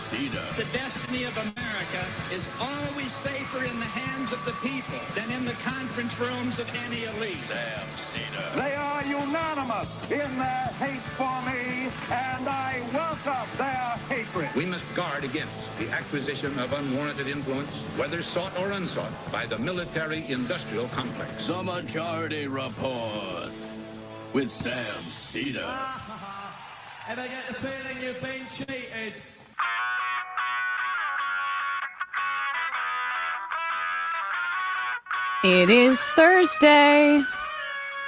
Seder. The destiny of America is always safer in the hands of the people than in the conference rooms of any elite. Sam Seder. They are unanimous in their hate for me, and I welcome their hatred. We must guard against the acquisition of unwarranted influence, whether sought or unsought, by the military-industrial complex. The Majority Report with Sam Seder. Ever get the feeling you've been cheated? It is Thursday,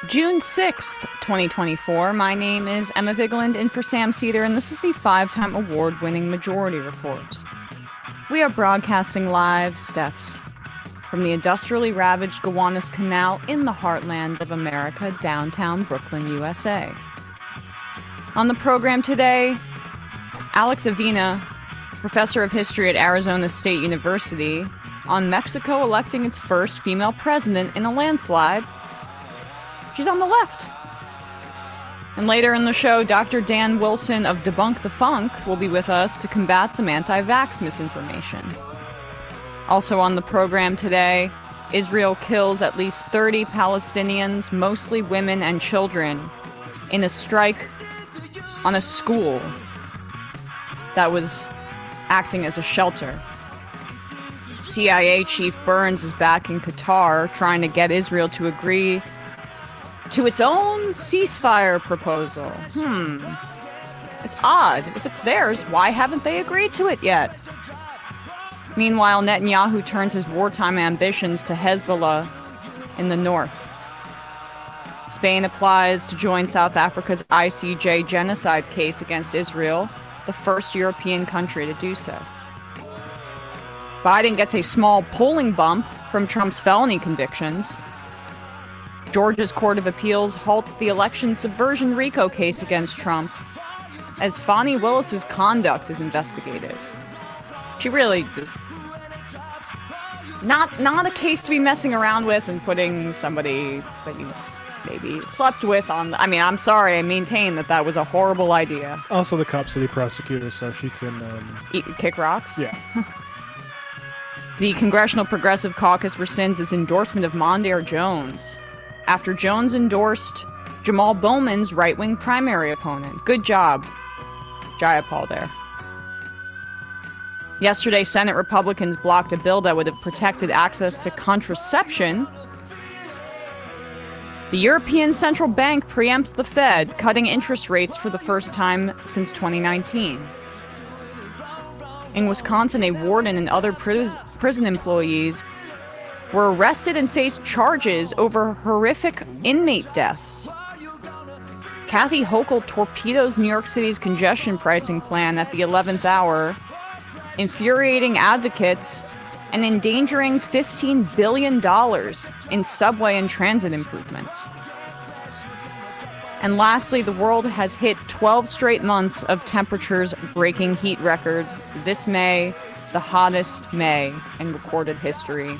June 6th, 2024. My name is Emma Vigeland, in for Sam Seder, and this is the 5-time award-winning Majority Report. We are broadcasting live steps from the industrially ravaged Gowanus Canal in the heartland of America, downtown Brooklyn, USA. On the program today, Alex Avina, professor of history at Arizona State University, on Mexico electing its first female president in a landslide. She's on the left. And later in the show, Dr. Dan Wilson of Debunk The Funk will be with us to combat some anti-vax misinformation. Also on the program today, Israel kills at least 30 Palestinians, mostly women and children, in a strike on a school that was acting as a shelter. CIA Chief Burns is back in Qatar trying to get Israel to agree to its own ceasefire proposal. It's odd. If it's theirs, why haven't they agreed to it yet? Meanwhile, Netanyahu turns his wartime ambitions to Hezbollah in the north. Spain applies to join South Africa's ICJ genocide case against Israel, the first European country to do so. Biden gets a small polling bump from Trump's felony convictions. Georgia's Court of Appeals halts the election subversion RICO case against Trump as Fani Willis's conduct is investigated. She really just not a case to be messing around with and putting somebody that you maybe slept with on. I mean, I'm sorry, I maintain that was a horrible idea. Also, the cop city prosecutor, so she can kick rocks. Yeah. The Congressional Progressive Caucus rescinds its endorsement of Mondaire Jones after Jones endorsed Jamal Bowman's right-wing primary opponent. Good job, Jayapal there. Yesterday, Senate Republicans blocked a bill that would have protected access to contraception. The European Central Bank preempts the Fed, cutting interest rates for the first time since 2019. In Wisconsin, a warden and other prison employees were arrested and faced charges over horrific inmate deaths. Kathy Hochul torpedoes New York City's congestion pricing plan at the 11th hour, infuriating advocates and endangering $15 billion in subway and transit improvements. And lastly, the world has hit 12 straight months of temperatures breaking heat records. This May, the hottest May in recorded history.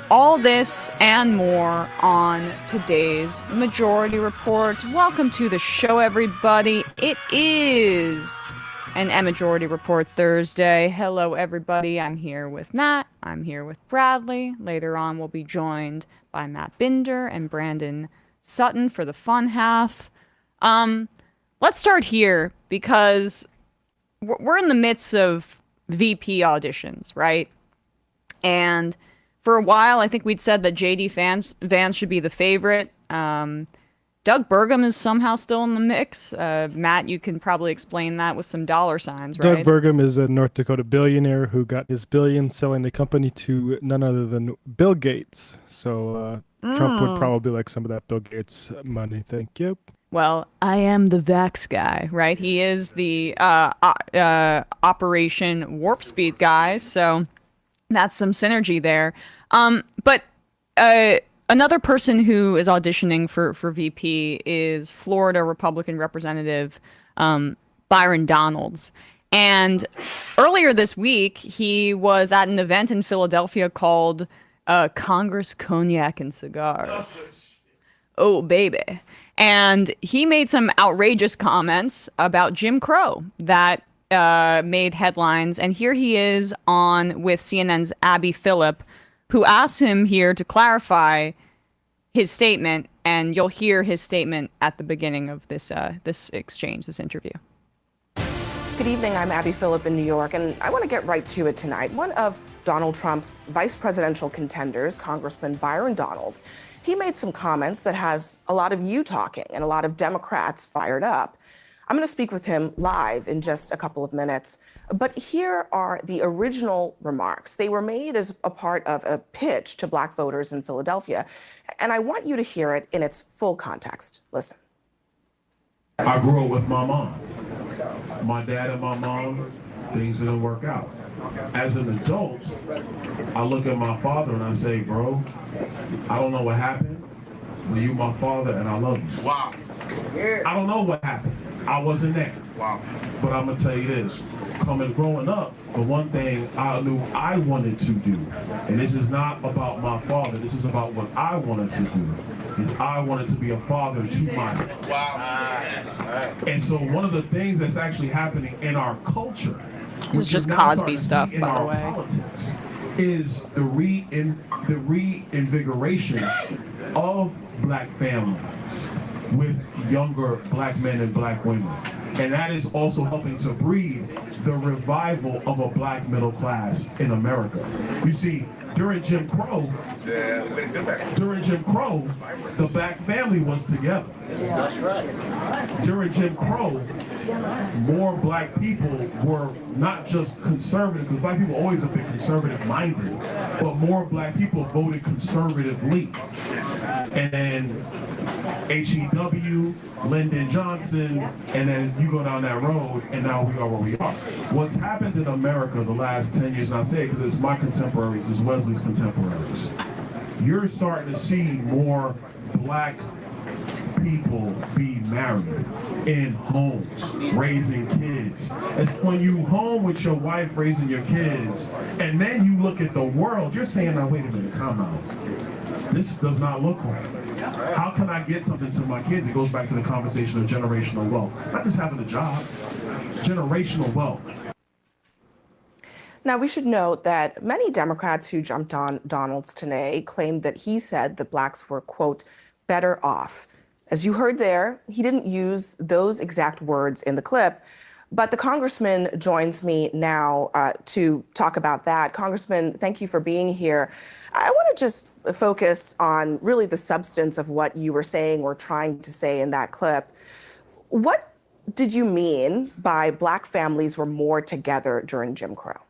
All this and more on today's Majority Report. Welcome to the show, everybody. It is an EmMajority Report Thursday. Hello, everybody. I'm here with Matt. I'm here with Bradley. Later on, we'll be joined by Matt Binder and Brandon Sutton for the fun half. Let's start here because we're in the midst of VP auditions, right? And for a while, I think we'd said that J.D. Vance should be the favorite. Doug Burgum is somehow still in the mix. Matt, you can probably explain that with some dollar signs, right? Doug Burgum is a North Dakota billionaire who got his billion selling the company to none other than Bill Gates. So Trump would probably like some of that Bill Gates money. Thank you. Well, I am the Vax guy, right? He is the Operation Warp Speed guy, so that's some synergy there. But another person who is auditioning for VP is Florida Republican Representative Byron Donalds. And earlier this week, he was at an event in Philadelphia called Congress, Cognac, and Cigars. Oh, baby. And he made some outrageous comments about Jim Crow that made headlines, and here he is on with CNN's Abby Phillip, who asked him here to clarify his statement, and you'll hear his statement at the beginning of this exchange, this interview. Good evening, I'm Abby Phillip in New York, and I want to get right to it tonight. One of Donald Trump's vice presidential contenders, Congressman Byron Donalds, he made some comments that has a lot of you talking and a lot of Democrats fired up. I'm going to speak with him live in just a couple of minutes, but here are the original remarks. They were made as a part of a pitch to Black voters in Philadelphia, and I want you to hear it in its full context. Listen. I grew up with my mom. My dad and my mom, things didn't work out. As an adult, I look at my father and I say, bro, I don't know what happened, but you my father and I love you. Wow. I don't know what happened. I wasn't there. Wow. But I'm gonna tell you this, growing up, the one thing I knew I wanted to do, and this is not about my father, this is about what I wanted to do, is I wanted to be a father to myself. Wow. And so one of the things that's actually happening in our culture, this is just Cosby stuff, by the way, politics, is the reinvigoration of Black families with younger Black men and Black women. And that is also helping to breed the revival of a Black middle class in America. You see, during Jim Crow, the Black family was together. That's right. During Jim Crow, more Black people were not just conservative, because Black people are always a bit conservative-minded, but more Black people voted conservatively. And then HEW, Lyndon Johnson, and then you go down that road, and now we are where we are. What's happened in America the last 10 years, and I say it because it's my contemporaries, it's Wesley's contemporaries, you're starting to see more Black people be married in homes, raising kids. It's when you home with your wife raising your kids, and then you look at the world, you're saying, now wait a minute, time out. This does not look right. How can I get something to my kids? It goes back to the conversation of generational wealth. Not just having a job, generational wealth. Now, we should note that many Democrats who jumped on Donalds today claimed that he said that Blacks were, quote, better off. As you heard there, he didn't use those exact words in the clip, but the congressman joins me now to talk about that. Congressman, thank you for being here. I want to just focus on really the substance of what you were saying or trying to say in that clip. What did you mean by Black families were more together during Jim Crow?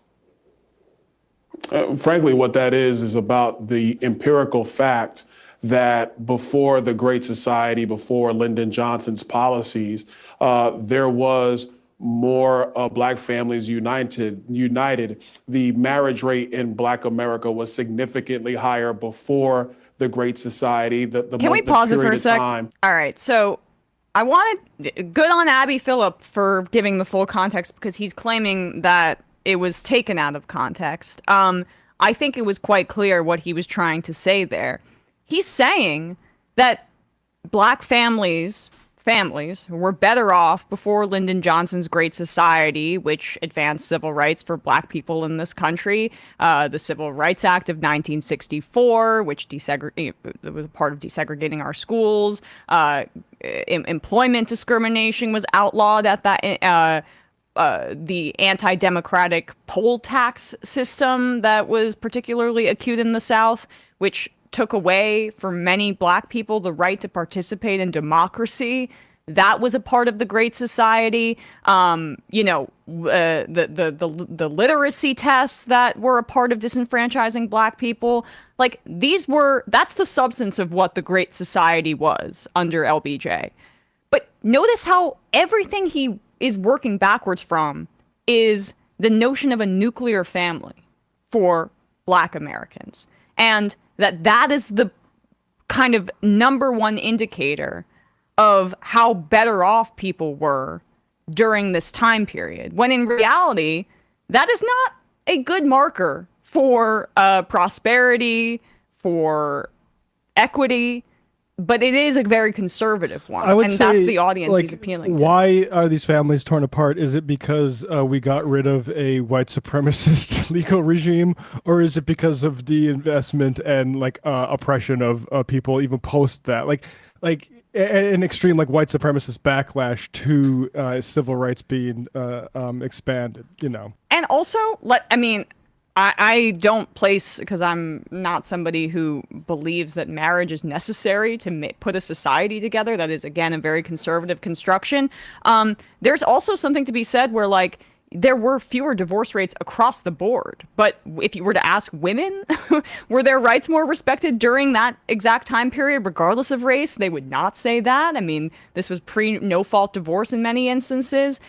Frankly, what that is about the empirical fact that before the Great Society, before Lyndon Johnson's policies, there was more Black families united. The marriage rate in Black America was significantly higher before the Great Society. Can we pause it for a sec? All right, so I wanted, good on Abby Phillip for giving the full context, because he's claiming that it was taken out of context. I think it was quite clear what he was trying to say there. He's saying that Black families were better off before Lyndon Johnson's Great Society, which advanced civil rights for Black people in this country, the Civil Rights Act of 1964, which was a part of desegregating our schools. Employment discrimination was outlawed at that. The anti-democratic poll tax system that was particularly acute in the South, which took away from many Black people the right to participate in democracy. That was a part of the Great Society. The literacy tests that were a part of disenfranchising Black people. Like, that's the substance of what the Great Society was under LBJ. But notice how everything he is working backwards from is the notion of a nuclear family for Black Americans. And that is the kind of number one indicator of how better off people were during this time period, when in reality, that is not a good marker for prosperity, for equity. but it is a very conservative one, I would and say, that's the audience like, he's appealing to. why are these families torn apart? Is it because we got rid of a white supremacist legal regime, or is it because of the investment and like oppression of people even post that? Like an extreme like white supremacist backlash to civil rights being expanded, you know. And also, I don't place, because I'm not somebody who believes that marriage is necessary to put a society together. That is, again, a very conservative construction. There's also something to be said where, like, there were fewer divorce rates across the board. But if you were to ask women, were their rights more respected during that exact time period, regardless of race? They would not say that. I mean, this was pre-no-fault divorce in many instances.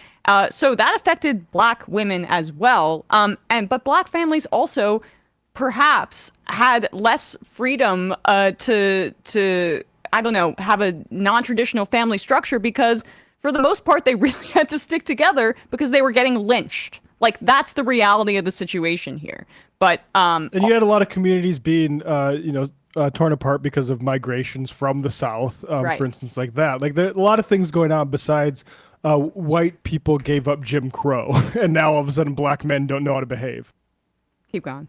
So that affected Black women as well. But Black families also perhaps had less freedom to I don't know, have a non-traditional family structure, because for the most part, they really had to stick together because they were getting lynched. Like, that's the reality of the situation here. But and you had a lot of communities being, torn apart because of migrations from the South, Right. for instance, like that. Like, there are a lot of things going on besides white people gave up Jim Crow, and now all of a sudden Black men don't know how to behave. Keep going.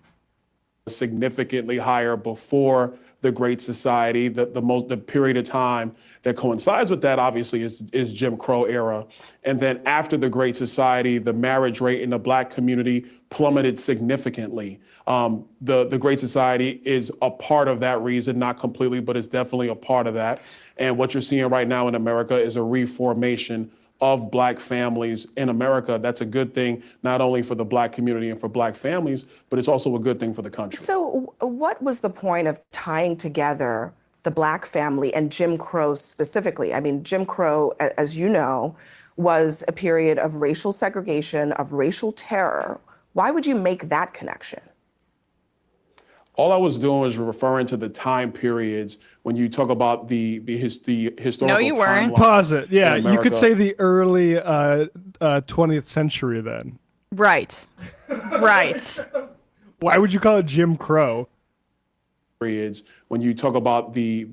Significantly higher before the Great Society. The period of time that coincides with that, obviously, is Jim Crow era. And then after the Great Society, the marriage rate in the Black community plummeted significantly. The Great Society is a part of that reason, not completely, but it's definitely a part of that. And what you're seeing right now in America is a reformation of Black families in America. That's a good thing, not only for the Black community and for Black families, but it's also a good thing for the country. So what was the point of tying together the Black family and Jim Crow specifically? I mean, Jim Crow, as you know, was a period of racial segregation, of racial terror. Why would you make that connection? All I was doing was referring to the time periods when you talk about the historical. No, you weren't. timeline Pause it. Yeah, in you could America. say the early 20th century then. Right. Right. Why would you call it Jim Crow? Periods when you talk about the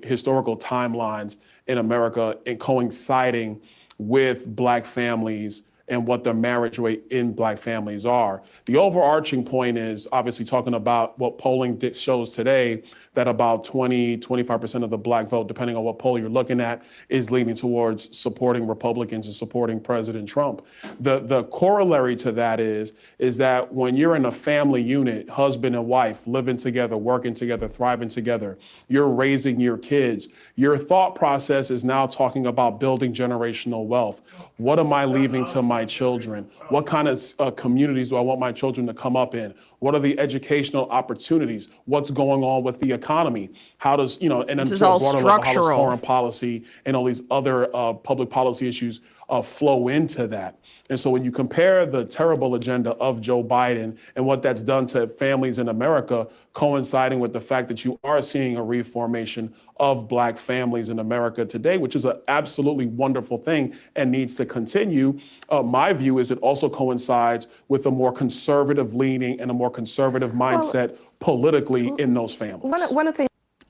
historical timelines in America and coinciding with Black families and what the marriage rate in Black families are. The overarching point is obviously talking about what polling shows today, that about 25% of the Black vote, depending on what poll you're looking at, is leaning towards supporting Republicans and supporting President Trump. The corollary to that is that when you're in a family unit, husband and wife, living together, working together, thriving together, you're raising your kids, your thought process is now talking about building generational wealth. What am I leaving to my children? What kind of communities do I want my children to come up in? What are the educational opportunities? What's going on with the economy? How does, and This then is to a all broader level, how does structural. foreign policy and all these other public policy issues flow into that? And so when you compare the terrible agenda of Joe Biden and what that's done to families in America, coinciding with the fact that you are seeing a reformation of Black families in America today, which is an absolutely wonderful thing and needs to continue. My view is it also coincides with a more conservative leaning and a more conservative mindset politically in those families. One of the things.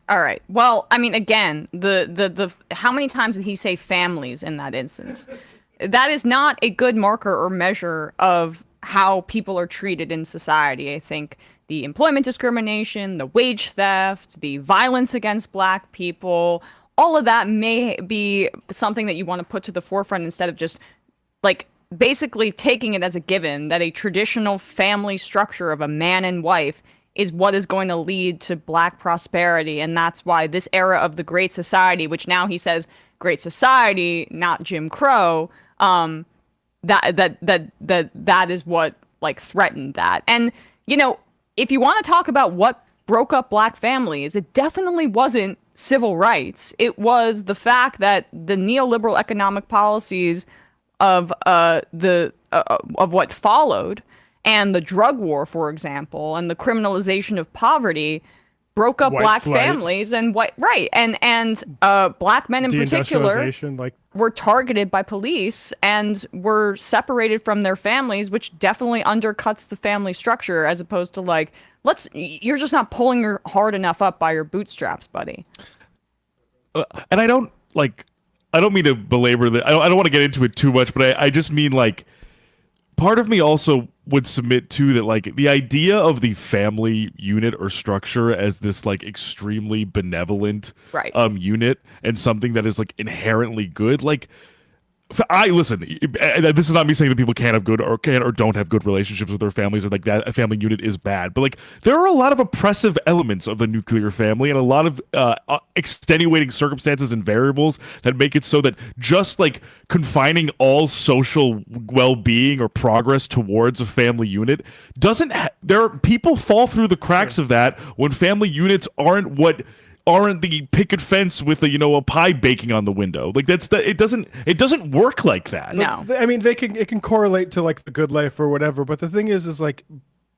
All right. Well, I mean, again, the how many times did he say families in that instance? That is not a good marker or measure of how people are treated in society. I think the employment discrimination, the wage theft, the violence against Black people, all of that may be something that you want to put to the forefront instead of just like basically taking it as a given that a traditional family structure of a man and wife is what is going to lead to Black prosperity. And that's why this era of the Great Society, which now he says Great Society, not Jim Crow, that is what like threatened that. And, if you want to talk about what broke up Black families, it definitely wasn't civil rights. It was the fact that the neoliberal economic policies of what followed, and the drug war, for example, and the criminalization of poverty broke up White Black flight. families and Black men in particular Deindustrialization, like were targeted by police and were separated from their families, which definitely undercuts the family structure as opposed to like, you're just not pulling her hard enough up by your bootstraps, buddy. and I don't mean to belabor that. I don't want to get into it too much, but I just mean like part of me also would submit too that like the idea of the family unit or structure as this like extremely benevolent unit and something that is like inherently good, like listen, this is not me saying that people can't have good or don't have good relationships with their families, or like that a family unit is bad, but like there are a lot of oppressive elements of a nuclear family and a lot of extenuating circumstances and variables that make it so that just like confining all well-being or progress towards a family unit people fall through the cracks of that when family units aren't the picket fence with a pie baking on the window. Like it doesn't work like that. No. I mean, it can correlate to like the good life or whatever, but the thing is like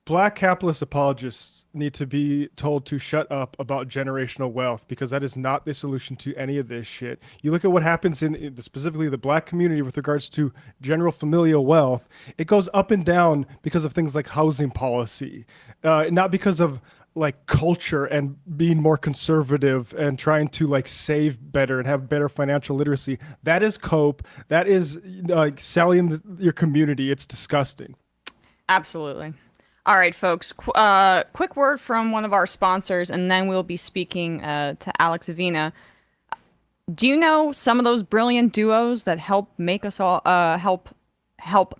black capitalist apologists need to be told to shut up about generational wealth, because that is not the solution to any of this shit. You look at what happens in specifically the black community with regards to general familial wealth, it goes up and down because of things like housing policy, not because of like culture and being more conservative and trying to like save better and have better financial literacy. That is cope. That is like selling your community. It's disgusting. Absolutely. All right, folks. Quick word from one of our sponsors, and then we'll be speaking to Alex Avina. Do you know some of those brilliant duos that help make us all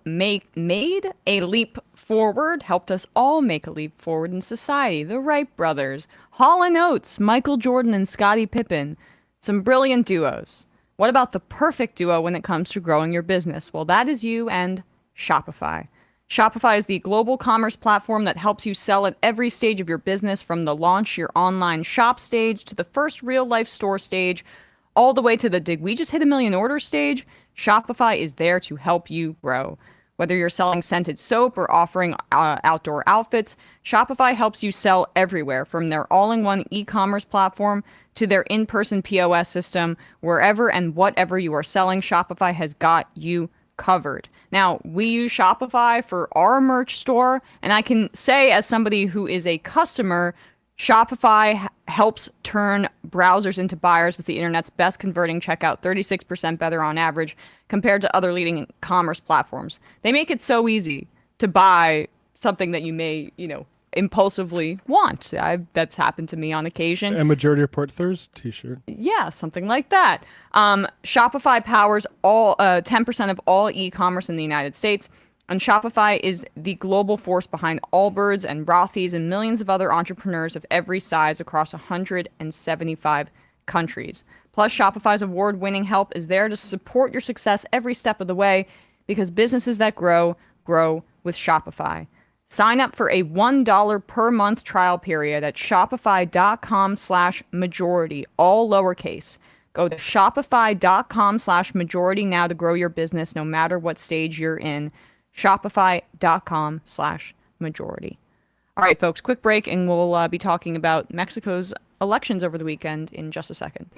made a leap forward, helped us all make a leap forward in society? The Wright brothers, Hall & Oates, Michael Jordan and Scottie Pippen. Some brilliant duos. What about the perfect duo when it comes to growing your business? Well, that is you and Shopify. Shopify is the global commerce platform that helps you sell at every stage of your business, from the launch your online shop stage to the first real-life store stage, all the way to the did we just hit 1 million orders stage. Shopify is there to help you grow. Whether you're selling scented soap or offering outdoor outfits, Shopify helps you sell everywhere, from their all-in-one e-commerce platform to their in-person POS system. Wherever and whatever you are selling, Shopify has got you covered. Now, we use Shopify for our merch store, and I can say, as somebody who is a customer, Shopify helps turn browsers into buyers with the internet's best converting checkout, 36% better on average compared to other leading commerce platforms. They make it so easy to buy something that you may, impulsively want. That's happened to me on occasion. EmMajority Report Thursday t-shirt. Yeah, something like that. Shopify powers all 10% of all e-commerce in the United States. And Shopify is the global force behind Allbirds and Rothy's and millions of other entrepreneurs of every size across 175 countries. Plus, Shopify's award-winning help is there to support your success every step of the way, because businesses that grow with Shopify. Sign up for a $1 per month trial period at shopify.com/majority, all lowercase. Go to shopify.com/majority now to grow your business no matter what stage you're in. Shopify.com/majority. All right, folks, quick break, and we'll be talking about Mexico's elections over the weekend in just a second.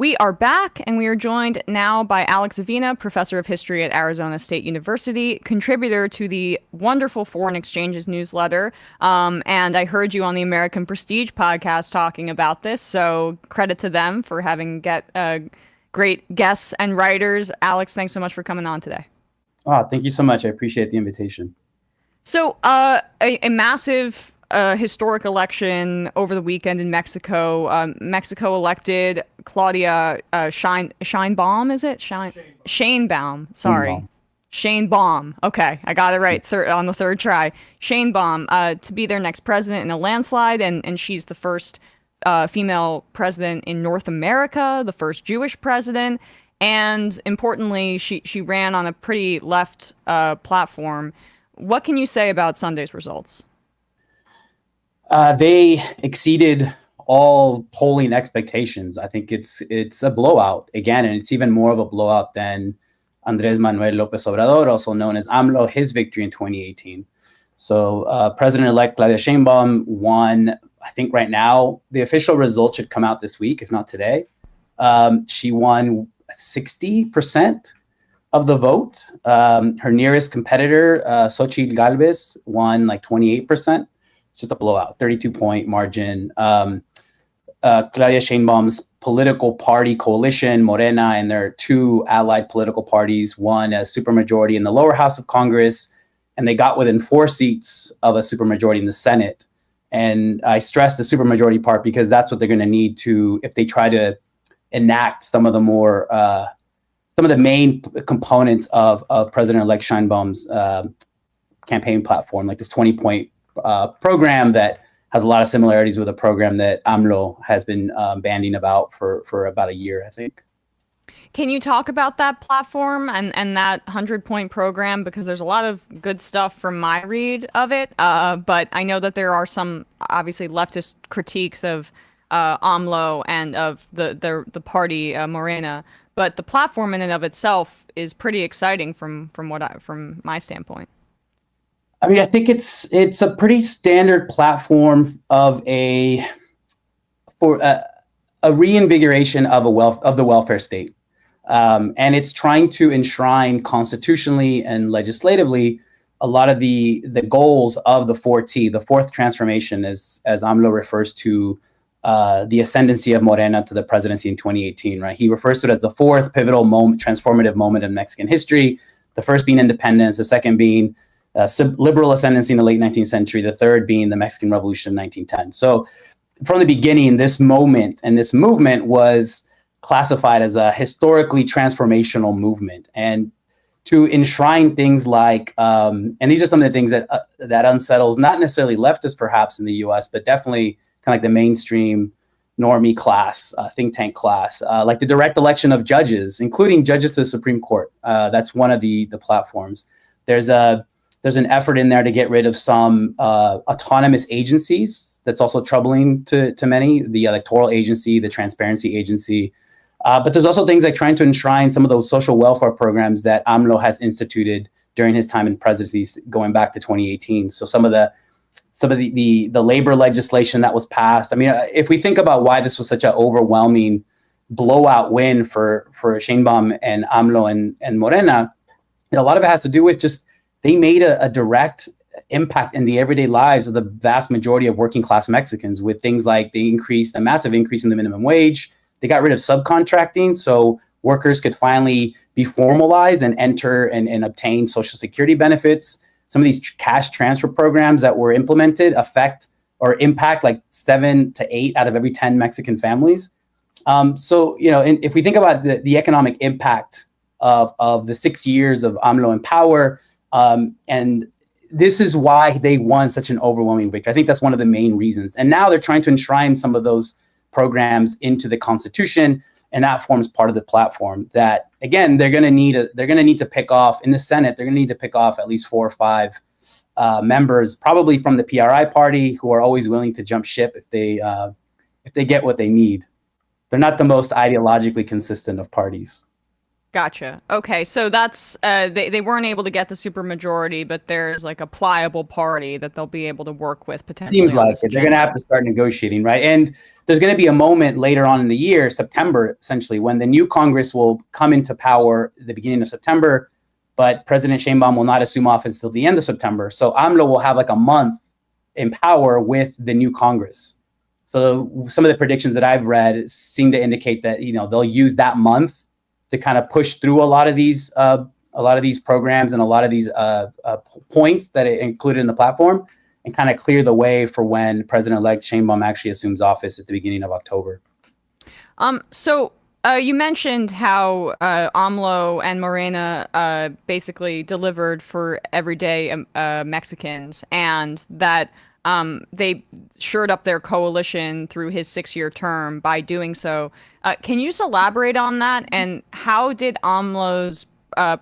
We are back, and we are joined now by Alex Avina, professor of history at Arizona State University, contributor to the wonderful Foreign Exchanges newsletter. And I heard you on the American Prestige podcast talking about this, so credit to them for having great guests and writers. Alex, thanks so much for coming on today. Oh, thank you so much. I appreciate the invitation. So a massive historic election over the weekend in Mexico. Mexico elected Claudia Sheinbaum, is it? Sheinbaum. Sorry. Sheinbaum. Okay, I got it right on the third try. Sheinbaum to be their next president in a landslide, and she's the first female president in North America, the first Jewish president, and importantly, she ran on a pretty left platform. What can you say about Sunday's results? They exceeded all polling expectations. I think it's a blowout again, and it's even more of a blowout than Andrés Manuel López Obrador, also known as AMLO, his victory in 2018. So President-elect Claudia Sheinbaum won. I think right now the official result should come out this week, if not today. She won 60% of the vote. Her nearest competitor, Xochitl Gálvez, won like 28%. It's just a blowout, 32-point margin. Claudia Sheinbaum's political party coalition, Morena, and their two allied political parties won a supermajority in the lower house of Congress, and they got within 4 seats of a supermajority in the Senate. And I stress the supermajority part because that's what they're going to need to, if they try to enact some of the more, some of the main components of President-elect Sheinbaum's campaign platform, like this 20-point program that has a lot of similarities with a program that AMLO has been banding about for about a year, I think. Can you talk about that platform and that 100-point program? Because there's a lot of good stuff from my read of it, but I know that there are some obviously leftist critiques of AMLO and of the party Morena. But the platform in and of itself is pretty exciting from my standpoint. I mean, I think it's a pretty standard platform of a reinvigoration of the welfare state, and it's trying to enshrine constitutionally and legislatively a lot of the goals of the 4T, the fourth transformation, as AMLO refers to the ascendancy of Morena to the presidency in 2018. Right, he refers to it as the fourth pivotal moment, transformative moment in Mexican history. The first being independence, the second being liberal ascendancy in the late 19th century, the third being the Mexican Revolution in 1910. So from the beginning, this moment and this movement was classified as a historically transformational movement. And to enshrine things like, and these are some of the things that unsettles not necessarily leftists perhaps in the US, but definitely kind of like the mainstream normie class, think tank class, like the direct election of judges, including judges to the Supreme Court. That's one of the platforms. There's an effort in there to get rid of some autonomous agencies. That's also troubling to many, the electoral agency, the transparency agency. But there's also things like trying to enshrine some of those social welfare programs that AMLO has instituted during his time in presidency, going back to 2018. So some of the labor legislation that was passed. I mean, if we think about why this was such an overwhelming blowout win for Sheinbaum and AMLO and Morena, a lot of it has to do with just they made a direct impact in the everyday lives of the vast majority of working class Mexicans with things like they increased a massive increase in the minimum wage. They got rid of subcontracting, so workers could finally be formalized and enter and obtain Social Security benefits. Some of these cash transfer programs that were implemented affect or impact like 7 to 8 out of every 10 Mexican families. So, if we think about the economic impact of the 6 years of AMLO in power, and this is why they won such an overwhelming victory. I think that's one of the main reasons. And now they're trying to enshrine some of those programs into the Constitution, and that forms part of the platform that, again, they're going to need to pick off in the Senate. They're going to need to pick off at least 4 or 5 members, probably from the PRI party, who are always willing to jump ship if they get what they need. They're not the most ideologically consistent of parties. Gotcha. Okay, so that's they weren't able to get the supermajority, but there's like a pliable party that they'll be able to work with potentially. Seems on like this it. They're going to have to start negotiating, right? And there's going to be a moment later on in the year, September, essentially, when the new Congress will come into power at the beginning of September, but President Sheinbaum will not assume office till the end of September. So AMLO will have like a month in power with the new Congress. So some of the predictions that I've read seem to indicate that, you know, they'll use that month to kind of push through a lot of these programs and a lot of these points that it included in the platform, and kind of clear the way for when President-elect Sheinbaum actually assumes office at the beginning of October. So you mentioned how AMLO and Morena basically delivered for everyday Mexicans, and that they shored up their coalition through his 6-year term by doing so. Can you just elaborate on that? And how did AMLO's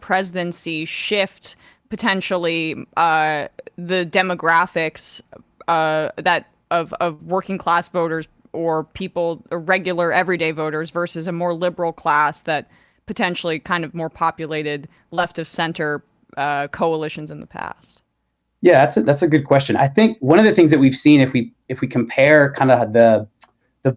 presidency shift potentially the demographics that of working class voters or people, or regular everyday voters, versus a more liberal class that potentially kind of more populated left of center coalitions in the past? Yeah, that's a good question. I think one of the things that we've seen, if we compare kind of the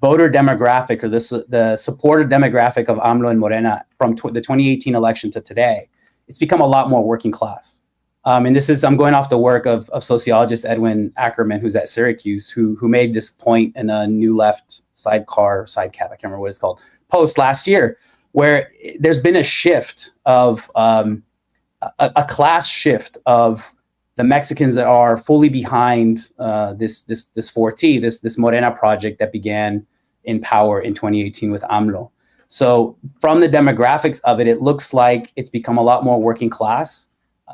voter demographic or the supporter demographic of AMLO and Morena from the 2018 election to today, it's become a lot more working class. And this is, I'm going off the work of sociologist Edwin Ackerman, who's at Syracuse, who made this point in a New Left sidecab, I can't remember what it's called, post last year, where there's been a shift of a class shift of the Mexicans that are fully behind this 4T, this Morena project that began in power in 2018 with AMLO. So from the demographics of it, it looks like it's become a lot more working class.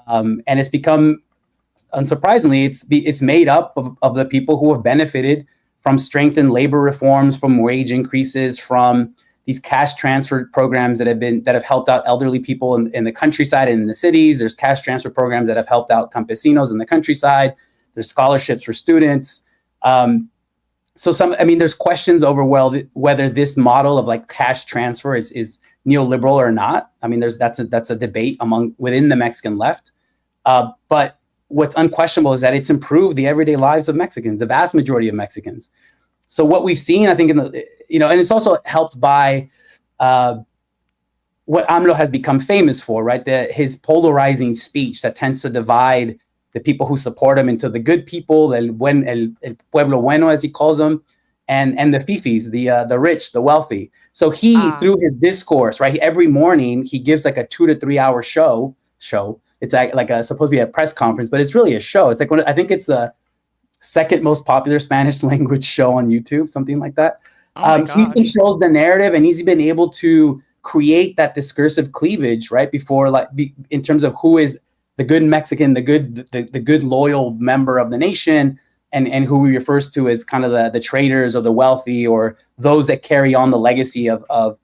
And it's become, unsurprisingly, it's made up of the people who have benefited from strengthened labor reforms, from wage increases, from these cash transfer programs that have helped out elderly people in the countryside and in the cities. There's cash transfer programs that have helped out campesinos in the countryside. There's scholarships for students. There's questions over whether this model of like cash transfer is neoliberal or not. I mean, that's a debate within the Mexican left. But what's unquestionable is that it's improved the everyday lives of Mexicans, the vast majority of Mexicans. So what we've seen, I think, and it's also helped by what AMLO has become famous for, right? His polarizing speech that tends to divide the people who support him into the good people, el pueblo bueno, as he calls them, and the fifis, the rich, the wealthy. So he, through his discourse, right, every morning he gives like a 2 to 3 hour show. It's like supposed to be a press conference, but it's really a show. It's like I think it's the second most popular Spanish language show on YouTube, something like that. He controls the narrative, and he's been able to create that discursive cleavage right before, in terms of who is the good Mexican, the good loyal member of the nation, and who he refers to as kind of the traitors or the wealthy, or those that carry on the legacy of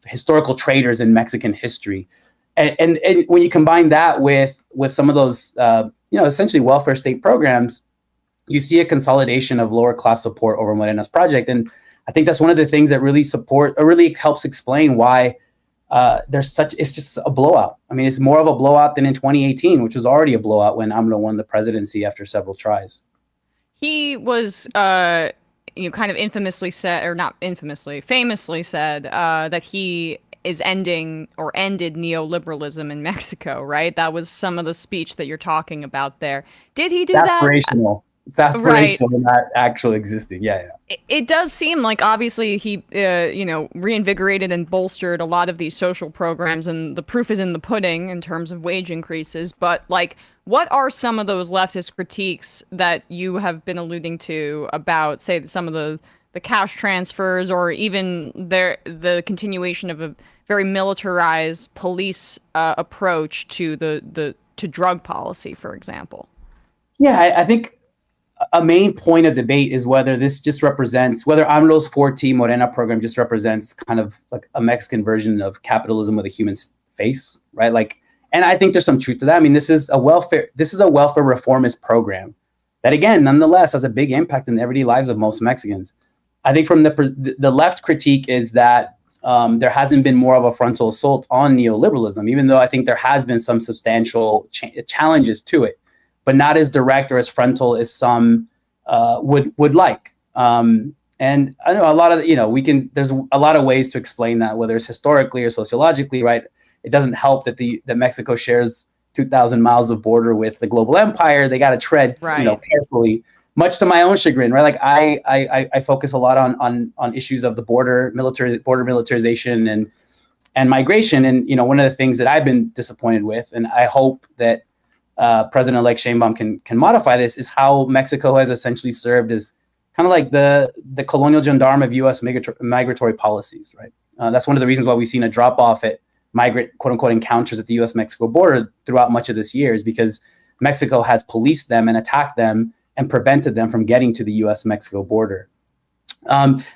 historical traitors in Mexican history. And when you combine that with some of those essentially welfare state programs, you see a consolidation of lower class support over Morena's project. And I think that's one of the things that really helps explain why it's just a blowout. I mean, it's more of a blowout than in 2018, which was already a blowout when AMLO won the presidency after several tries. He was, kind of famously said that he is ended neoliberalism in Mexico, right? That was some of the speech that you're talking about there. Did he do that? Aspirational. It's aspirational, right, not actually existing. Yeah. It does seem like obviously he, reinvigorated and bolstered a lot of these social programs, and the proof is in the pudding in terms of wage increases. But what are some of those leftist critiques that you have been alluding to about, say, some of the cash transfers, or even the continuation of a very militarized police approach to drug policy, for example? Yeah, I think a main point of debate is whether AMLO's 4T Morena program just represents kind of like a Mexican version of capitalism with a human face, right? And I think there's some truth to that. I mean, this is a welfare reformist program that, again, nonetheless, has a big impact in the everyday lives of most Mexicans. I think from the left critique is that there hasn't been more of a frontal assault on neoliberalism, even though I think there has been some substantial challenges to it, but not as direct or as frontal as some would like. And I know a lot of, there's a lot of ways to explain that, whether it's historically or sociologically, right? It doesn't help that that Mexico shares 2,000 miles of border with the global empire. They got to tread, carefully, much to my own chagrin, right? Like I focus a lot on issues of the border militarization and migration. And, one of the things that I've been disappointed with, and I hope that President-elect Sheinbaum can modify this, is how Mexico has essentially served as kind of like the colonial gendarme of U.S. migratory policies, right? That's one of the reasons why we've seen a drop-off at migrant, quote-unquote, encounters at the U.S.-Mexico border throughout much of this year, is because Mexico has policed them and attacked them and prevented them from getting to the U.S.-Mexico border.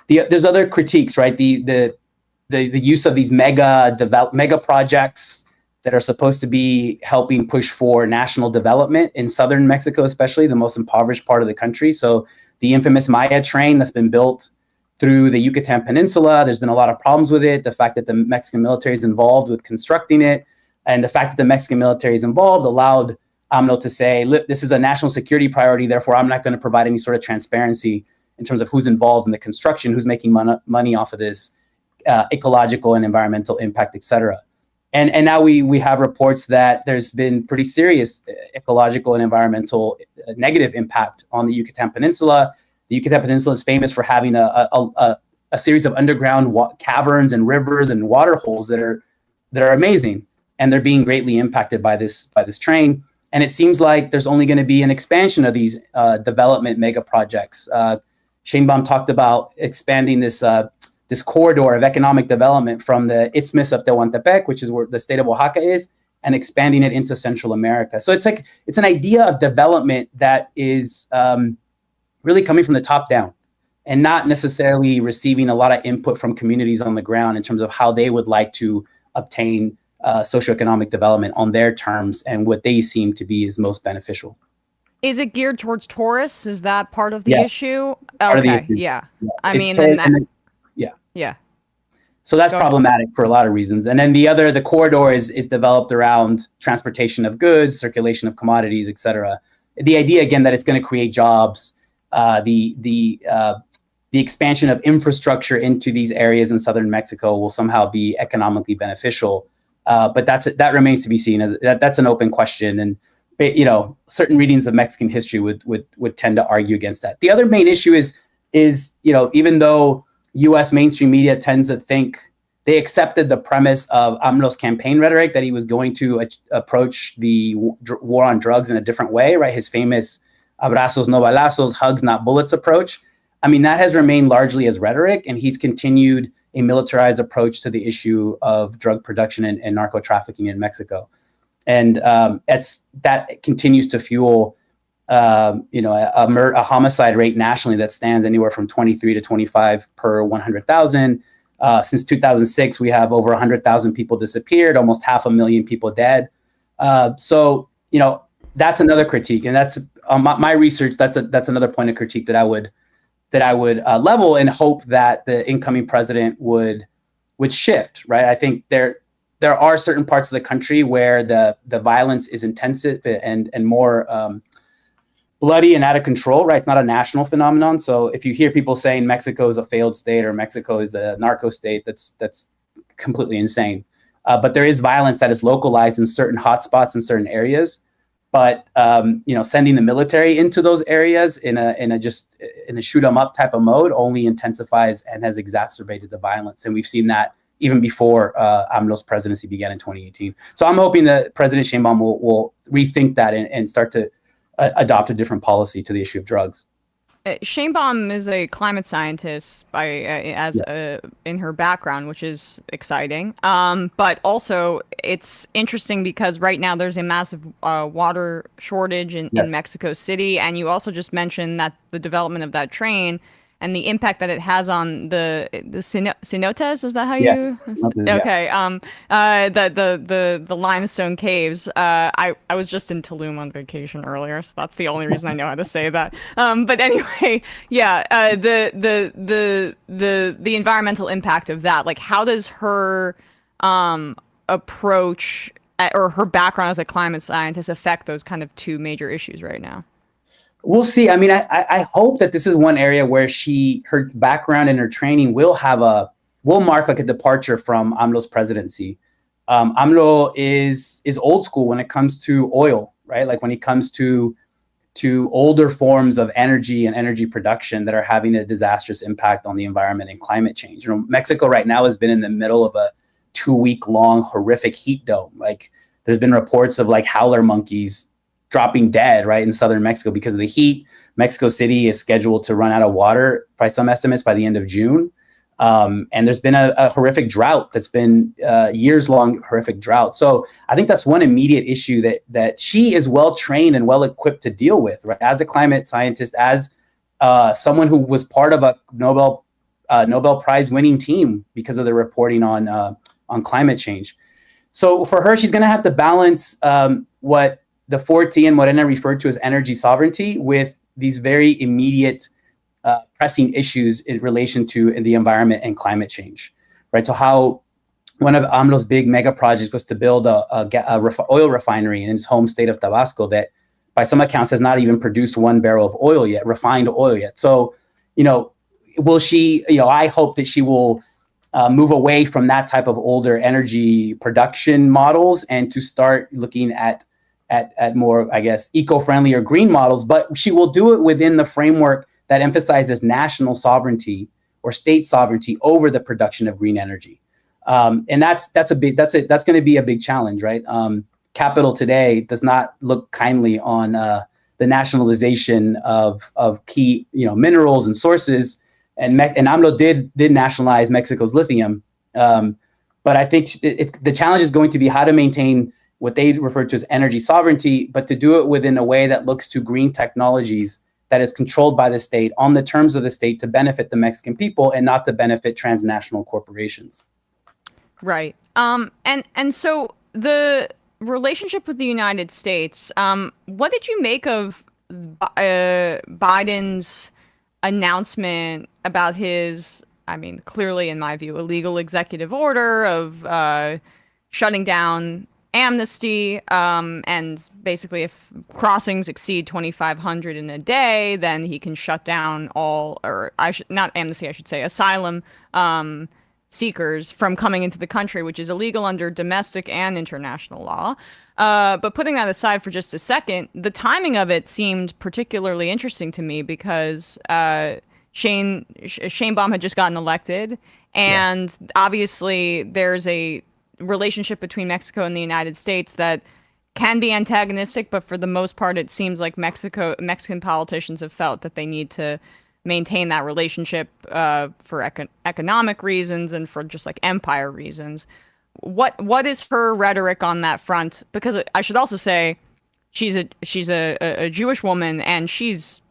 There's other critiques, right? The use of these mega projects that are supposed to be helping push for national development in southern Mexico, especially the most impoverished part of the country. So the infamous Maya train that's been built through the Yucatan Peninsula, there's been a lot of problems with it. The fact that the Mexican military is involved with constructing it, and the fact that the Mexican military is involved allowed AMLO to say, look, this is a national security priority, therefore I'm not going to provide any sort of transparency in terms of who's involved in the construction, who's making money off of this, ecological and environmental impact, et cetera. And now we have reports that there's been pretty serious ecological and environmental negative impact on the Yucatan Peninsula. The Yucatan Peninsula is famous for having a series of underground caverns and rivers and water holes that are amazing, and they're being greatly impacted by this train. And it seems like there's only going to be an expansion of these development mega projects. Sheinbaum talked about expanding this corridor of economic development from the Isthmus of Tehuantepec, which is where the state of Oaxaca is, and expanding it into Central America. So it's an idea of development that is really coming from the top down and not necessarily receiving a lot of input from communities on the ground in terms of how they would like to obtain socioeconomic development on their terms and what they seem to be is most beneficial. Is it geared towards tourists? Is that part of the Yes. issue? Part of the Okay, issue. yeah. Yeah. I It's mean, told- then that, and then- yeah. So that's Go ahead. problematic for a lot of reasons. And then the corridor is developed around transportation of goods, circulation of commodities, et cetera. The idea, again, that it's going to create jobs, the expansion of infrastructure into these areas in southern Mexico will somehow be economically beneficial. But that remains to be seen. That's an open question. And certain readings of Mexican history would tend to argue against that. The other main issue is even though U.S. mainstream media tends to think they accepted the premise of AMLO's campaign rhetoric that he was going to approach the war on drugs in a different way, right? His famous abrazos no balazos, hugs not bullets approach. I mean, that has remained largely as rhetoric, and he's continued a militarized approach to the issue of drug production and narco trafficking in Mexico. And that continues to fuel a homicide rate nationally that stands anywhere from 23 to 25 per 100,000. Since 2006, we have over 100,000 people disappeared, almost 500,000 people dead. So that's another critique, and that's my research. That's another point of critique that I would level and hope that the incoming president would shift. Right, I think there are certain parts of the country where the violence is intensive and more bloody and out of control, right? It's not a national phenomenon. So if you hear people saying Mexico is a failed state or Mexico is a narco state, that's completely insane. But there is violence that is localized in certain hotspots in certain areas. But sending the military into those areas in a shoot 'em up type of mode only intensifies and has exacerbated the violence. And we've seen that even before AMLO's presidency began in 2018. So I'm hoping that President Sheinbaum will rethink that and start to adopt a different policy to the issue of drugs. Sheinbaum is a climate scientist in her background, which is exciting. But also it's interesting because right now there's a massive water shortage in Mexico City. And you also just mentioned that the development of that train and the impact that it has on the cenotes. Is that how Yeah. you? Cenotes, yeah. Okay. The limestone caves. I was just in Tulum on vacation earlier, so that's the only reason I know how to say that. But anyway, yeah. The environmental impact of that. Like, how does her approach or her background as a climate scientist affect those kind of two major issues right now? We'll see. I mean, I hope that this is one area where her background and her training will mark like a departure from AMLO's presidency. AMLO is old school when it comes to oil, right? Like when it comes to older forms of energy and energy production that are having a disastrous impact on the environment and climate change. You know, Mexico right now has been in the middle of a 2-week-long horrific heat dome. Like there's been reports of like howler monkeys dropping dead right in southern Mexico because of the heat. Mexico City is scheduled to run out of water by some estimates by the end of June. And there's been a horrific drought that's been years-long horrific drought. So I think that's one immediate issue that she is well-trained and well-equipped to deal with, right? As a climate scientist, as someone who was part of a Nobel Prize-winning team because of the reporting on climate change. So for her, she's going to have to balance what the 4T and what I refer to as energy sovereignty with these very immediate pressing issues in relation to the environment and climate change, right? So how one of AMLO's big mega projects was to build a oil refinery in his home state of Tabasco that by some accounts has not even produced 1 barrel of oil yet, refined oil yet. So, you know, will she, you know, I hope that she will move away from that type of older energy production models and to start looking at more, I guess, eco-friendly or green models, but she will do it within the framework that emphasizes national sovereignty or state sovereignty over the production of green energy. And that's going to be a big challenge, right? Capital today does not look kindly on the nationalization of key, you know, minerals and sources. And AMLO did nationalize Mexico's lithium. But I think the challenge is going to be how to maintain what they refer to as energy sovereignty, but to do it within a way that looks to green technologies that is controlled by the state on the terms of the state to benefit the Mexican people and not to benefit transnational corporations. Right. And so the relationship with the United States, what did you make of Biden's announcement about his, I mean, clearly in my view, illegal executive order of shutting down amnesty, and basically if crossings exceed 2,500 in a day, then he can shut down all, or not amnesty, I should say, asylum seekers from coming into the country, which is illegal under domestic and international law. But putting that aside for just a second, the timing of it seemed particularly interesting to me because Shane Baum had just gotten elected, and obviously there's a relationship between Mexico and the United States that can be antagonistic, but for the most part, it seems like Mexican politicians have felt that they need to maintain that relationship for economic reasons and for just like empire reasons. What is her rhetoric on that front? Because I should also say she's a Jewish woman, and she's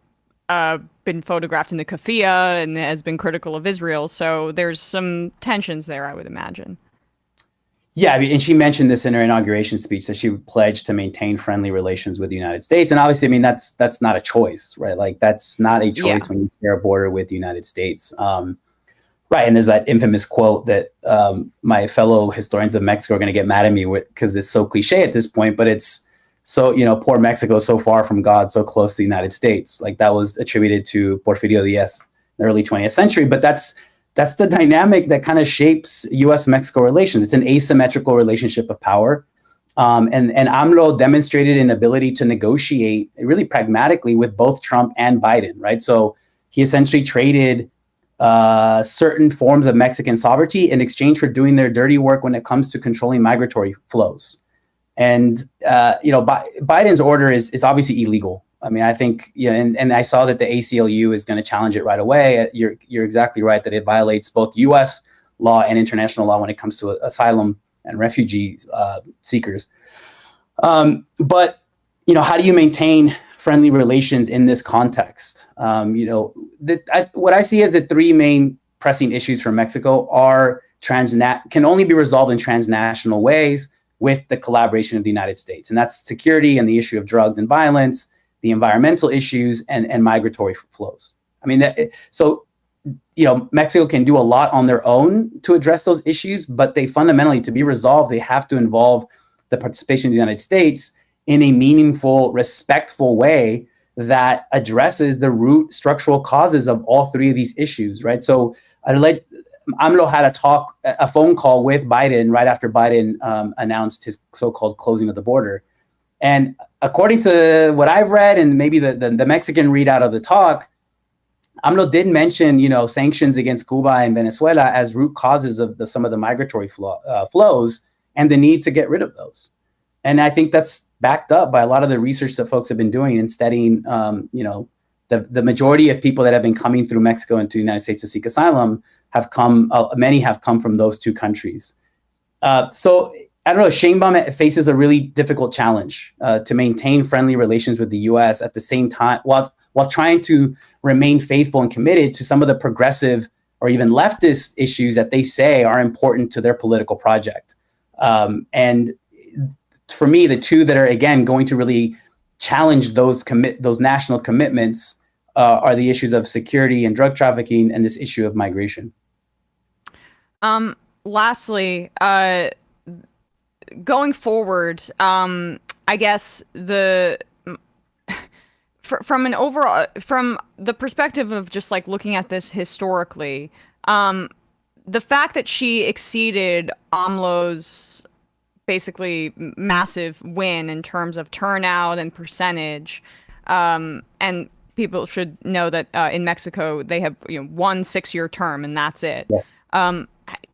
been photographed in the keffiyeh and has been critical of Israel. So there's some tensions there, I would imagine. Yeah, I mean, and she mentioned this in her inauguration speech that she pledged to maintain friendly relations with the United States. And obviously, I mean, that's not a choice, right? Like that's not a choice when you share a border with the United States. Right. And there's that infamous quote that my fellow historians of Mexico are going to get mad at me with because it's so cliche at this point, but it's so, you know, poor Mexico, so far from God, so close to the United States. Like that was attributed to Porfirio Diaz in the early 20th century. But that's the dynamic that kind of shapes U.S.-Mexico relations. It's an asymmetrical relationship of power. And AMLO demonstrated an ability to negotiate really pragmatically with both Trump and Biden, right? So he essentially traded certain forms of Mexican sovereignty in exchange for doing their dirty work when it comes to controlling migratory flows. And, you know, Biden's order is obviously illegal. I mean, I think, yeah, and I saw that the ACLU is going to challenge it right away. You're exactly right that it violates both U.S. law and international law when it comes to asylum and refugee seekers. But, you know, how do you maintain friendly relations in this context? You know, what I see as the three main pressing issues for Mexico are can only be resolved in transnational ways with the collaboration of the United States. And that's security and the issue of drugs and violence, the environmental issues, and migratory flows. I mean, Mexico can do a lot on their own to address those issues, but they fundamentally, to be resolved, they have to involve the participation of the United States in a meaningful, respectful way that addresses the root structural causes of all three of these issues, right? So AMLO had a phone call with Biden right after Biden announced his so-called closing of the border. And according to what I've read and maybe the Mexican readout of the talk, AMLO did mention, sanctions against Cuba and Venezuela as root causes of some of the migratory flows and the need to get rid of those. And I think that's backed up by a lot of the research that folks have been doing and studying, the majority of people that have been coming through Mexico into the United States to seek asylum many have come from those two countries. So I don't know, Sheinbaum faces a really difficult challenge to maintain friendly relations with the U.S. at the same time, while trying to remain faithful and committed to some of the progressive or even leftist issues that they say are important to their political project. And for me, the two that are, again, going to really challenge those national commitments are the issues of security and drug trafficking and this issue of migration. Lastly, going forward, I guess from the perspective of just like looking at this historically, the fact that she exceeded AMLO's basically massive win in terms of turnout and percentage, and people should know that in Mexico they have 1 6-year term and that's it. Yes.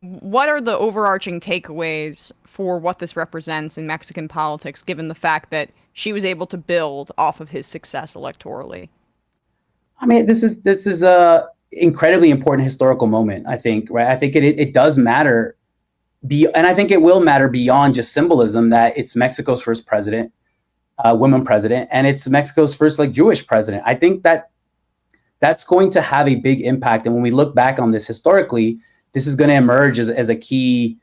What are the overarching takeaways for what this represents in Mexican politics, given the fact that she was able to build off of his success electorally? I mean, this is a incredibly important historical moment, I think, right? I think it does matter, and I think it will matter beyond just symbolism that it's Mexico's first president, woman president, and it's Mexico's first Jewish president. I think that's going to have a big impact. And when we look back on this historically, this is going to emerge as a key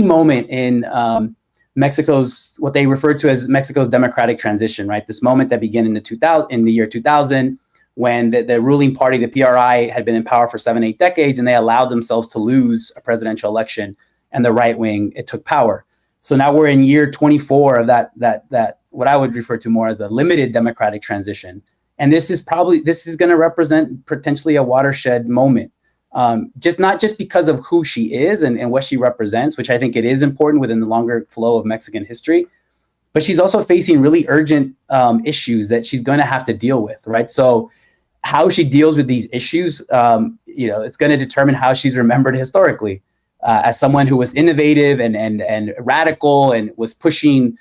moment in Mexico's, what they refer to as Mexico's democratic transition, right? This moment that began in the year 2000, when the ruling party, the PRI, had been in power for 7-8 decades, and they allowed themselves to lose a presidential election, and the right wing, it took power. So now we're in year 24 of that what I would refer to more as a limited democratic transition. And this is going to represent potentially a watershed moment. Not just because of who she is and what she represents, which I think it is important within the longer flow of Mexican history, but she's also facing really urgent issues that she's going to have to deal with, right? So how she deals with these issues, it's going to determine how she's remembered historically as someone who was innovative and radical and was pushing,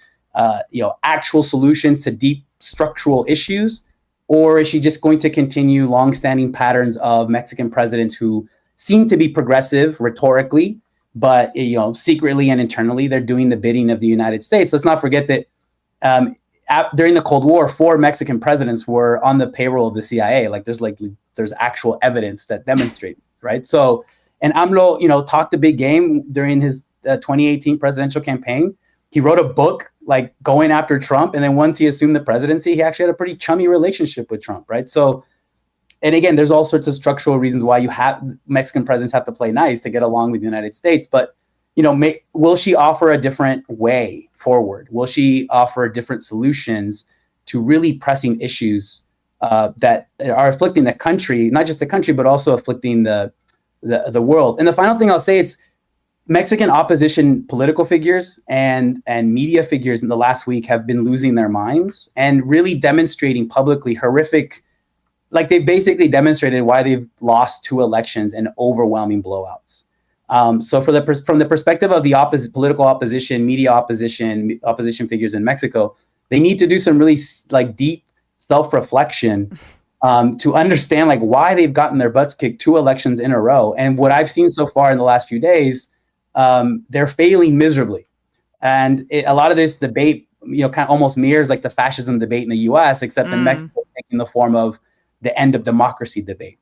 actual solutions to deep structural issues. Or is she just going to continue longstanding patterns of Mexican presidents who seem to be progressive rhetorically, but secretly and internally they're doing the bidding of the United States? Let's not forget that during the Cold War, 4 Mexican presidents were on the payroll of the CIA. There's actual evidence that demonstrates, right? So, and AMLO, talked a big game during his 2018 presidential campaign. He wrote a book going after Trump. And then once he assumed the presidency, he actually had a pretty chummy relationship with Trump, right? So, and again, there's all sorts of structural reasons why Mexican presidents have to play nice to get along with the United States. But, will she offer a different way forward? Will she offer different solutions to really pressing issues that are afflicting the country, not just the country, but also afflicting the world? And the final thing I'll say, it's Mexican opposition political figures and media figures in the last week have been losing their minds and really demonstrating publicly horrific, they've basically demonstrated why they've lost 2 elections in overwhelming blowouts. So from the perspective of the political opposition, media opposition figures in Mexico, they need to do some really deep self-reflection to understand why they've gotten their butts kicked 2 elections in a row. And what I've seen so far in the last few days, they're failing miserably. And a lot of this debate, kind of almost mirrors the fascism debate in the US, except in Mexico taking the form of the end of democracy debate.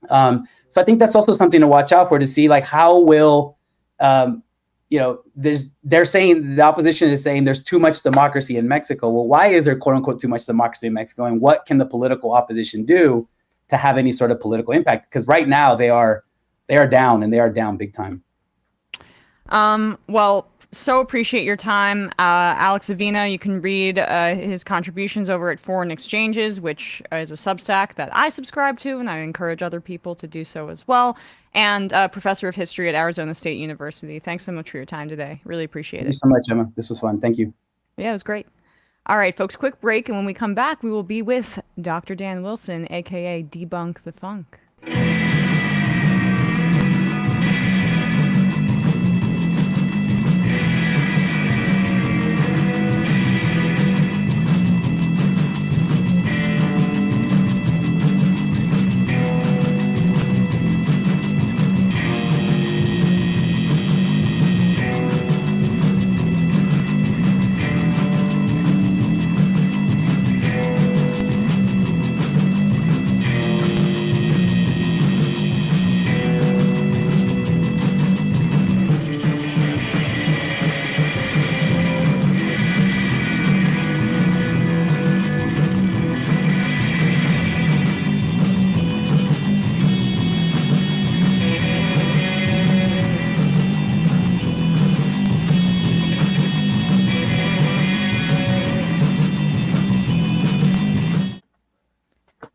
So I think that's also something to watch out for, to see like how will, they're saying, the opposition is saying there's too much democracy in Mexico. Well, why is there quote unquote too much democracy in Mexico? And what can the political opposition do to have any sort of political impact? Because right now they are down, and they are down big time. Well, so appreciate your time. Alex Avina, you can read his contributions over at Foreign Exchanges, which is a Substack that I subscribe to, and I encourage other people to do so as well. And professor of history at Arizona State University. Thanks so much for your time today. Really appreciate it. Thank you so much, Emma. This was fun. Thank you. Yeah, it was great. All right, folks, quick break. And when we come back, we will be with Dr. Dan Wilson, a.k.a. Debunk the Funk.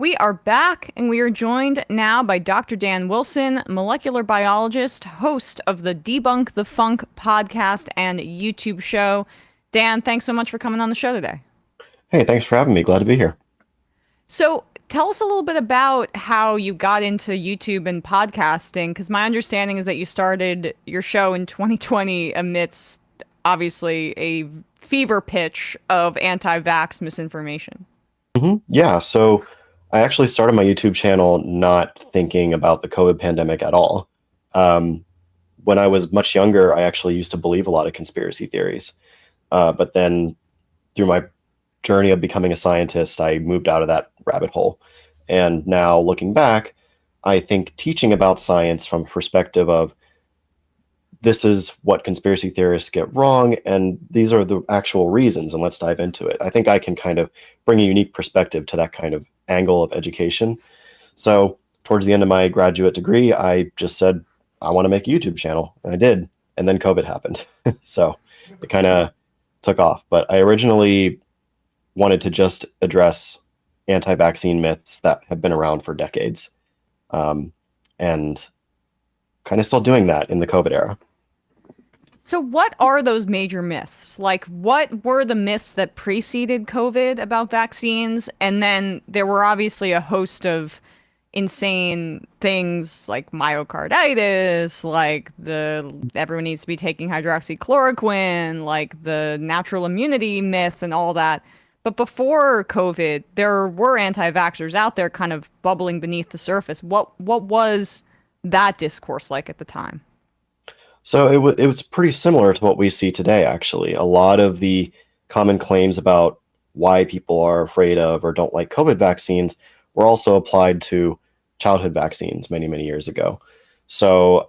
We are back, and we are joined now by Dr. Dan Wilson, molecular biologist, host of the Debunk the Funk podcast and YouTube show. Dan, thanks so much for coming on the show today. Hey, thanks for having me. Glad to be here. So tell us a little bit about how you got into YouTube and podcasting, because my understanding is that you started your show in 2020 amidst, obviously, a fever pitch of anti-vax misinformation. Yeah, so I actually started my YouTube channel not thinking about the COVID pandemic at all. When I was much younger, I actually used to believe a lot of conspiracy theories. But then through my journey of becoming a scientist, I moved out of that rabbit hole. And now looking back, I think teaching about science from a perspective of this is what conspiracy theorists get wrong, and these are the actual reasons, and let's dive into it. I think I can kind of bring a unique perspective to that kind of angle of education. So towards the end of my graduate degree, I just said, I want to make a YouTube channel, and I did. And then COVID happened. So it kind of took off. But I originally wanted to just address anti-vaccine myths that have been around for decades. And kind of still doing that in the COVID era. So what are those major myths? Like, what were the myths that preceded COVID about vaccines? And then there were obviously a host of insane things like myocarditis, like everyone needs to be taking hydroxychloroquine, like the natural immunity myth and all that. But before COVID, there were anti-vaxxers out there kind of bubbling beneath the surface. What was that discourse like at the time? So it was pretty similar to what we see today, actually. A lot of the common claims about why people are afraid of or don't like COVID vaccines were also applied to childhood vaccines many, many years ago. So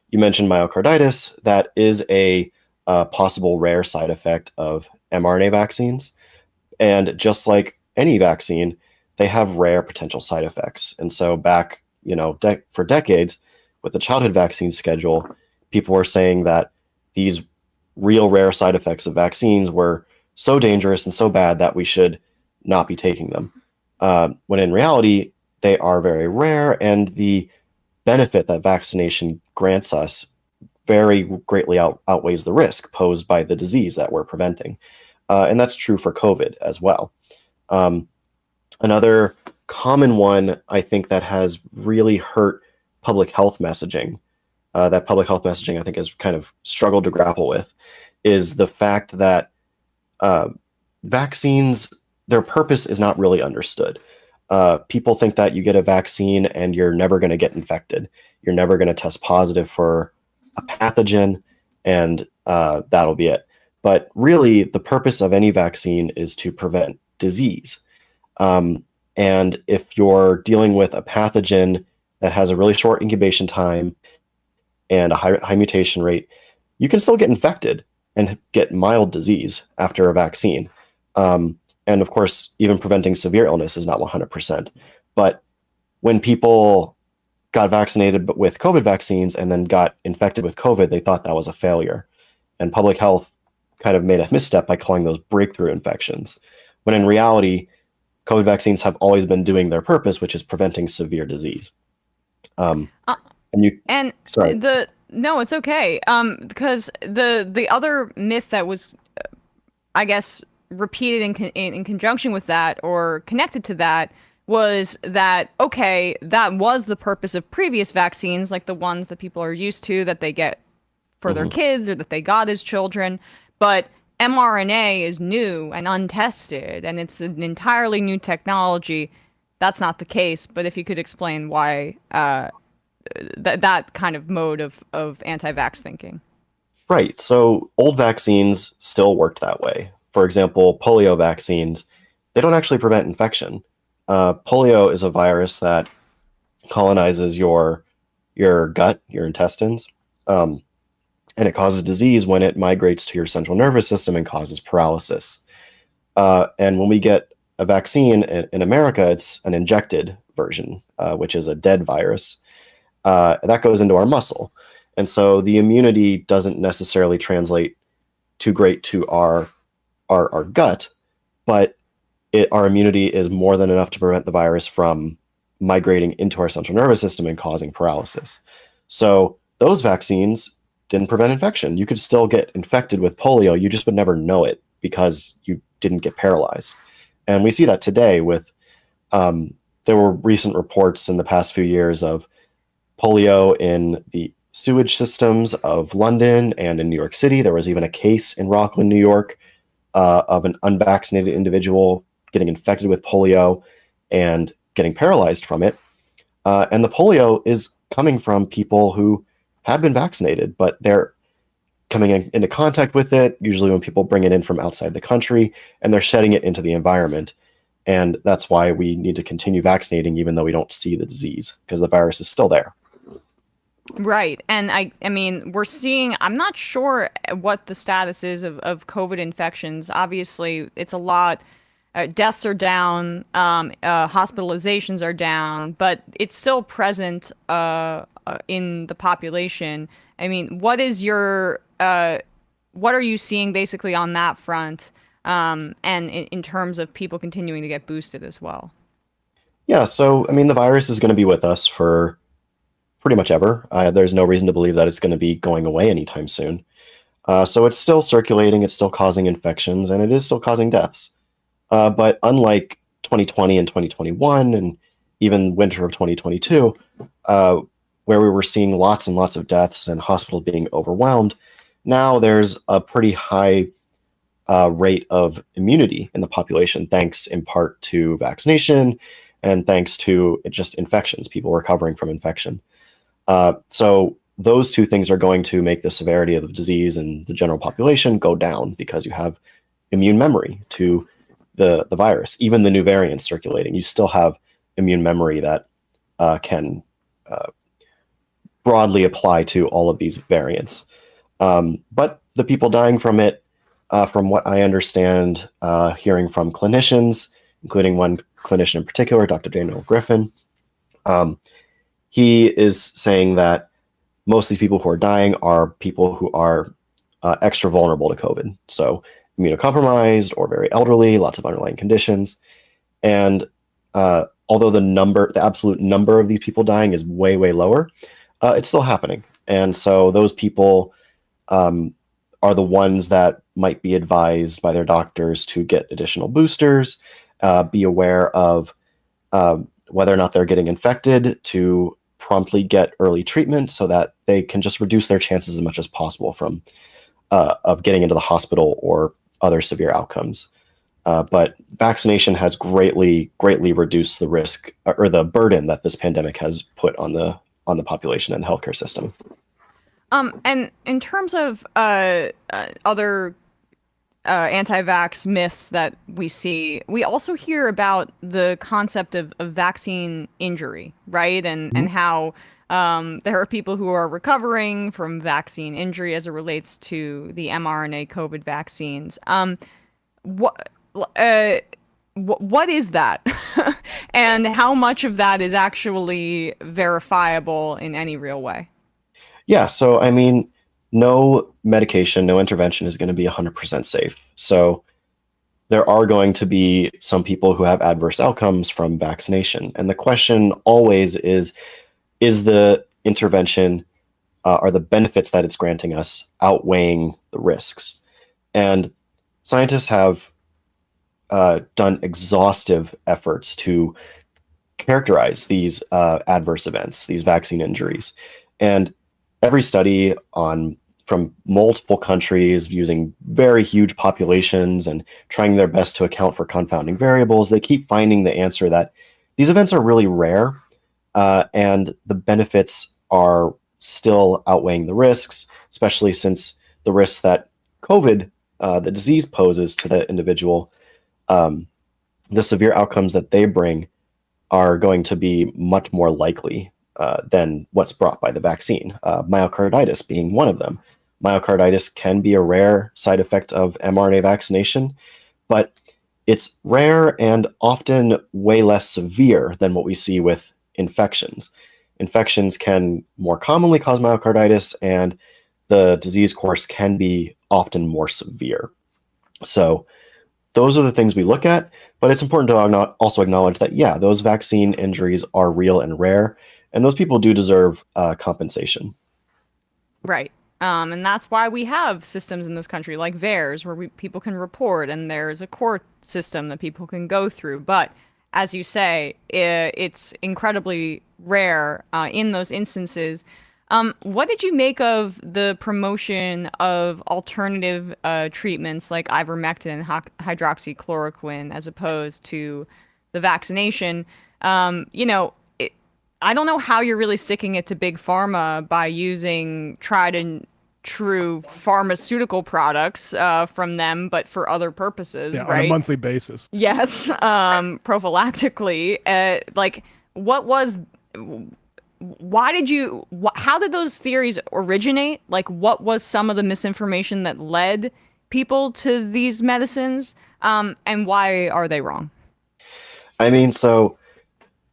you mentioned myocarditis. That is a possible rare side effect of mRNA vaccines. And just like any vaccine, they have rare potential side effects. And so back, for decades with the childhood vaccine schedule, people were saying that these real rare side effects of vaccines were so dangerous and so bad that we should not be taking them. When in reality, they are very rare, and the benefit that vaccination grants us very greatly outweighs the risk posed by the disease that we're preventing. And that's true for COVID as well. Another common one, I think, that has really hurt public health messaging, that public health messaging I think has kind of struggled to grapple with, is the fact that vaccines, their purpose is not really understood. People think that you get a vaccine and you're never going to get infected. You're never going to test positive for a pathogen, and that'll be it. But really, the purpose of any vaccine is to prevent disease. And if you're dealing with a pathogen that has a really short incubation time and a high mutation rate, you can still get infected and get mild disease after a vaccine. And of course, even preventing severe illness is not 100%. But when people got vaccinated with COVID vaccines and then got infected with COVID, they thought that was a failure. And public health kind of made a misstep by calling those breakthrough infections, when in reality, COVID vaccines have always been doing their purpose, which is preventing severe disease. No, it's okay. Because the other myth that was, I guess, repeated in conjunction with that or connected to that was that, okay, that was the purpose of previous vaccines, like the ones that people are used to, that they get for their kids or that they got as children. But mRNA is new and untested, and it's an entirely new technology. That's not the case. But if you could explain why that kind of mode of anti-vax thinking. Right. So old vaccines still worked that way. For example, polio vaccines, they don't actually prevent infection. Polio is a virus that colonizes your gut, your intestines, and it causes disease when it migrates to your central nervous system and causes paralysis. And when we get a vaccine in America, it's an injected version, which is a dead virus. That goes into our muscle. And so the immunity doesn't necessarily translate too great to our gut, but our immunity is more than enough to prevent the virus from migrating into our central nervous system and causing paralysis. So those vaccines didn't prevent infection. You could still get infected with polio. You just would never know it because you didn't get paralyzed. And we see that today with, there were recent reports in the past few years of polio in the sewage systems of London and in New York City. There was even a case in Rockland, New York, of an unvaccinated individual getting infected with polio and getting paralyzed from it. And the polio is coming from people who have been vaccinated, but they're coming into contact with it, usually when people bring it in from outside the country, and they're shedding it into the environment. And that's why we need to continue vaccinating, even though we don't see the disease, because the virus is still there. Right. And I mean, we're seeing, I'm not sure what the status is of COVID infections. Obviously, it's a lot. Deaths are down, hospitalizations are down, but it's still present in the population. I mean, what are you seeing basically on that front, and in terms of people continuing to get boosted as well? Yeah, so, I mean, the virus is going to be with us for pretty much ever. There's no reason to believe that it's going to be going away anytime soon. So it's still circulating, it's still causing infections, and it is still causing deaths. But unlike 2020 and 2021, and even winter of 2022, where we were seeing lots and lots of deaths and hospitals being overwhelmed, now there's a pretty high rate of immunity in the population, thanks in part to vaccination and thanks to just infections, people recovering from infection. So those two things are going to make the severity of the disease in the general population go down because you have immune memory to the virus. Even the new variants circulating, you still have immune memory that can broadly apply to all of these variants. But the people dying from it, from what I understand, hearing from clinicians, including one clinician in particular, Dr. Daniel Griffin, he is saying that most of these people who are dying are people who are extra vulnerable to COVID. So immunocompromised or very elderly, lots of underlying conditions. And although the absolute number of these people dying is way, way lower, it's still happening. And so those people are the ones that might be advised by their doctors to get additional boosters, be aware of whether or not they're getting infected, to promptly get early treatment so that they can just reduce their chances as much as possible from of getting into the hospital or other severe outcomes. But vaccination has greatly reduced the risk or the burden that this pandemic has put on the population and the healthcare system. And in terms of other anti-vax myths that we see, we also hear about the concept of vaccine injury, right? And how there are people who are recovering from vaccine injury as it relates to the mRNA COVID vaccines. What what is that? And how much of that is actually verifiable in any real way? Yeah, so I mean, no medication, no intervention is going to be 100% safe. So there are going to be some people who have adverse outcomes from vaccination. And the question always is the intervention, are the benefits that it's granting us outweighing the risks? And scientists have done exhaustive efforts to characterize these adverse events, these vaccine injuries. And every study from multiple countries using very huge populations and trying their best to account for confounding variables, they keep finding the answer that these events are really rare, and the benefits are still outweighing the risks, especially since the risks that COVID, the disease, poses to the individual, the severe outcomes that they bring are going to be much more likely than what's brought by the vaccine, myocarditis being one of them. Myocarditis can be a rare side effect of mRNA vaccination, but it's rare and often way less severe than what we see with infections. Infections can more commonly cause myocarditis, and the disease course can be often more severe. So those are the things we look at, but it's important to also acknowledge that, yeah, those vaccine injuries are real and rare, and those people do deserve compensation. Right. And that's why we have systems in this country like VAERS, where people can report, and there's a court system that people can go through. But as you say, it's incredibly rare in those instances. What did you make of the promotion of alternative treatments like ivermectin and hydroxychloroquine as opposed to the vaccination? I don't know how you're really sticking it to big pharma by using tried and true pharmaceutical products from them, but for other purposes, right? On a monthly basis. Yes, prophylactically. How did those theories originate? Like, what was some of the misinformation that led people to these medicines? And why are they wrong? I mean, so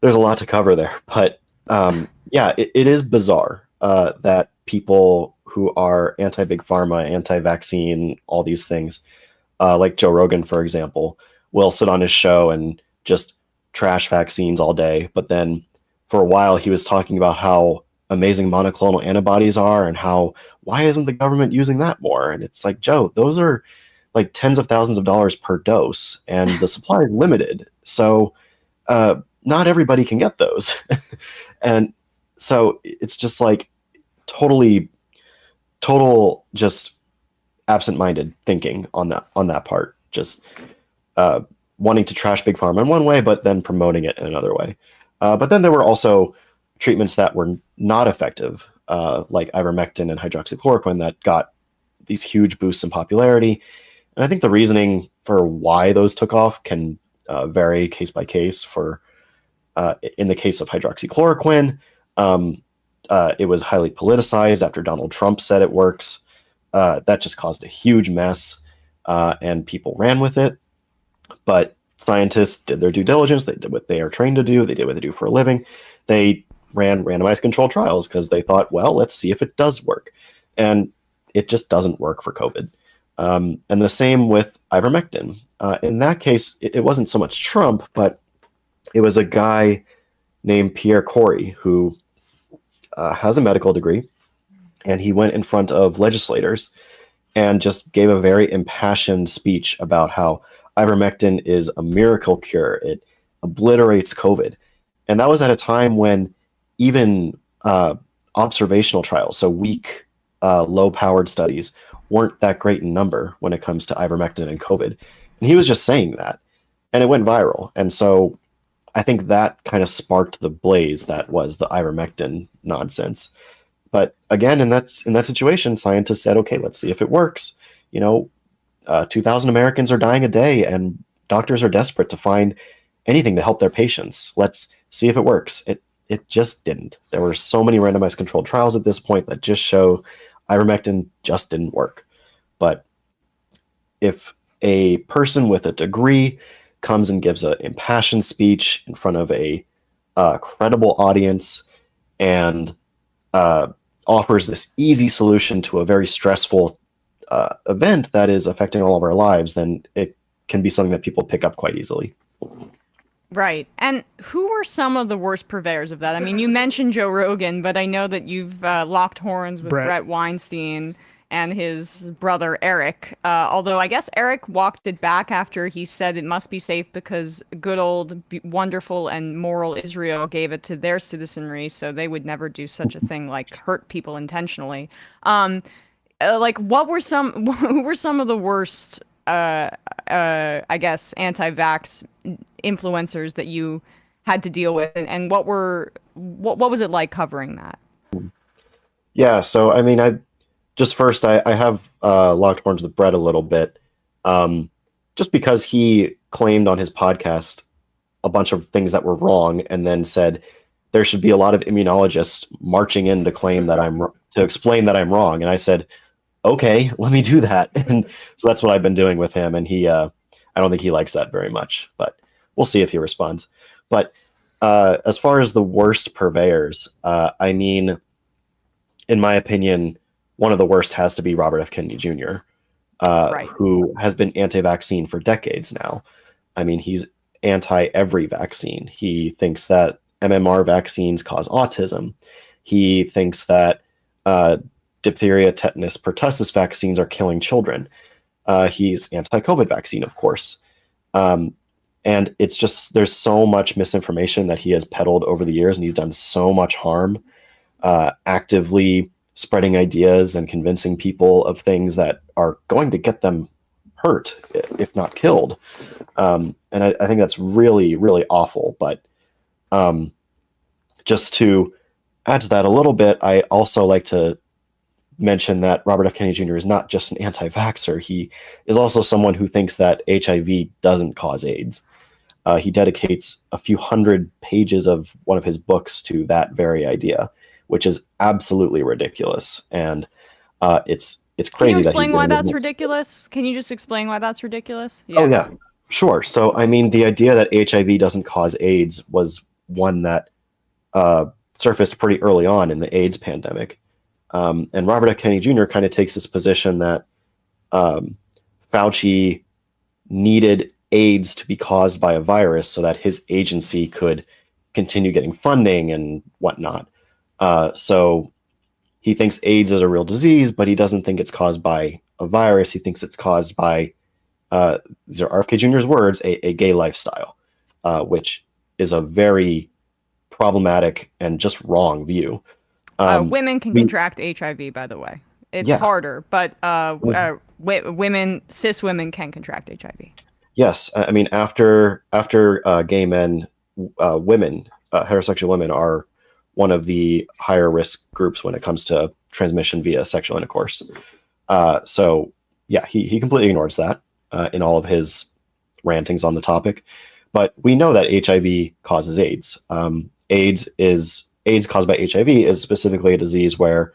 there's a lot to cover there, but yeah, it is bizarre that people who are anti-big pharma, anti-vaccine, all these things, like Joe Rogan, for example, will sit on his show and just trash vaccines all day. But then for a while, he was talking about how amazing monoclonal antibodies are and why isn't the government using that more? And it's like, Joe, those are like tens of thousands of dollars per dose, and the supply is limited. So not everybody can get those. And so it's just like total just absent-minded thinking on that part, just wanting to trash big pharma in one way, but then promoting it in another way. But then there were also treatments that were not effective, like ivermectin and hydroxychloroquine, that got these huge boosts in popularity. And I think the reasoning for why those took off can vary case by case. In the case of hydroxychloroquine, it was highly politicized after Donald Trump said it works. That just caused a huge mess, and people ran with it. But scientists did their due diligence. They did what they are trained to do. They did what they do for a living. They ran randomized controlled trials because they thought, well, let's see if it does work. And it just doesn't work for COVID. And the same with ivermectin. In that case, it wasn't so much Trump, but it was a guy named Pierre Corey who has a medical degree, and he went in front of legislators and just gave a very impassioned speech about how ivermectin is a miracle cure. It obliterates COVID. And that was at a time when even observational trials, so weak, low-powered studies, weren't that great in number when it comes to ivermectin and COVID. And he was just saying that, and it went viral. And so I think that kind of sparked the blaze that was the ivermectin nonsense. But again, in that situation, scientists said, okay, let's see if it works. 2,000 Americans are dying a day, and doctors are desperate to find anything to help their patients. Let's see if it works. It just didn't. There were so many randomized controlled trials at this point that just show ivermectin just didn't work. But if a person with a degree comes and gives an impassioned speech in front of a credible audience and offers this easy solution to a very stressful event that is affecting all of our lives, then it can be something that people pick up quite easily. Right. And who were some of the worst purveyors of that? I mean, you mentioned Joe Rogan, but I know that you've locked horns with Bret Weinstein and his brother Eric. Although I guess Eric walked it back after he said it must be safe because good old, wonderful, and moral Israel gave it to their citizenry, so they would never do such a thing like hurt people intentionally. Like, who were some of the worst, I guess, anti-vax influencers that you had to deal with, and what was it like covering that? Yeah, so I mean, I have locked horns with Bret a little bit, just because he claimed on his podcast a bunch of things that were wrong, and then said there should be a lot of immunologists marching in to claim that to explain that I'm wrong, and I said, okay, let me do that. And so that's what I've been doing with him, and he I don't think he likes that very much, but we'll see if he responds. But as far as the worst purveyors, I mean, in my opinion, one of the worst has to be Robert F. Kennedy Jr., who has been anti-vaccine for decades now. I mean, he's anti every vaccine. He thinks that MMR vaccines cause autism. He thinks that diphtheria, tetanus, pertussis vaccines are killing children. He's anti-COVID vaccine, of course. And it's just, there's so much misinformation that he has peddled over the years, and he's done so much harm, actively spreading ideas and convincing people of things that are going to get them hurt, if not killed. And I think that's really, really awful. But just to add to that a little bit, I also like to mention that Robert F. Kennedy Jr. is not just an anti-vaxxer. He is also someone who thinks that HIV doesn't cause AIDS. He dedicates a few hundred pages of one of his books to that very idea, which is absolutely ridiculous. And it's crazy. Can you explain why that's ridiculous? Can you just explain why that's ridiculous? Yeah. Oh, yeah. Sure. So, I mean, the idea that HIV doesn't cause AIDS was one that surfaced pretty early on in the AIDS pandemic. And Robert F. Kennedy Jr. kind of takes this position that Fauci needed AIDS to be caused by a virus so that his agency could continue getting funding and whatnot. So he thinks AIDS is a real disease, but he doesn't think it's caused by a virus. He thinks it's caused by, these are RFK Jr.'s words, a gay lifestyle, which is a very problematic and just wrong view. Women can contract HIV, by the way. It's harder, but women, cis women can contract HIV. Yes, I mean, after gay men, women, heterosexual women are one of the higher risk groups when it comes to transmission via sexual intercourse. So yeah, he completely ignores that in all of his rantings on the topic. But we know that HIV causes AIDS. AIDS caused by HIV is specifically a disease where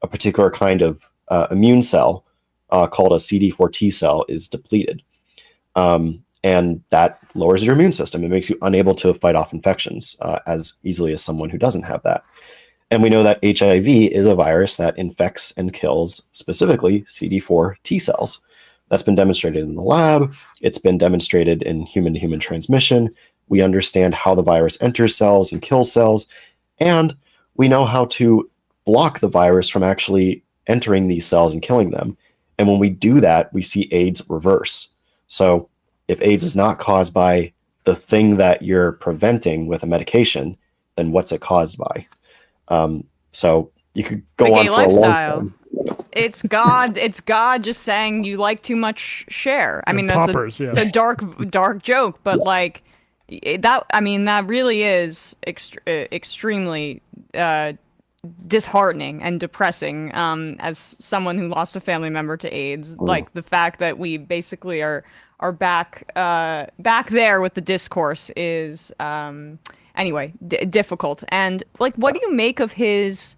a particular kind of immune cell called a CD4 T cell is depleted. And that lowers your immune system. It makes you unable to fight off infections as easily as someone who doesn't have that. And we know that HIV is a virus that infects and kills specifically CD4 T cells. That's been demonstrated in the lab. It's been demonstrated in human-to-human transmission. We understand how the virus enters cells and kills cells. And we know how to block the virus from actually entering these cells and killing them. And when we do that, we see AIDS reverse. So if AIDS is not caused by the thing that you're preventing with a medication, then what's it caused by? So you could go on for lifestyle. A long time. It's God just saying you like too much share. I mean, that's it's a dark joke, but like that, I mean, that really is extremely disheartening and depressing as someone who lost a family member to AIDS. Like the fact that we basically are back there with the discourse is anyway difficult. And like, what do you make of his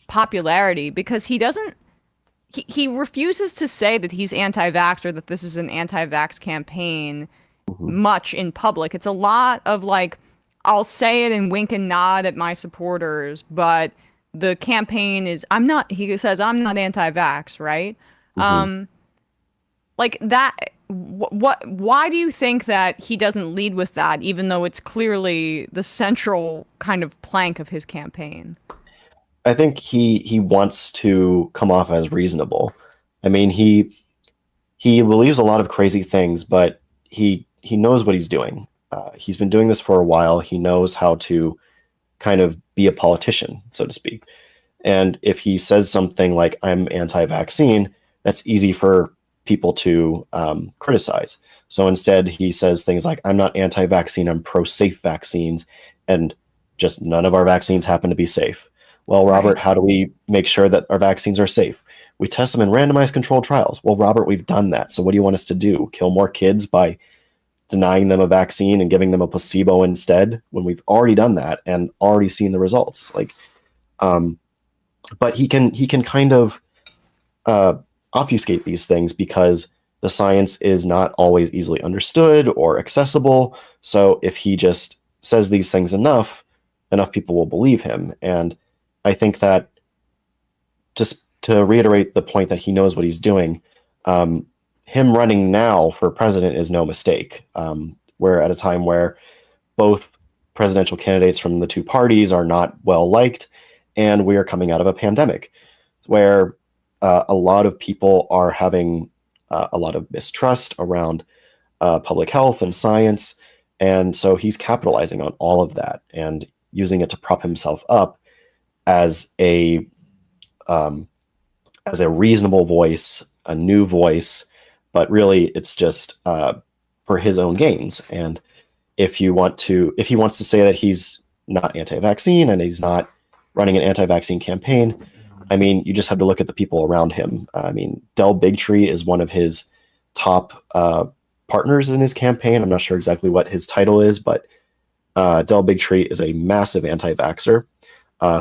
popularity? Because he refuses to say that he's anti-vax or that this is an anti-vax campaign much in public. It's a lot of like, I'll say it and wink and nod at my supporters, but the campaign is, he says, I'm not anti-vax, right? Like that, why do you think that he doesn't lead with that, even though it's clearly the central kind of plank of his campaign? I think he wants to come off as reasonable. I mean, he believes a lot of crazy things, but he knows what he's doing. He's been doing this for a while. He knows how to kind of be a politician, so to speak. And if he says something like, I'm anti-vaccine, that's easy for people to criticize. So instead, he says things like, I'm not anti-vaccine, I'm pro-safe vaccines, and just none of our vaccines happen to be safe. Well, Robert, how do we make sure that our vaccines are safe? We test them in randomized controlled trials. Well, Robert, we've done that. So what do you want us to do? Kill more kids by denying them a vaccine and giving them a placebo instead, when we've already done that and already seen the results? Like, but he can kind of obfuscate these things because the science is not always easily understood or accessible. So if he just says these things enough people will believe him. And I think that, just to reiterate the point that he knows what he's doing, him running now for president is no mistake. We're at a time where both presidential candidates from the two parties are not well liked, and we are coming out of a pandemic where a lot of people are having a lot of mistrust around public health and science, and so he's capitalizing on all of that and using it to prop himself up as a reasonable voice, a new voice. But really, it's just for his own gains. And if he wants to say that he's not anti-vaccine and he's not running an anti-vaccine campaign, I mean, you just have to look at the people around him. I mean, Del Bigtree is one of his top partners in his campaign. I'm not sure exactly what his title is, but Del Bigtree is a massive anti-vaxxer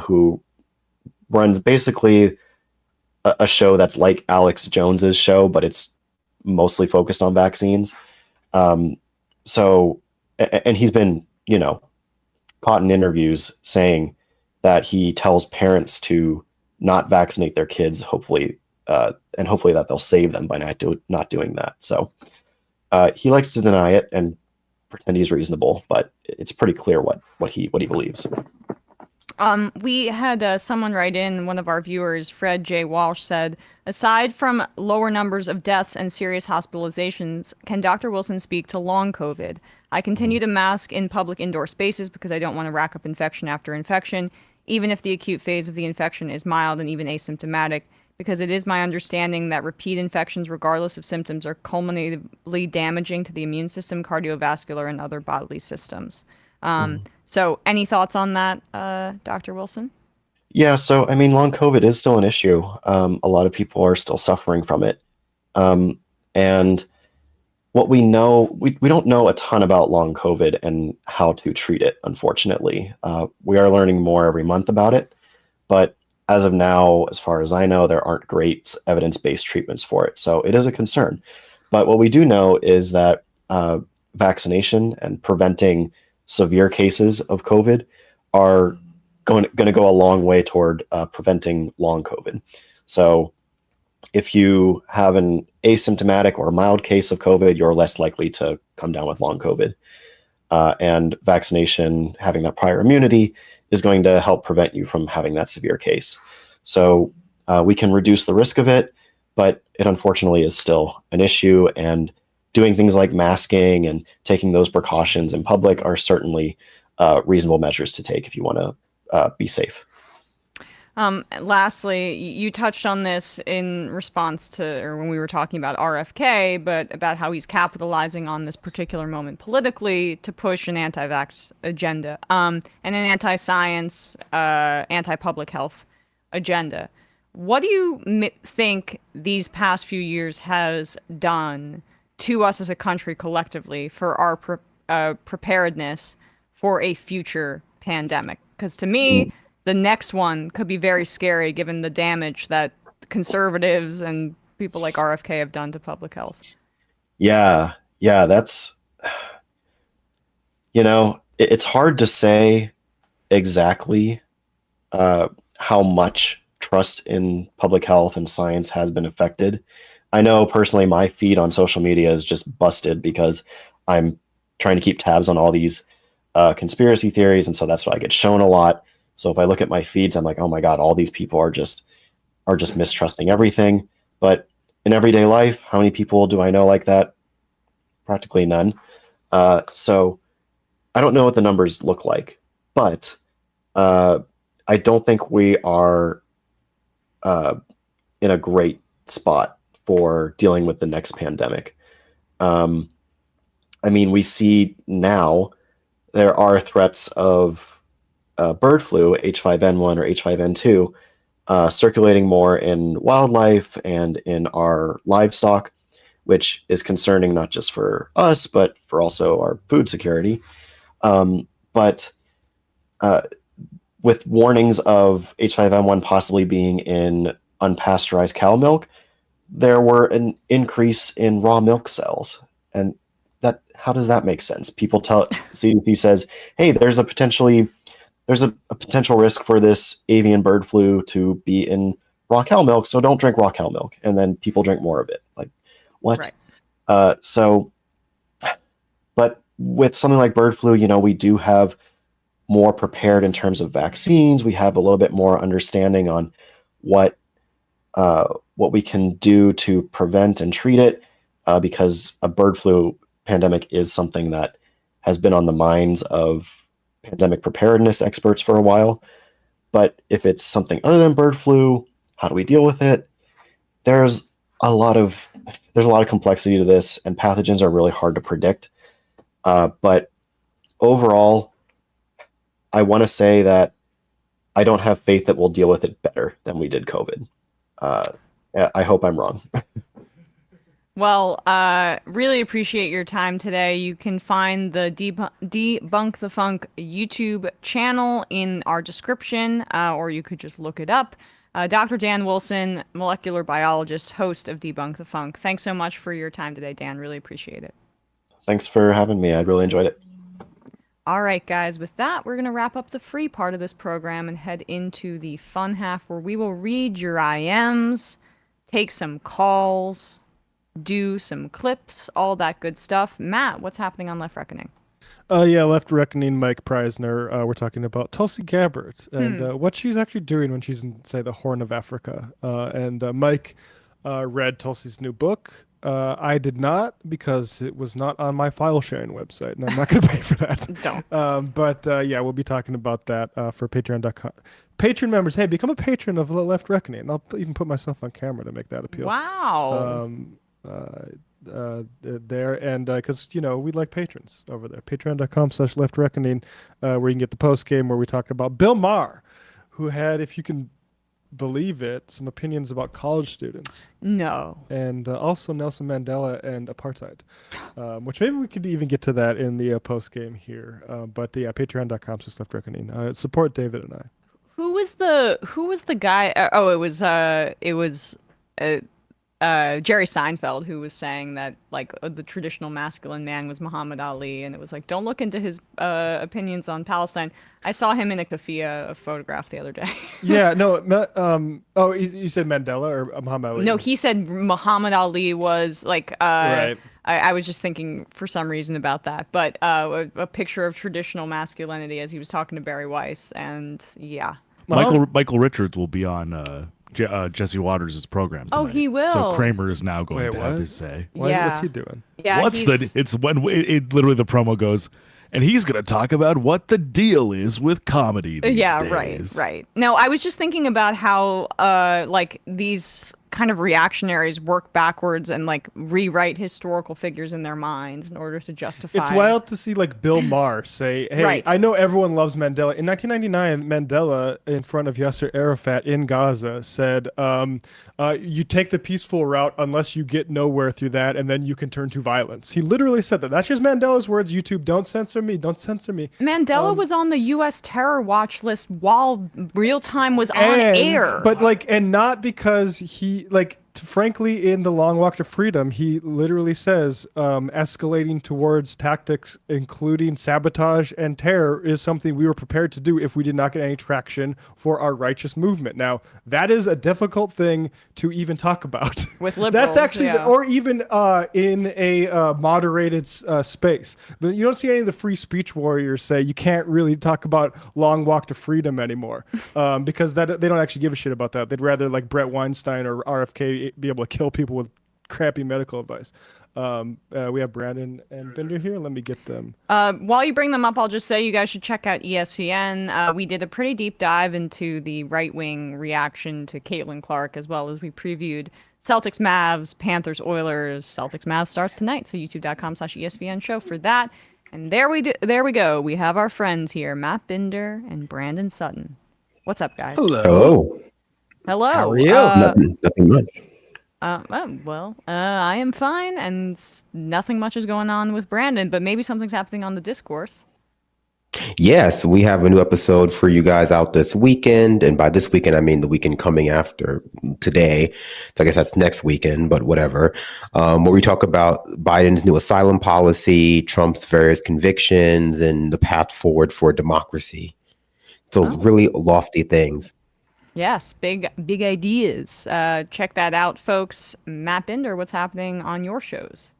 who runs basically a show that's like Alex Jones's show, but it's mostly focused on vaccines. And he's been, caught in interviews saying that he tells parents to not vaccinate their kids, hopefully that they'll save them by not doing that. So he likes to deny it and pretend he's reasonable, but it's pretty clear what he believes. We had someone write in, one of our viewers, Fred J. Walsh, said, aside from lower numbers of deaths and serious hospitalizations, can Dr. Wilson speak to long COVID? I continue to mask in public indoor spaces because I don't want to rack up infection after infection, even if the acute phase of the infection is mild and even asymptomatic, because it is my understanding that repeat infections, regardless of symptoms, are cumulatively damaging to the immune system, cardiovascular, and other bodily systems. So any thoughts on that, Dr. Wilson? Yeah, so I mean, long COVID is still an issue. A lot of people are still suffering from it. And what we know, we don't know a ton about long COVID and how to treat it, unfortunately. We are learning more every month about it, but as of now, as far as I know, there aren't great evidence-based treatments for it. So it is a concern. But what we do know is that vaccination and preventing severe cases of COVID are going to go a long way toward preventing long COVID. So if you have an asymptomatic or mild case of COVID, you're less likely to come down with long COVID. And vaccination, having that prior immunity, is going to help prevent you from having that severe case. So we can reduce the risk of it, but it unfortunately is still an issue. And doing things like masking and taking those precautions in public are certainly reasonable measures to take if you want to be safe. Lastly, you touched on this in response to, or when we were talking about RFK, but about how he's capitalizing on this particular moment politically to push an anti-vax agenda, and an anti-science, anti-public health agenda. What do you think these past few years has done to us as a country collectively for our preparedness for a future pandemic? Because to me, the next one could be very scary given the damage that conservatives and people like RFK have done to public health. Yeah, that's, it's hard to say exactly how much trust in public health and science has been affected. I know personally my feed on social media is just busted because I'm trying to keep tabs on all these conspiracy theories, and so that's what I get shown a lot. So if I look at my feeds, I'm like, oh my God, all these people are just mistrusting everything. But in everyday life, how many people do I know like that? Practically none. So I don't know what the numbers look like, but I don't think we are in a great spot for dealing with the next pandemic. I mean, we see now there are threats of bird flu, H5N1 or H5N2, circulating more in wildlife and in our livestock, which is concerning not just for us, but for also our food security. But with warnings of H5N1 possibly being in unpasteurized cow milk, there were an increase in raw milk cells. And how does that make sense? CDC says, hey, there's a potential risk for this avian bird flu to be in raw cow milk, so don't drink raw cow milk. And then people drink more of it. Like, what? Right. But with something like bird flu, we do have more prepared in terms of vaccines. We have a little bit more understanding on what we can do to prevent and treat it, because a bird flu pandemic is something that has been on the minds of pandemic preparedness experts for a while. But if it's something other than bird flu, how do we deal with it? There's a lot of complexity to this, and pathogens are really hard to predict. But overall, I want to say that I don't have faith that we'll deal with it better than we did COVID. I hope I'm wrong. Well, really appreciate your time today. You can find the Debunk the Funk YouTube channel in our description, or you could just look it up. Dr. Dan Wilson, molecular biologist, host of Debunk the Funk. Thanks so much for your time today, Dan. Really appreciate it. Thanks for having me. I really enjoyed it. All right, guys, with that, we're going to wrap up the free part of this program and head into the fun half where we will read your IMs, take some calls, do some clips, all that good stuff. Matt, what's happening on Left Reckoning? Left Reckoning, Mike Preisner. We're talking about Tulsi Gabbard and what she's actually doing when she's in, say, the Horn of Africa. And Mike read Tulsi's new book. I did not, because it was not on my file sharing website, and I'm not going to pay for that. Don't. But we'll be talking about that for Patreon.com. Patron members, hey, become a patron of Left Reckoning, and I'll even put myself on camera to make that appeal. Wow. There, and because we like patrons over there. Patreon.com/Left Reckoning, where you can get the post game where we talk about Bill Maher, who had, if you can believe it, some opinions about college students. No. And also Nelson Mandela and apartheid, which maybe we could even get to that in the post game here. Patreon.com/Left Reckoning. Support David and I. Who was the guy? It was Jerry Seinfeld, who was saying that the traditional masculine man was Muhammad Ali, and it was like, don't look into his opinions on Palestine. I saw him in a keffiyeh photograph the other day. Yeah, no, you said Mandela or Muhammad Ali? No, he said Muhammad Ali was like. Right. I was just thinking for some reason about that, but a picture of traditional masculinity as he was talking to Barry Weiss, and yeah. Michael Richards will be on Jesse Waters' program tonight. Oh, he will. So Kramer is now going to have his say. What's he doing? Yeah, it's when it literally the promo goes, and he's going to talk about what the deal is with comedy these days. Right. No, I was just thinking about how these kind of reactionaries work backwards and like rewrite historical figures in their minds in order to justify. It's wild to see like Bill Maher say, "Hey, Right. I know everyone loves Mandela." In 1999, Mandela, in front of Yasser Arafat in Gaza, said, "You take the peaceful route unless you get nowhere through that, and then you can turn to violence." He literally said that. That's just Mandela's words. YouTube, don't censor me. Don't censor me. Mandela was on the U.S. terror watch list while real time was on air. But like, and not because he like. Frankly, in The Long Walk to Freedom, he literally says escalating towards tactics including sabotage and terror is something we were prepared to do if we did not get any traction for our righteous movement. Now, that is a difficult thing to even talk about. With liberals, That's actually, yeah. or even in a moderated space. But you don't see any of the free speech warriors say you can't really talk about Long Walk to Freedom anymore because that they don't actually give a shit about that. They'd rather like Bret Weinstein or RFK be able to kill people with crappy medical advice. We have Brandon and Binder here. Let me get them. While you bring them up, I'll just say you guys should check out ESPN. We did a pretty deep dive into the right-wing reaction to Caitlin Clark, as well as we previewed Celtics, Mavs, Panthers, Oilers. Celtics, Mavs starts tonight, so youtube.com/ESPN show for that. And there we go. We have our friends here, Matt Binder and Brandon Sutton. What's up, guys? Hello. Hello. How are you? Nothing much. I am fine, and nothing much is going on with Brandon, but maybe something's happening on the discourse. Yes, we have a new episode for you guys out this weekend. And by this weekend, I mean the weekend coming after today. So I guess that's next weekend, but whatever. Where we talk about Biden's new asylum policy, Trump's various convictions, and the path forward for democracy. So really lofty things. Yes, big ideas. Check that out, folks. Matt Binder, what's happening on your shows?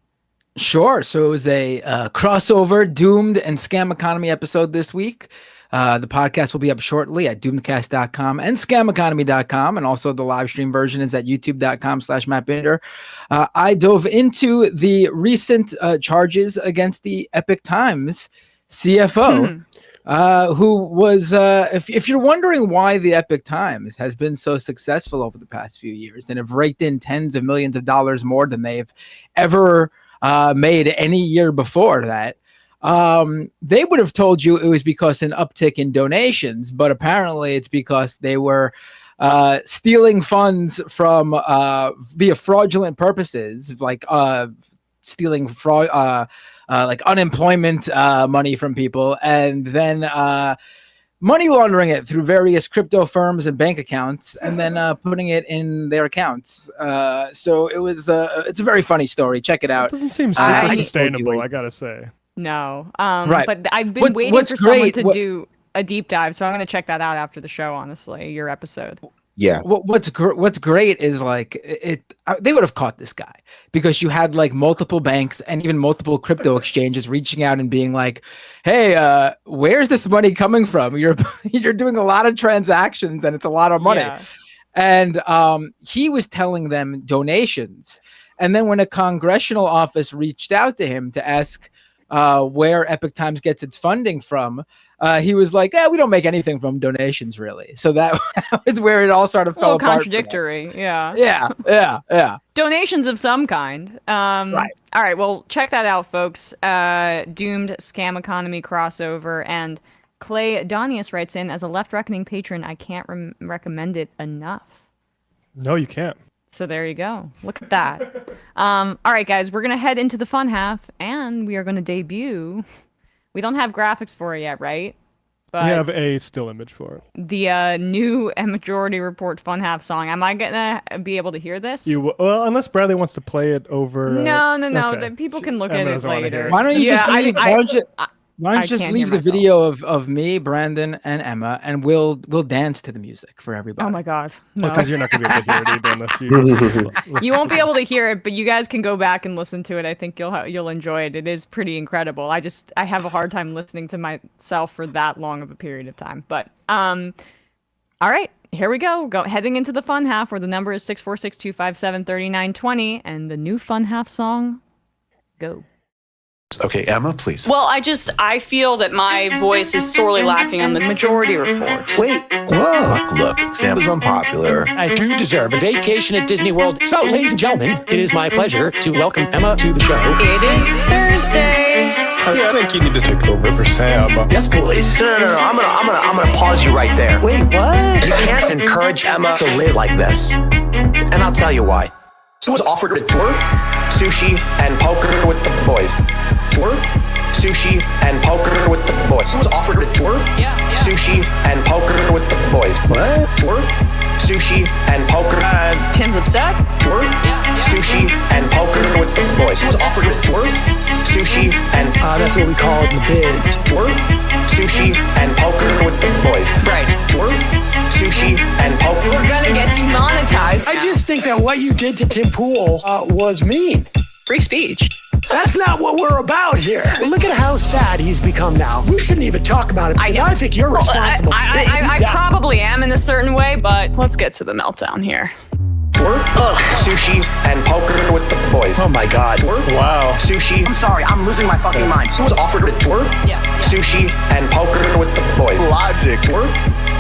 Sure. So it was a crossover Doomed and Scam Economy episode this week. The podcast will be up shortly at doomedcast.com and scameconomy.com. And also the live stream version is at youtube.com/Matt Binder. I dove into the recent charges against the Epic Times CFO. Who was, if you're wondering why the Epic Times has been so successful over the past few years and have raked in tens of millions of dollars more than they've ever made any year before that, they would have told you it was because an uptick in donations, but apparently it's because they were stealing funds from via fraudulent purposes, like stealing fraud, like unemployment money from people, and then money laundering it through various crypto firms and bank accounts, and then putting it in their accounts. So it was it's a very funny story. Check it out. It doesn't seem super sustainable, I gotta say. No. Right. But I've been waiting for someone to do a deep dive, so I'm going to check that out after the show, honestly, your episode. Yeah. What's great is like they would have caught this guy because you had like multiple banks and even multiple crypto exchanges reaching out and being like, "Hey, where's this money coming from? You're doing a lot of transactions and it's a lot of money." Yeah. And he was telling them donations. And then when a congressional office reached out to him to ask where Epic Times gets its funding from, he was like, "Yeah, we don't make anything from donations, really." So that was where it all sort of fell apart. Contradictory, yeah. Yeah. Donations of some kind. Right. All right, well, check that out, folks. Doomed Scam Economy crossover. And Clay Donius writes in, as a Left Reckoning patron, I can't recommend it enough. No, you can't. So there you go. Look at that. All right, guys, we're going to head into the fun half, and we are going to debut. We don't have graphics for it yet, right? But we have a still image for it. The new EmMajority Report fun half song. Am I going to be able to hear this? Well, unless Bradley wants to play it over. No. Okay. People can look at it later. Why don't you just leave? Why don't you just leave the video of me, Brandon, and Emma, and we'll dance to the music for everybody. Oh my God! No. Because you're not going to be able to hear it either unless you. You won't be able to hear it, but you guys can go back and listen to it. I think you'll enjoy it. It is pretty incredible. I have a hard time listening to myself for that long of a period of time. But all right, here we go. Heading into the fun half, where the number is 646-257-3920, and the new fun half song, go. Okay, Emma, please. Well, I feel that my voice is sorely lacking on the majority report. Wait, look, Sam is unpopular. I do deserve a vacation at Disney World. So, ladies and gentlemen, it is my pleasure to welcome Emma to the show. It is Thursday. Yeah, I think you need to take over for Sam. Yes, please. No. I'm gonna pause you right there. Wait, what? You can't encourage Emma to live like this. And I'll tell you why. So was offered a tour, sushi, and poker with the boys. Tour, sushi, and poker with the boys. So was offered a tour, sushi, and poker with the boys. What? Tour, sushi, and poker. Tim's upset? Tour, sushi, and poker with the boys. So was offered a tour, sushi, and that's what we call it in the biz. Tour, sushi, and poker with the boys. Right. Tour, sushi, and poker. We're gonna get demonetized. I just think that what you did to Tim Pool was mean. Free speech. That's not what we're about here. Look at how sad he's become now. We shouldn't even talk about it because I think you're responsible. I probably am in a certain way, but let's get to the meltdown here. Tour, sushi, and poker with the boys. Oh my God. Tour, wow. Sushi. I'm sorry, I'm losing my fucking mind. So was offered a tour, sushi, and poker with the boys. Logic. Tour,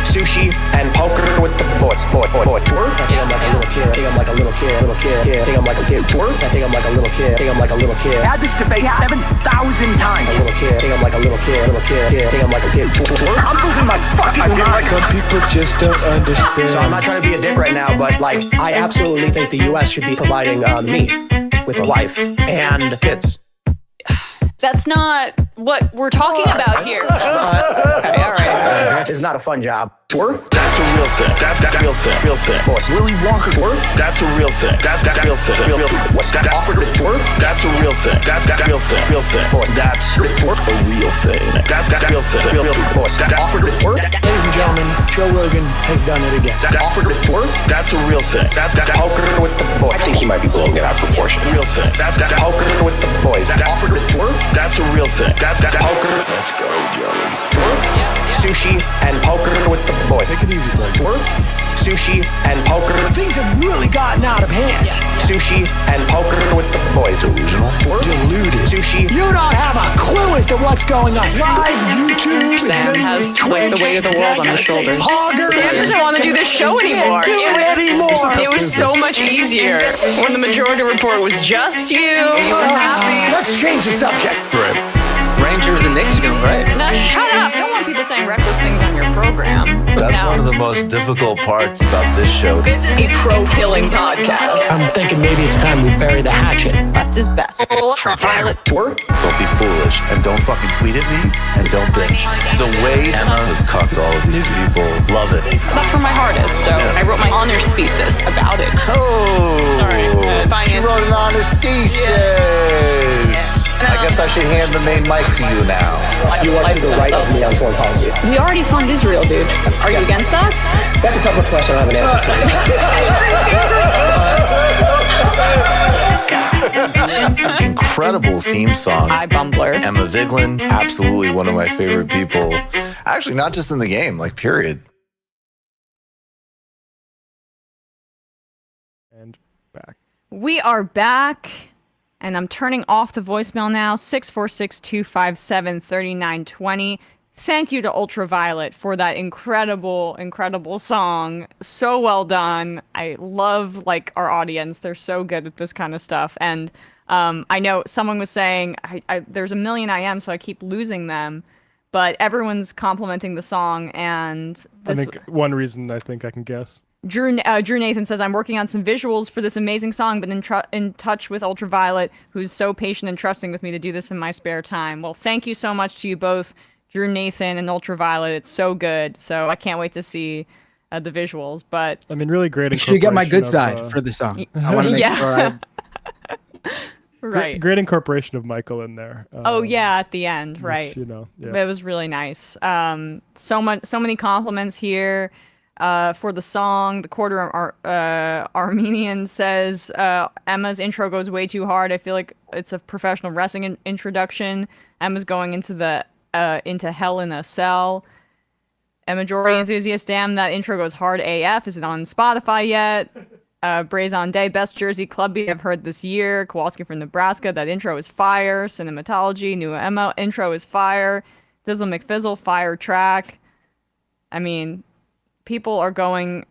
sushi, and poker with the boys. Boy. Tour. I think I'm like a little kid. I think I'm like a little kid. I think I'm like a kid. Tour. I think I'm like a little kid. I think I'm like a little kid. Had this debate 7,000 times. A little kid. I think I'm like a little kid. I think I'm like a kid. Tour. I'm losing my fucking mind. Some people just don't understand. So I'm not trying to be a dick right now, but like, I absolutely think the U.S. should be providing me with a wife and kids. That's not what we're talking about here. Okay, all right. It's not a fun job. Tour? That's a real thing. That's real thing. Real thing. Willy Wonka tour? That's a real thing. That's real thing. Real thing. What's that offered a tour? That's a real thing. That's real thing. Real thing. That's a real thing. That's real thing. Real thing. What's that offered a tour? Ladies and gentlemen, Joe Rogan has done it again. That offered a tour? That's a real thing. That's poker with the boys. I think he might be blowing it out of proportion. Real thing. That's poker with the boys. That offered a tour? That's a real thing. That's poker. Let's go, Joey. Tour? Sushi and poker with the boys. Take it easy, buddy. Tour? Sushi and poker. Things have really gotten out of hand. Sushi and poker with the boys. Delusional. Tour? Deluded. Sushi. You don't have a clue as to what's going on. Live YouTube. Sam has like the weight of the world on his shoulders. Sam doesn't want to do this show anymore. It was so much easier when the majority report was just you. You were happy. Let's change the subject. Right. Rangers and Knicks, you know, right? Now, shut up. I don't want people saying reckless things on your program. That's Now, one of the most difficult parts about this show. This is a pro-killing podcast. I'm thinking maybe it's time we bury the hatchet. Left is best. Ultraviolet. Tour? Don't be foolish and don't fucking tweet at me and don't binge. The way Emma has cucked all of these people, love it. That's where my heart is, so I wrote my honors thesis about it. Oh, Sorry, she finance. wrote an honest thesis. I guess I should hand the main mic to you now. You are to the right of me on foreign policy. We already fund Israel, dude. Are you against that? That's a tougher question I have an answer to. Incredible theme song. Hi, Bumbler. Emma Vigeland, absolutely one of my favorite people. Actually, not just in the game, like period. And back. We are back, and I'm turning off the voicemail now. 646-257-3920. Thank you to Ultraviolet for that incredible, incredible song. So well done. I love like our audience. They're so good at this kind of stuff. And I know someone was saying there's a million I am, so I keep losing them. But everyone's complimenting the song, and I think one reason I think I can guess. Drew Nathan says, I'm working on some visuals for this amazing song, but in touch with Ultraviolet, who's so patient and trusting with me to do this in my spare time. Well, thank you so much to you both, Drew Nathan and Ultraviolet. It's so good. So I can't wait to see the visuals. But I mean, really great. You should get my good side for the song. I want to make sure Right. Great incorporation of Michael in there. At the end, right? Which, It was really nice. So many compliments here. For the song, the Quarter Armenian says Emma's intro goes way too hard. I feel like it's a professional wrestling introduction. Emma's going into Hell in a Cell. A majority enthusiast, damn, that intro goes hard AF. Is it on Spotify yet? Brazen Day, best Jersey club beat I've heard this year. Kowalski from Nebraska, that intro is fire. Cinematology, new Emma intro is fire. Dizzle McFizzle, fire track. I mean, people are going.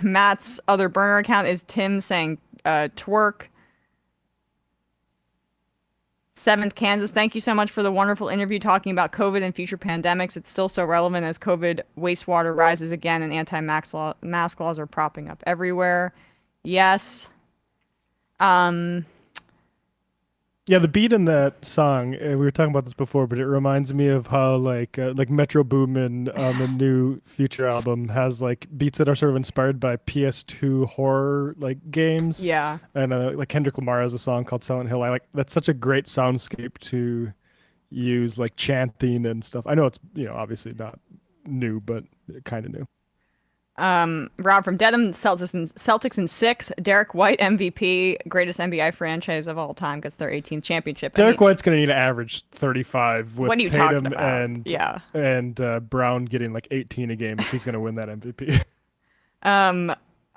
Matt's other burner account is Tim saying twerk. 7th Kansas, thank you so much for the wonderful interview talking about COVID and future pandemics. It's still so relevant as COVID wastewater rises again and anti-mask laws are propping up everywhere. Yes. Yeah, the beat in that song, we were talking about this before, but it reminds me of how like Metro Boomin on the new Future album has like beats that are sort of inspired by PS2 horror like games. Yeah. And like Kendrick Lamar has a song called Silent Hill. That's such a great soundscape to use, like chanting and stuff. I know it's, obviously not new, but kind of new. Rob from Dedham, Celtics in 6. Derek White, MVP, greatest NBA franchise of all time, gets their 18th championship. Derek White's going to need to average 35 with what are you Tatum talking about? and Brown getting like 18 a game if he's going to win that MVP.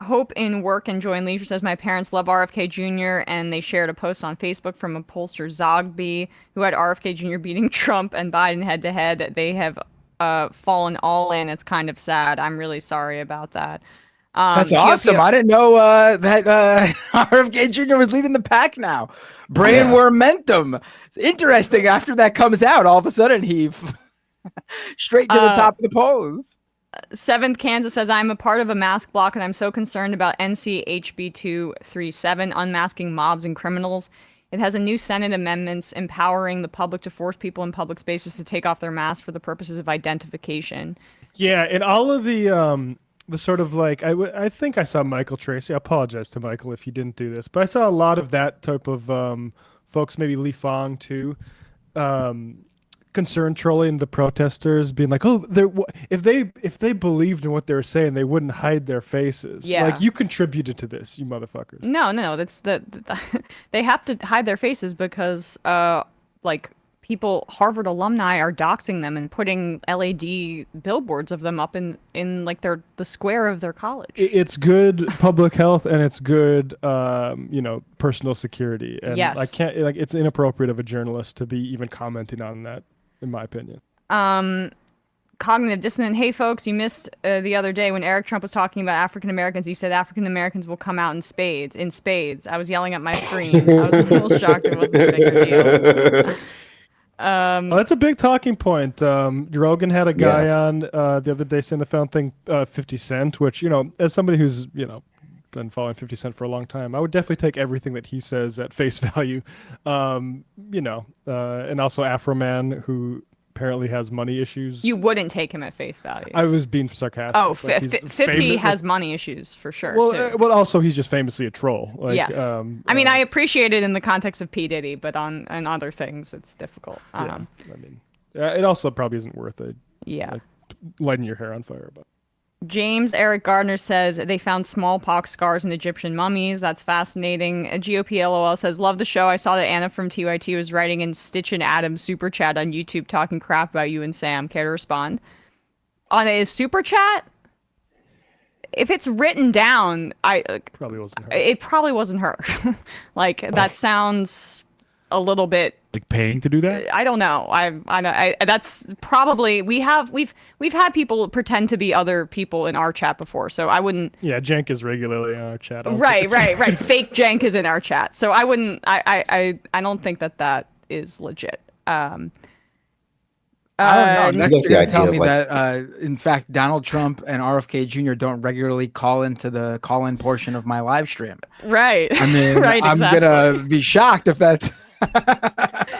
Hope in Work and Joy and Leisure says, my parents love RFK Jr. and they shared a post on Facebook from a pollster, Zogby, who had RFK Jr. beating Trump and Biden head to head. They have fallen all in. It's kind of sad. I'm really sorry about that. That's awesome. I didn't know that RFK Jr. was leading the pack now. Brain momentum. It's interesting. After that comes out, all of a sudden he straight to the top of the polls. 7th Kansas says, I'm a part of a mask block and I'm so concerned about NCHB 237, unmasking mobs and criminals. It has a new Senate amendments empowering the public to force people in public spaces to take off their masks for the purposes of identification. Yeah, and all of the sort of like, I think I saw Michael Tracy. I apologize to Michael if he didn't do this, but I saw a lot of that type of folks, maybe Li Fong too, concerned trolling the protesters, being like, oh, if they believed in what they were saying, they wouldn't hide their faces. Yeah. Like, you contributed to this, you motherfuckers. No, that's they have to hide their faces because like people, Harvard alumni are doxing them and putting LED billboards of them up in like the square of their college. It's good public health and it's good personal security. And yes. I can't, like, it's inappropriate of a journalist to be even commenting on that, in my opinion. Cognitive dissonance. Hey folks, you missed the other day when Eric Trump was talking about African Americans. He said African Americans will come out in spades. I was yelling at my screen. I was a little shocked it wasn't a bigger deal. That's a big talking point. Rogan had a guy on the other day saying the found thing 50 Cent, which, as somebody who's, been following 50 Cent for a long time, I would definitely take everything that he says at face value. And also Afro Man, who apparently has money issues. You wouldn't take him at face value. I was being sarcastic. Oh, 50 has money issues for sure. Well, but also he's just famously a troll. Like, yes. I mean, I appreciate it in the context of P. Diddy, but on other things, it's difficult. It also probably isn't worth it. Yeah. Like, lighting your hair on fire, but. James Eric Gardner says they found smallpox scars in Egyptian mummies. That's fascinating. GOP LOL says, love the show. I saw that Anna from TYT was writing in Stitch and Adam super chat on YouTube talking crap about you and Sam. Care to respond? On a super chat? If it's written down, probably wasn't her. It probably wasn't her. Like, that sounds a little bit like paying to do that. I don't know. That's probably we've had people pretend to be other people in our chat before, so I wouldn't. Yeah, Jank is regularly in our chat. Right. Fake Jank is in our chat, so I wouldn't. I don't think that is legit. I don't know. Next, you're gonna tell me that in fact Donald Trump and RFK Jr. don't regularly call into the call-in portion of my live stream. Right. I mean, right, I'm gonna be shocked if that's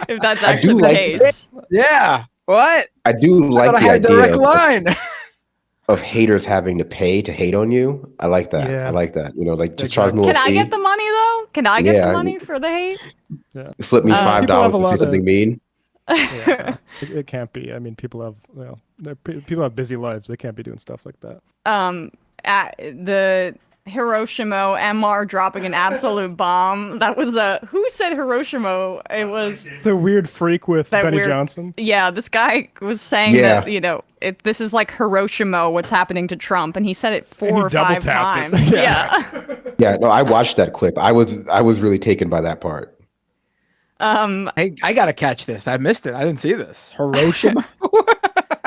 if that's actually the case. Yeah. What? I do like the idea direct line of haters having to pay to hate on you. I like that. Yeah. I like that. Like, just charge me a Can I fee. get the money though? Can I get the money for the hate? Yeah. Slip me $5 to say something mean. Yeah, it can't be. I mean, people have people have busy lives. They can't be doing stuff like that. Hiroshima, MR dropping an absolute bomb. That was who said Hiroshima? It was the weird freak with Benny weird, Johnson. Yeah, this guy was saying that, this is like Hiroshima, what's happening to Trump, and he said it 4 or 5 times. Yeah, no, I watched that clip. I was really taken by that part. I gotta catch this. I missed it. I didn't see this. Hiroshima.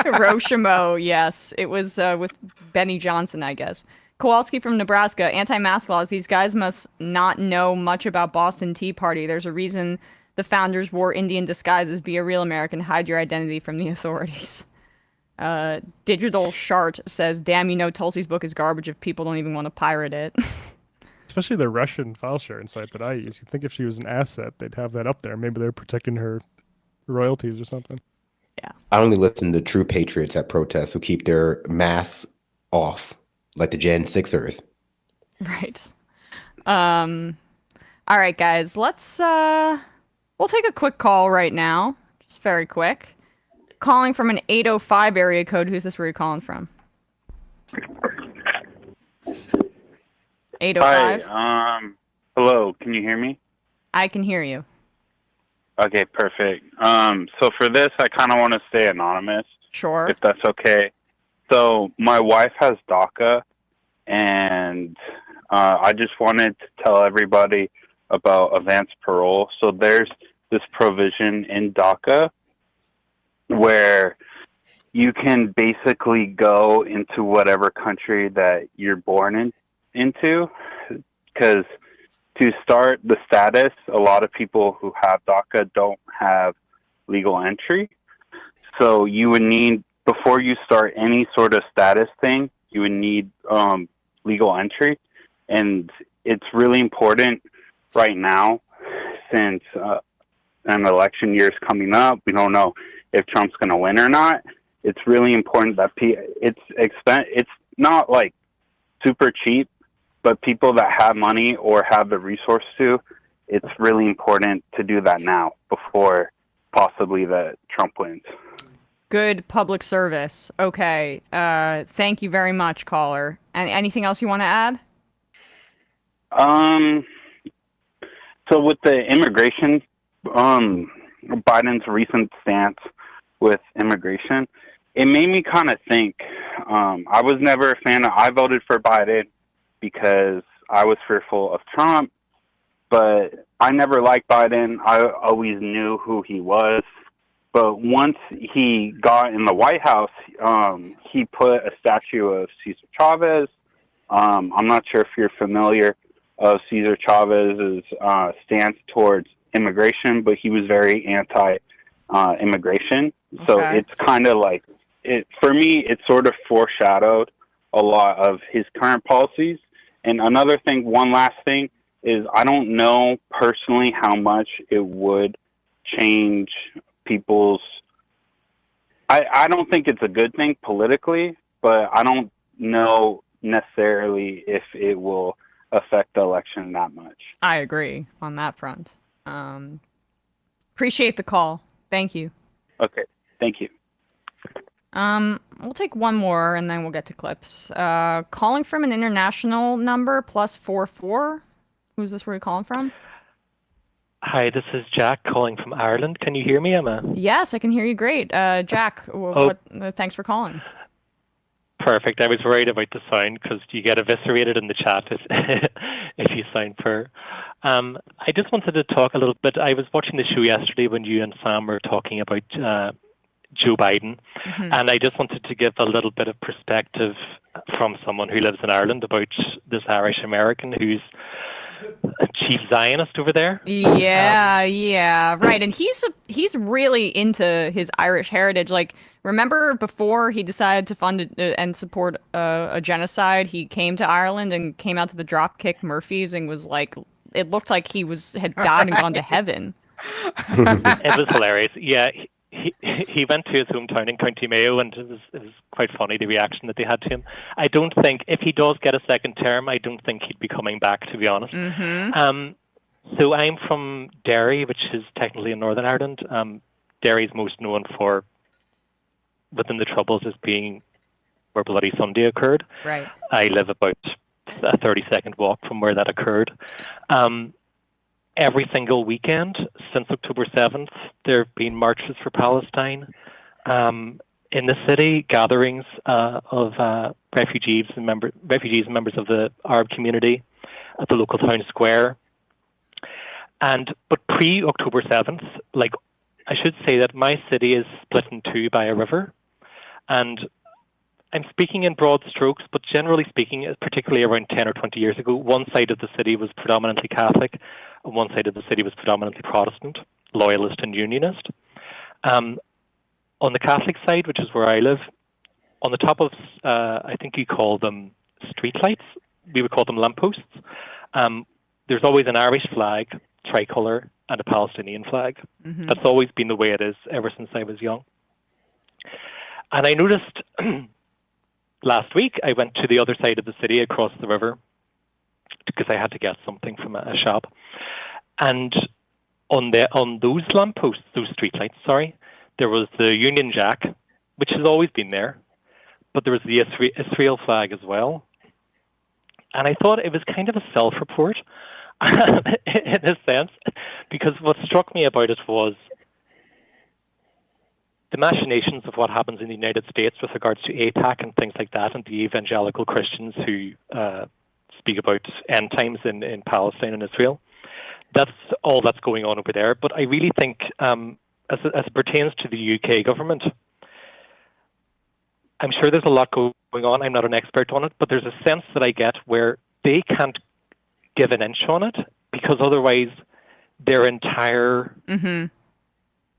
Hiroshima, yes. It was with Benny Johnson, I guess. Kowalski from Nebraska, anti-mask laws. These guys must not know much about Boston Tea Party. There's a reason the founders wore Indian disguises. Be a real American. Hide your identity from the authorities. Digital Shart says, damn, Tulsi's book is garbage if people don't even want to pirate it. Especially the Russian file sharing site that I use. You'd think if she was an asset, they'd have that up there. Maybe they're protecting her royalties or something. Yeah. I only listen to true patriots at protests who keep their masks off, like the Gen 6ers. Right. All right, guys. Let's we'll take a quick call right now. Just very quick. Calling from an 805 area code. Who's this? Where are you calling from? 805. Hi. Hello. Can you hear me? I can hear you. Okay, perfect. So for this, I kind of want to stay anonymous. Sure. If that's okay. So my wife has DACA, and I just wanted to tell everybody about advanced parole. So there's this provision in DACA where you can basically go into whatever country that you're born into, because to start the status, a lot of people who have DACA don't have legal entry. So you would need, before you start any sort of status thing, you would need legal entry. And it's really important right now, since an election year is coming up. We don't know if Trump's going to win or not. It's really important that it's not like super cheap, but people that have money or have the resource to, it's really important to do that now before possibly that Trump wins. Good public service. Okay. Thank you very much, caller. And anything else you want to add? So with the immigration, Biden's recent stance with immigration, it made me kind of think. I was never a fan I voted for Biden because I was fearful of Trump, but I never liked Biden. I always knew who he was. But once he got in the White House, he put a statue of Cesar Chavez. I'm not sure if you're familiar of Cesar Chavez's stance towards immigration, but he was very anti-immigration. So it's kind of like, for me, it sort of foreshadowed a lot of his current policies. And another thing, one last thing, is I don't know personally how much it would change people's... I don't think it's a good thing politically, but I don't know necessarily if it will affect the election that much. I agree on that front. Appreciate the call. Thank you. Okay, thank you. We'll take one more and then we'll get to clips. Calling from an international number, +44. Who's this? Where are you calling from? Hi, this is Jack calling from Ireland. Can you hear me, Emma? Yes, I can hear you great. Jack, thanks for calling. Perfect. I was worried about the sound because you get eviscerated in the chat if you sound poor. I just wanted to talk a little bit. I was watching the show yesterday when you and Sam were talking about Joe Biden, and I just wanted to give a little bit of perspective from someone who lives in Ireland about this Irish American who's a chief Zionist over there. Yeah, right. And he's really into his Irish heritage. Like, remember before he decided to fund and support a genocide, he came to Ireland and came out to the Dropkick Murphys and was like, it looked like he had died and gone to heaven. It was hilarious. Yeah. He went to his hometown in County Mayo, and it was quite funny, the reaction that they had to him. I don't think, if he does get a second term, I don't think he'd be coming back, to be honest. So I'm from Derry, which is technically in Northern Ireland. Derry's most known for, within the Troubles, as being where Bloody Sunday occurred. Right. I live about a 30-second walk from where that occurred. Every single weekend since October 7th, there have been marches for Palestine. In the city, gatherings of refugees and members of the Arab community at the local town square. But pre-October 7th, like, I should say that my city is split in two by a river. And I'm speaking in broad strokes, but generally speaking, particularly around 10 or 20 years ago, one side of the city was predominantly Catholic, and one side of the city was predominantly Protestant, loyalist and unionist. On the Catholic side, which is where I live, on the top of, I think you call them streetlights, we would call them lampposts, there's always an Irish flag, tricolour, and a Palestinian flag. Mm-hmm. That's always been the way it is ever since I was young. And I noticed last week I went to the other side of the city across the river because I had to get something from a shop. And on those lampposts, those streetlights, there was the Union Jack, which has always been there, but there was the Israel flag as well. And I thought it was kind of a self-report in a sense, because what struck me about it was the machinations of what happens in the United States with regards to AIPAC and things like that, and the evangelical Christians who speak about end times in Palestine and Israel. That's all that's going on over there. But I really think, as it pertains to the UK government, I'm sure there's a lot going on. I'm not an expert on it, but there's a sense that I get where they can't give an inch on it, because otherwise their entire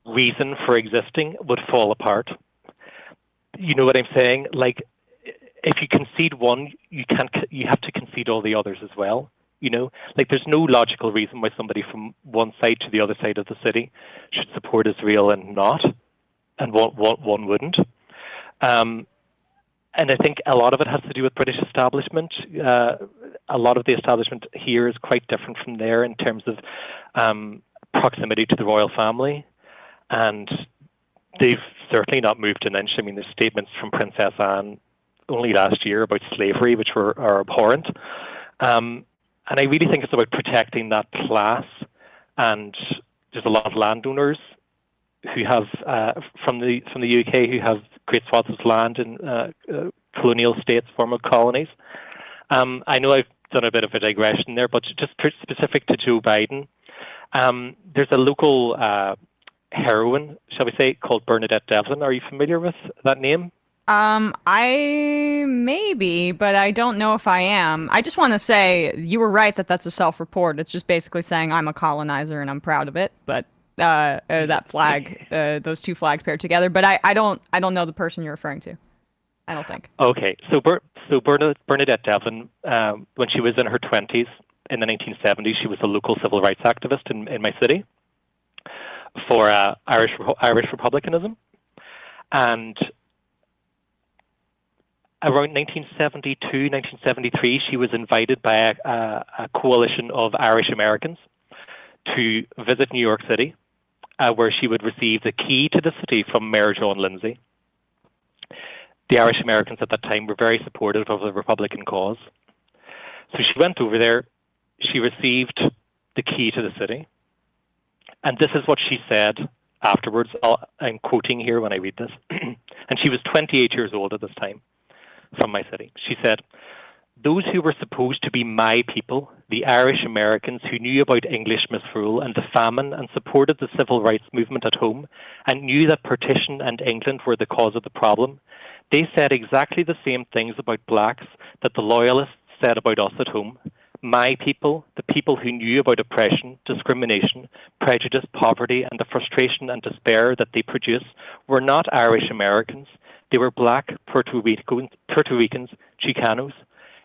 reason for existing would fall apart. You know what I'm saying? Like, if you concede one, you have to concede all the others as well. You know, like, there's no logical reason why somebody from one side to the other side of the city should support Israel and not, and one wouldn't. And I think a lot of it has to do with British establishment. A lot of the establishment here is quite different from there in terms of proximity to the royal family. And they've certainly not moved an inch. I mean, there's statements from Princess Anne only last year about slavery, which are abhorrent. And I really think it's about protecting that class. And there's a lot of landowners who have, from the UK, who have great swaths of land in colonial states, former colonies. I know I've done a bit of a digression there, but just specific to Joe Biden, there's a local heroine, shall we say, called Bernadette Devlin. Are you familiar with that name? I may be, but I don't know if I am. I just want to say you were right that that's a self-report. It's just basically saying I'm a colonizer and I'm proud of it. But that flag, those two flags paired together. But I don't know the person you're referring to. I don't think. Okay, so Bernadette Devlin, when she was in her 20s in the 1970s, she was a local civil rights activist in my city for Irish republicanism, and around 1972, 1973, she was invited by a coalition of Irish Americans to visit New York City, where she would receive the key to the city from Mayor John Lindsay. The Irish Americans at that time were very supportive of the Republican cause. So she went over there, she received the key to the city, and this is what she said afterwards. I'm quoting here when I read this. And she was 28 years old at this time, from my city. She said, "Those who were supposed to be my people, the Irish Americans who knew about English misrule and the famine and supported the civil rights movement at home and knew that partition and England were the cause of the problem, they said exactly the same things about blacks that the loyalists said about us at home. My people, the people who knew about oppression, discrimination, prejudice, poverty, and the frustration and despair that they produce, were not Irish Americans. They were black Puerto Ricans, Chicanos.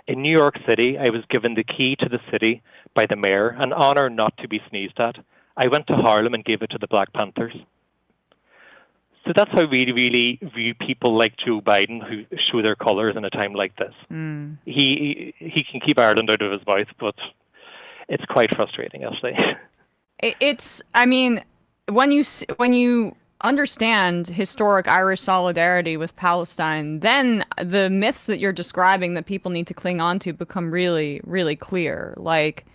In New York City, I was given the key to the city by the mayor, an honor not to be sneezed at. I went to Harlem and gave it to the Black Panthers." So that's how we really view people like Joe Biden, who show their colours in a time like this. Mm. He can keep Ireland out of his mouth, but it's quite frustrating, actually. It's, I mean, when you understand historic Irish solidarity with Palestine, then the myths that you're describing that people need to cling on to become really, really clear. Like,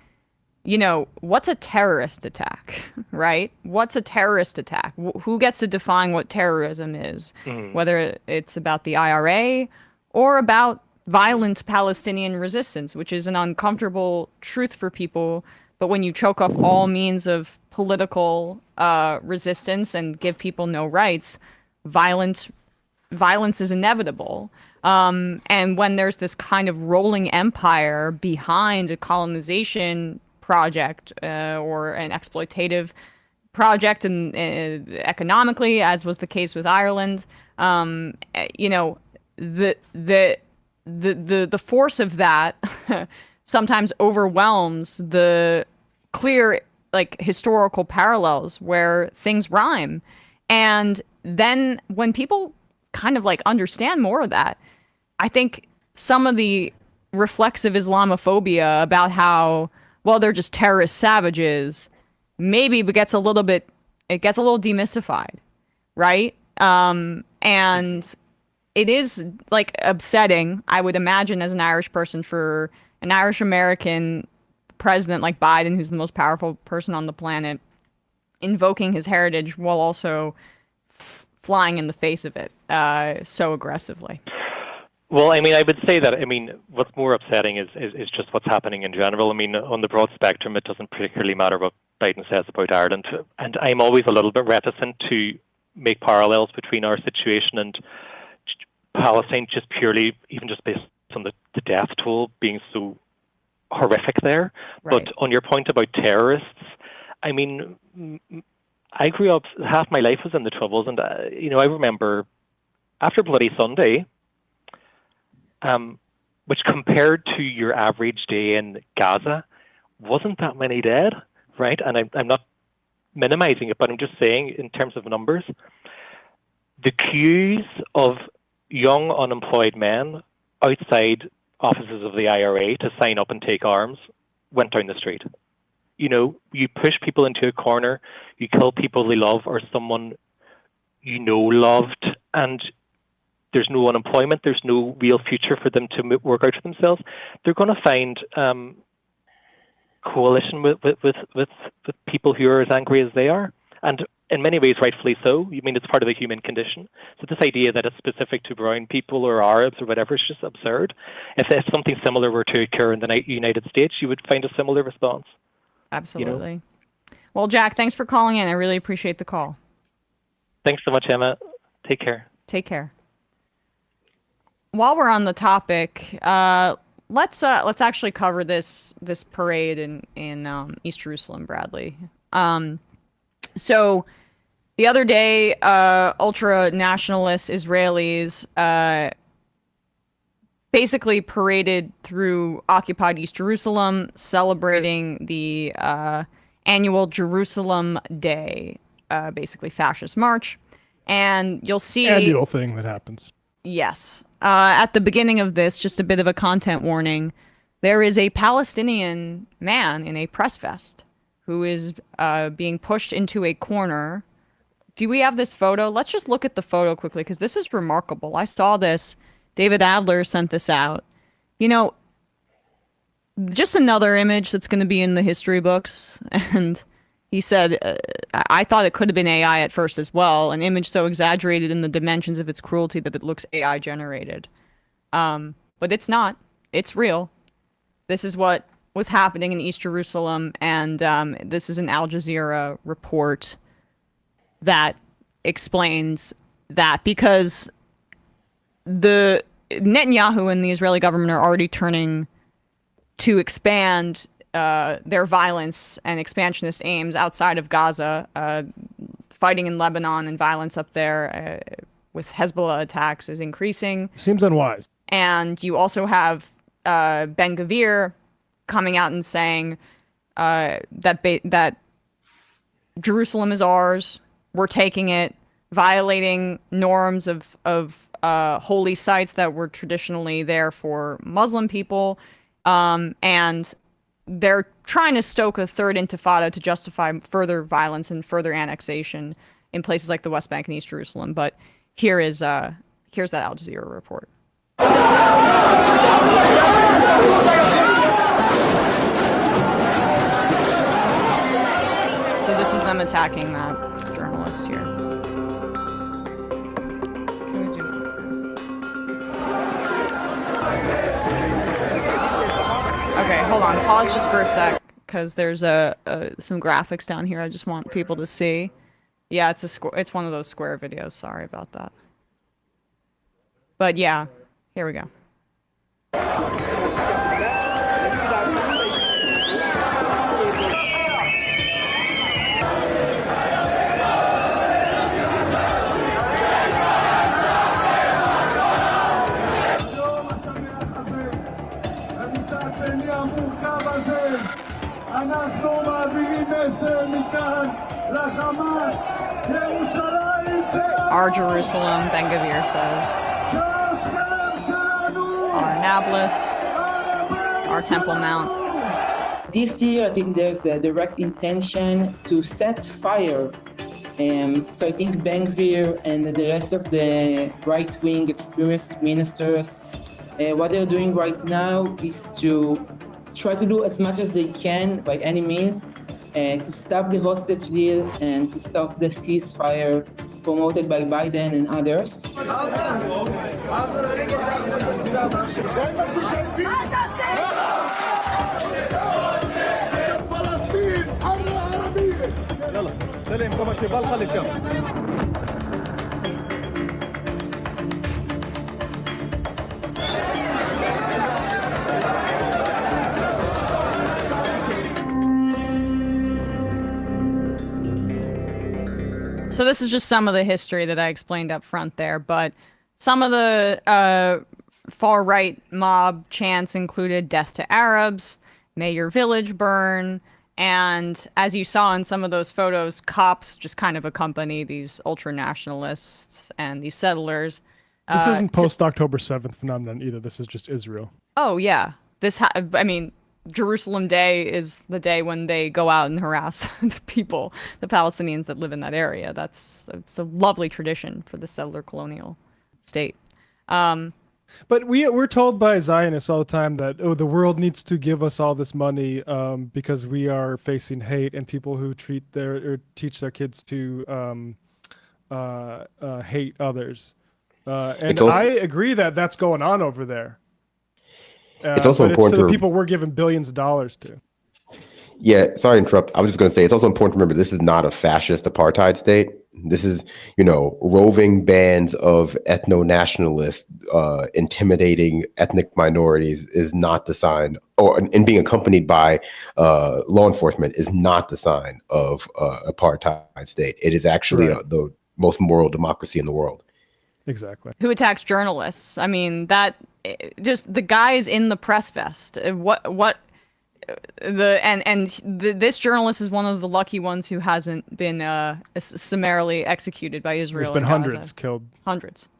what's a terrorist attack, right? What's a terrorist attack? Who gets to define what terrorism is? Whether it's about the IRA or about violent Palestinian resistance, which is an uncomfortable truth for people. But when you choke off all means of political resistance and give people no rights, violence is inevitable. And when there's this kind of rolling empire behind a colonization project or an exploitative project, and economically, as was the case with Ireland, the force of that sometimes overwhelms the clear historical parallels where things rhyme. And then when people kind of understand more of that, I think some of the reflexive Islamophobia about how, well, they're just terrorist savages, maybe it gets a little demystified, right? And it is upsetting, I would imagine, as an Irish person, for an Irish American president like Biden, who's the most powerful person on the planet, invoking his heritage while also flying in the face of it so aggressively. Well, I would say that, what's more upsetting is just what's happening in general. On the broad spectrum, it doesn't particularly matter what Biden says about Ireland. And I'm always a little bit reticent to make parallels between our situation and Palestine, just purely, even just based on the death toll being so horrific there. Right. But on your point about terrorists, I grew up, half my life was in the Troubles, and I remember after Bloody Sunday, which compared to your average day in Gaza, wasn't that many dead, right? And I'm not minimizing it, but I'm just saying in terms of numbers, the queues of young unemployed men outside offices of the IRA to sign up and take arms went down the street. You push people into a corner, you kill people they love or someone loved, and there's no unemployment, there's no real future for them to work out for themselves. They're going to find coalition with people who are as angry as they are, and in many ways rightfully so. It's part of the human condition. So this idea that it's specific to brown people or Arabs or whatever is just absurd. If something similar were to occur in the United States, you would find a similar response. Absolutely. Well, Jack, thanks for calling in. I really appreciate the call. Thanks so much, Emma. Take care. Take care. While we're on the topic, let's actually cover this parade in East Jerusalem, Bradley. So the other day, ultra-nationalist Israelis basically paraded through occupied East Jerusalem, celebrating the annual Jerusalem Day, basically fascist march. And you'll see... Annual thing that happens. Yes. At the beginning of this, just a bit of a content warning, there is a Palestinian man in a press vest who is being pushed into a corner. Do we have this photo? Let's just look at the photo quickly, because this is remarkable. I saw this. David Adler sent this out. Just another image that's going to be in the history books. And he said, I thought it could have been AI at first as well. An image so exaggerated in the dimensions of its cruelty that it looks AI generated. But it's not. It's real. This is what was happening in East Jerusalem, and this is an Al Jazeera report that explains that, because the Netanyahu and the Israeli government are already turning to expand their violence and expansionist aims outside of Gaza, fighting in Lebanon and violence up there with Hezbollah attacks is increasing. Seems unwise. And you also have Ben-Gvir coming out and saying that Jerusalem is ours, we're taking it, violating norms of holy sites that were traditionally there for Muslim people, and they're trying to stoke a third intifada to justify further violence and further annexation. in places like the West Bank and East Jerusalem. But here's that Al Jazeera report. So this is them attacking that journalist here. Can we zoom in? Okay, hold on. Pause just for a sec, because there's some graphics down here I just want people to see. Yeah, it's one of those square videos. Sorry about that. But yeah, here we go. Our Jerusalem, Ben Gavir says. Our Nablus, our Temple Mount. This year, I think there's a direct intention to set fire. So I think Ben Gvir and the rest of the right-wing extremist ministers, what they're doing right now is to try to do as much as they can by any means to stop the hostage deal and to stop the ceasefire promoted by Biden and others. So this is just some of the history that I explained up front there, but some of the far-right mob chants included death to Arabs, may your village burn, and as you saw in some of those photos, cops just kind of accompany these ultra-nationalists and these settlers. This isn't post-October 7th phenomenon either. This is just Israel. Oh, yeah. I mean, Jerusalem Day is the day when they go out and harass the people, the Palestinians that live in that area. It's a lovely tradition for the settler colonial state. But we're told by Zionists all the time that, oh, the world needs to give us all this money because we are facing hate, and people who teach their kids to hate others. And I agree that that's going on over there. It's also important to the people we're giving billions of dollars to. Yeah, sorry to interrupt. I was just going to say, it's also important to remember this is not a fascist apartheid state. This is, roving bands of ethno-nationalists intimidating ethnic minorities is not the sign, and being accompanied by law enforcement is not the sign of apartheid state. It is actually the most moral democracy in the world. Exactly. Who attacks journalists? I mean, that just the guys in the press vest. This journalist is one of the lucky ones who hasn't been summarily executed by Israel. There's been hundreds killed. Hundreds.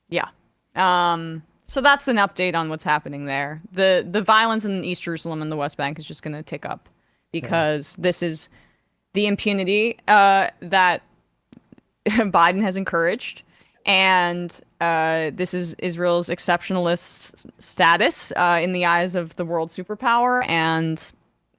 Yeah. So that's an update on what's happening there. The violence in East Jerusalem and the West Bank is just going to tick up because this is the impunity that Biden has encouraged, and this is Israel's exceptionalist status in the eyes of the world superpower. And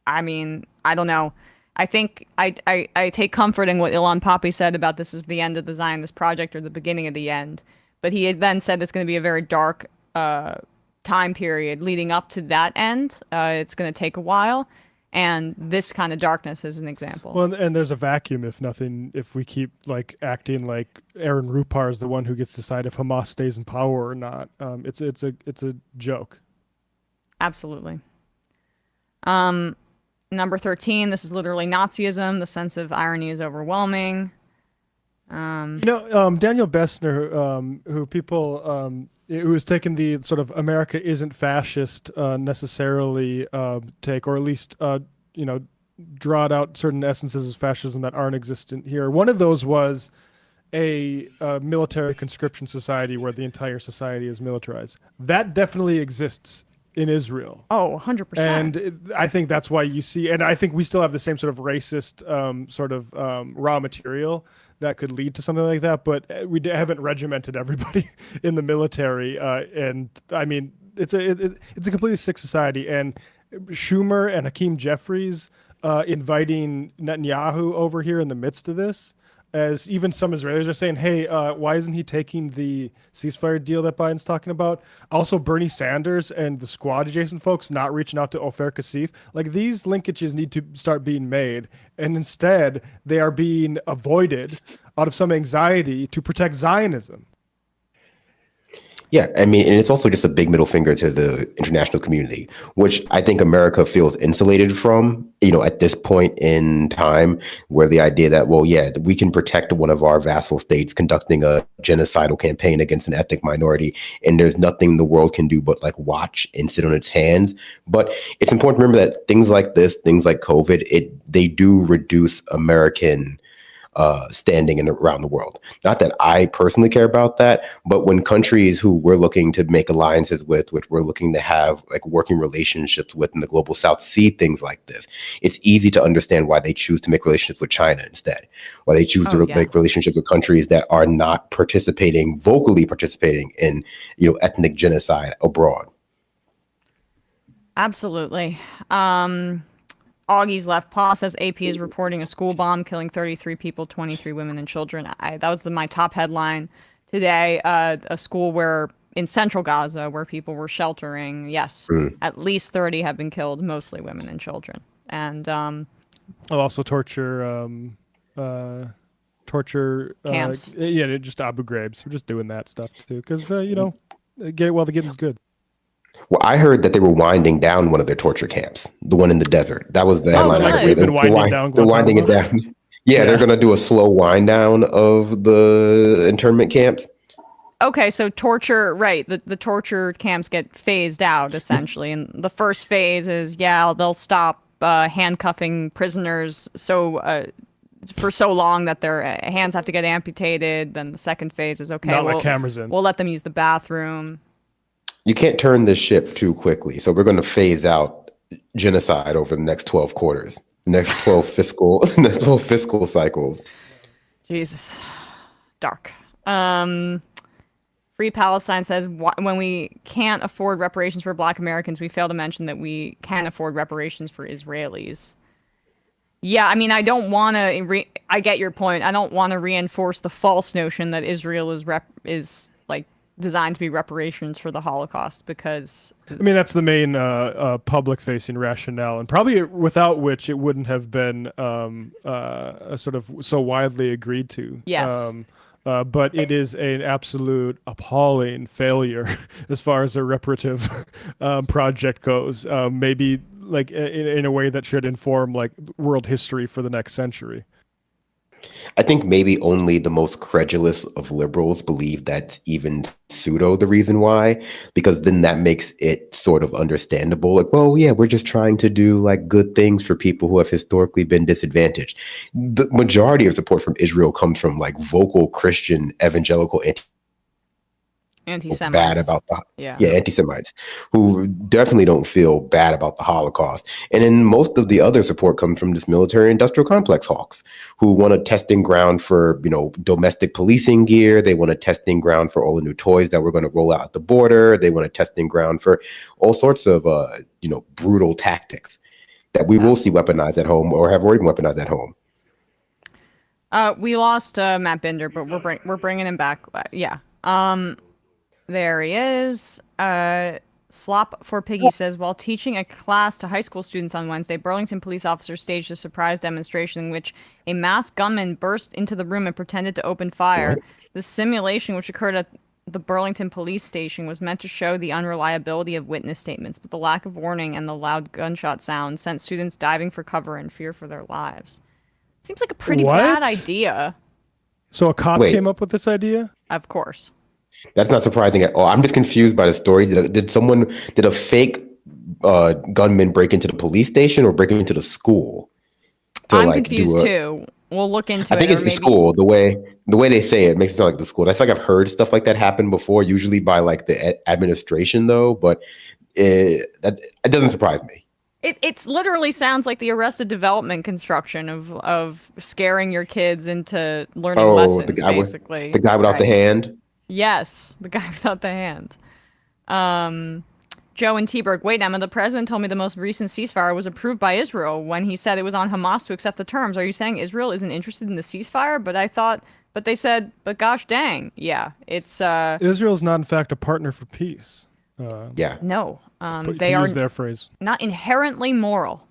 I mean, I don't know. I think I take comfort in what Ilan Pappé said about this is the end of the Zionist project or the beginning of the end. But he has then said it's going to be a very dark time period leading up to that end. It's going to take a while. And this kind of darkness is an example. Well, and there's a vacuum if we keep acting like Aaron Rupar is the one who gets to decide if Hamas stays in power or not. It's a joke. Absolutely. Number 13. This is literally Nazism. The sense of irony is overwhelming. Daniel Bessner, who people who has taken the sort of America isn't fascist necessarily take, or at least drawed out certain essences of fascism that aren't existent here. One of those was a military conscription society where the entire society is militarized. That definitely exists in Israel. Oh, 100%. And I think that's why you see, and I think we still have the same sort of racist raw material that could lead to something like that, but we haven't regimented everybody in the military. And I mean, it's a completely sick society. And Schumer and Hakeem Jeffries inviting Netanyahu over here in the midst of this, as even some Israelis are saying, hey, why isn't he taking the ceasefire deal that Biden's talking about? Also, Bernie Sanders and the squad adjacent folks not reaching out to Ofer Kasif. Like, these linkages need to start being made, and instead they are being avoided out of some anxiety to protect Zionism. Yeah, I mean, and it's also just a big middle finger to the international community, which I think America feels insulated from, at this point in time, where the idea that, well, yeah, we can protect one of our vassal states conducting a genocidal campaign against an ethnic minority, and there's nothing the world can do but like watch and sit on its hands. But it's important to remember that things like this, things like COVID, they do reduce American standing around the world. Not that I personally care about that, but when countries who we're looking to make alliances with, which we're looking to have like working relationships with in the global south, see things like this, it's easy to understand why they choose to make relationships with China instead, why they choose to make relationships with countries that are not vocally participating in, ethnic genocide abroad. Absolutely. Augie's Left Paw says AP is reporting a school bomb killing 33 people, 23 women and children. That was my top headline today. A school in central Gaza where people were sheltering. Yes, at least 30 have been killed, mostly women and children. And also torture camps. Just Abu Ghraibs. We're just doing that stuff too, because get it while the getting's good. Well, I heard that they were winding down one of their torture camps, the one in the desert. That was the headline. They're winding it down. Yeah, they're going to do a slow wind down of the internment camps. Okay, so torture, right. The torture camps get phased out, essentially. And the first phase is, they'll stop handcuffing prisoners for so long that their hands have to get amputated. Then the second phase is, not let cameras in. We'll let them use the bathroom. You can't turn this ship too quickly. So we're going to phase out genocide over the next 12 quarters, the next 12 fiscal cycles. Jesus. Dark. Free Palestine says, when we can't afford reparations for Black Americans, we fail to mention that we can't afford reparations for Israelis. Yeah, I mean, I don't want to, I get your point. I don't want to reinforce the false notion that Israel is designed to be reparations for the Holocaust, because I mean, that's the main public-facing rationale, and probably without which it wouldn't have been sort of so widely agreed to. Yes. But it is an absolute appalling failure as far as a reparative project goes. Maybe in a way that should inform world history for the next century. I think maybe only the most credulous of liberals believe that's even pseudo the reason why, because then that makes it sort of understandable. We're just trying to do good things for people who have historically been disadvantaged. The majority of support from Israel comes from vocal Christian evangelical anti-Semites. Bad about anti-Semites who definitely don't feel bad about the Holocaust. And then most of the other support comes from this military industrial complex hawks who want a testing ground for, domestic policing gear. They want a testing ground for all the new toys that we're going to roll out at the border. They want a testing ground for all sorts of, brutal tactics that we will see weaponized at home or have already been weaponized at home. We lost Matt Binder, but we're bringing him back. There he is. Slop for Piggy says, while teaching a class to high school students on Wednesday, Burlington police officers staged a surprise demonstration in which a masked gunman burst into the room and pretended to open fire. The simulation, which occurred at the Burlington police station, was meant to show the unreliability of witness statements, but the lack of warning and the loud gunshot sound sent students diving for cover in fear for their lives. Seems like a pretty bad idea. So a cop came up with this idea? Of course. That's not surprising at all. I'm just confused by the story. Did a fake gunman break into the police station or break into the school? I'm confused too. We'll look into it. I think it's the school. The way they say it makes it sound like the school. I feel like I've heard stuff like that happen before, usually by the administration though. But it doesn't surprise me. It's literally sounds like the Arrested Development construction of scaring your kids into learning lessons, the guy basically. the guy without the hand. Yes, the guy without the hand. Joe and T-Berg, wait, Emma, the president told me the most recent ceasefire was approved by Israel when he said it was on Hamas to accept the terms. Are you saying Israel isn't interested in the ceasefire? But they said, but gosh dang, yeah, it's... Israel's not, in fact, a partner for peace. Yeah. No, to they are use their phrase. not inherently moral,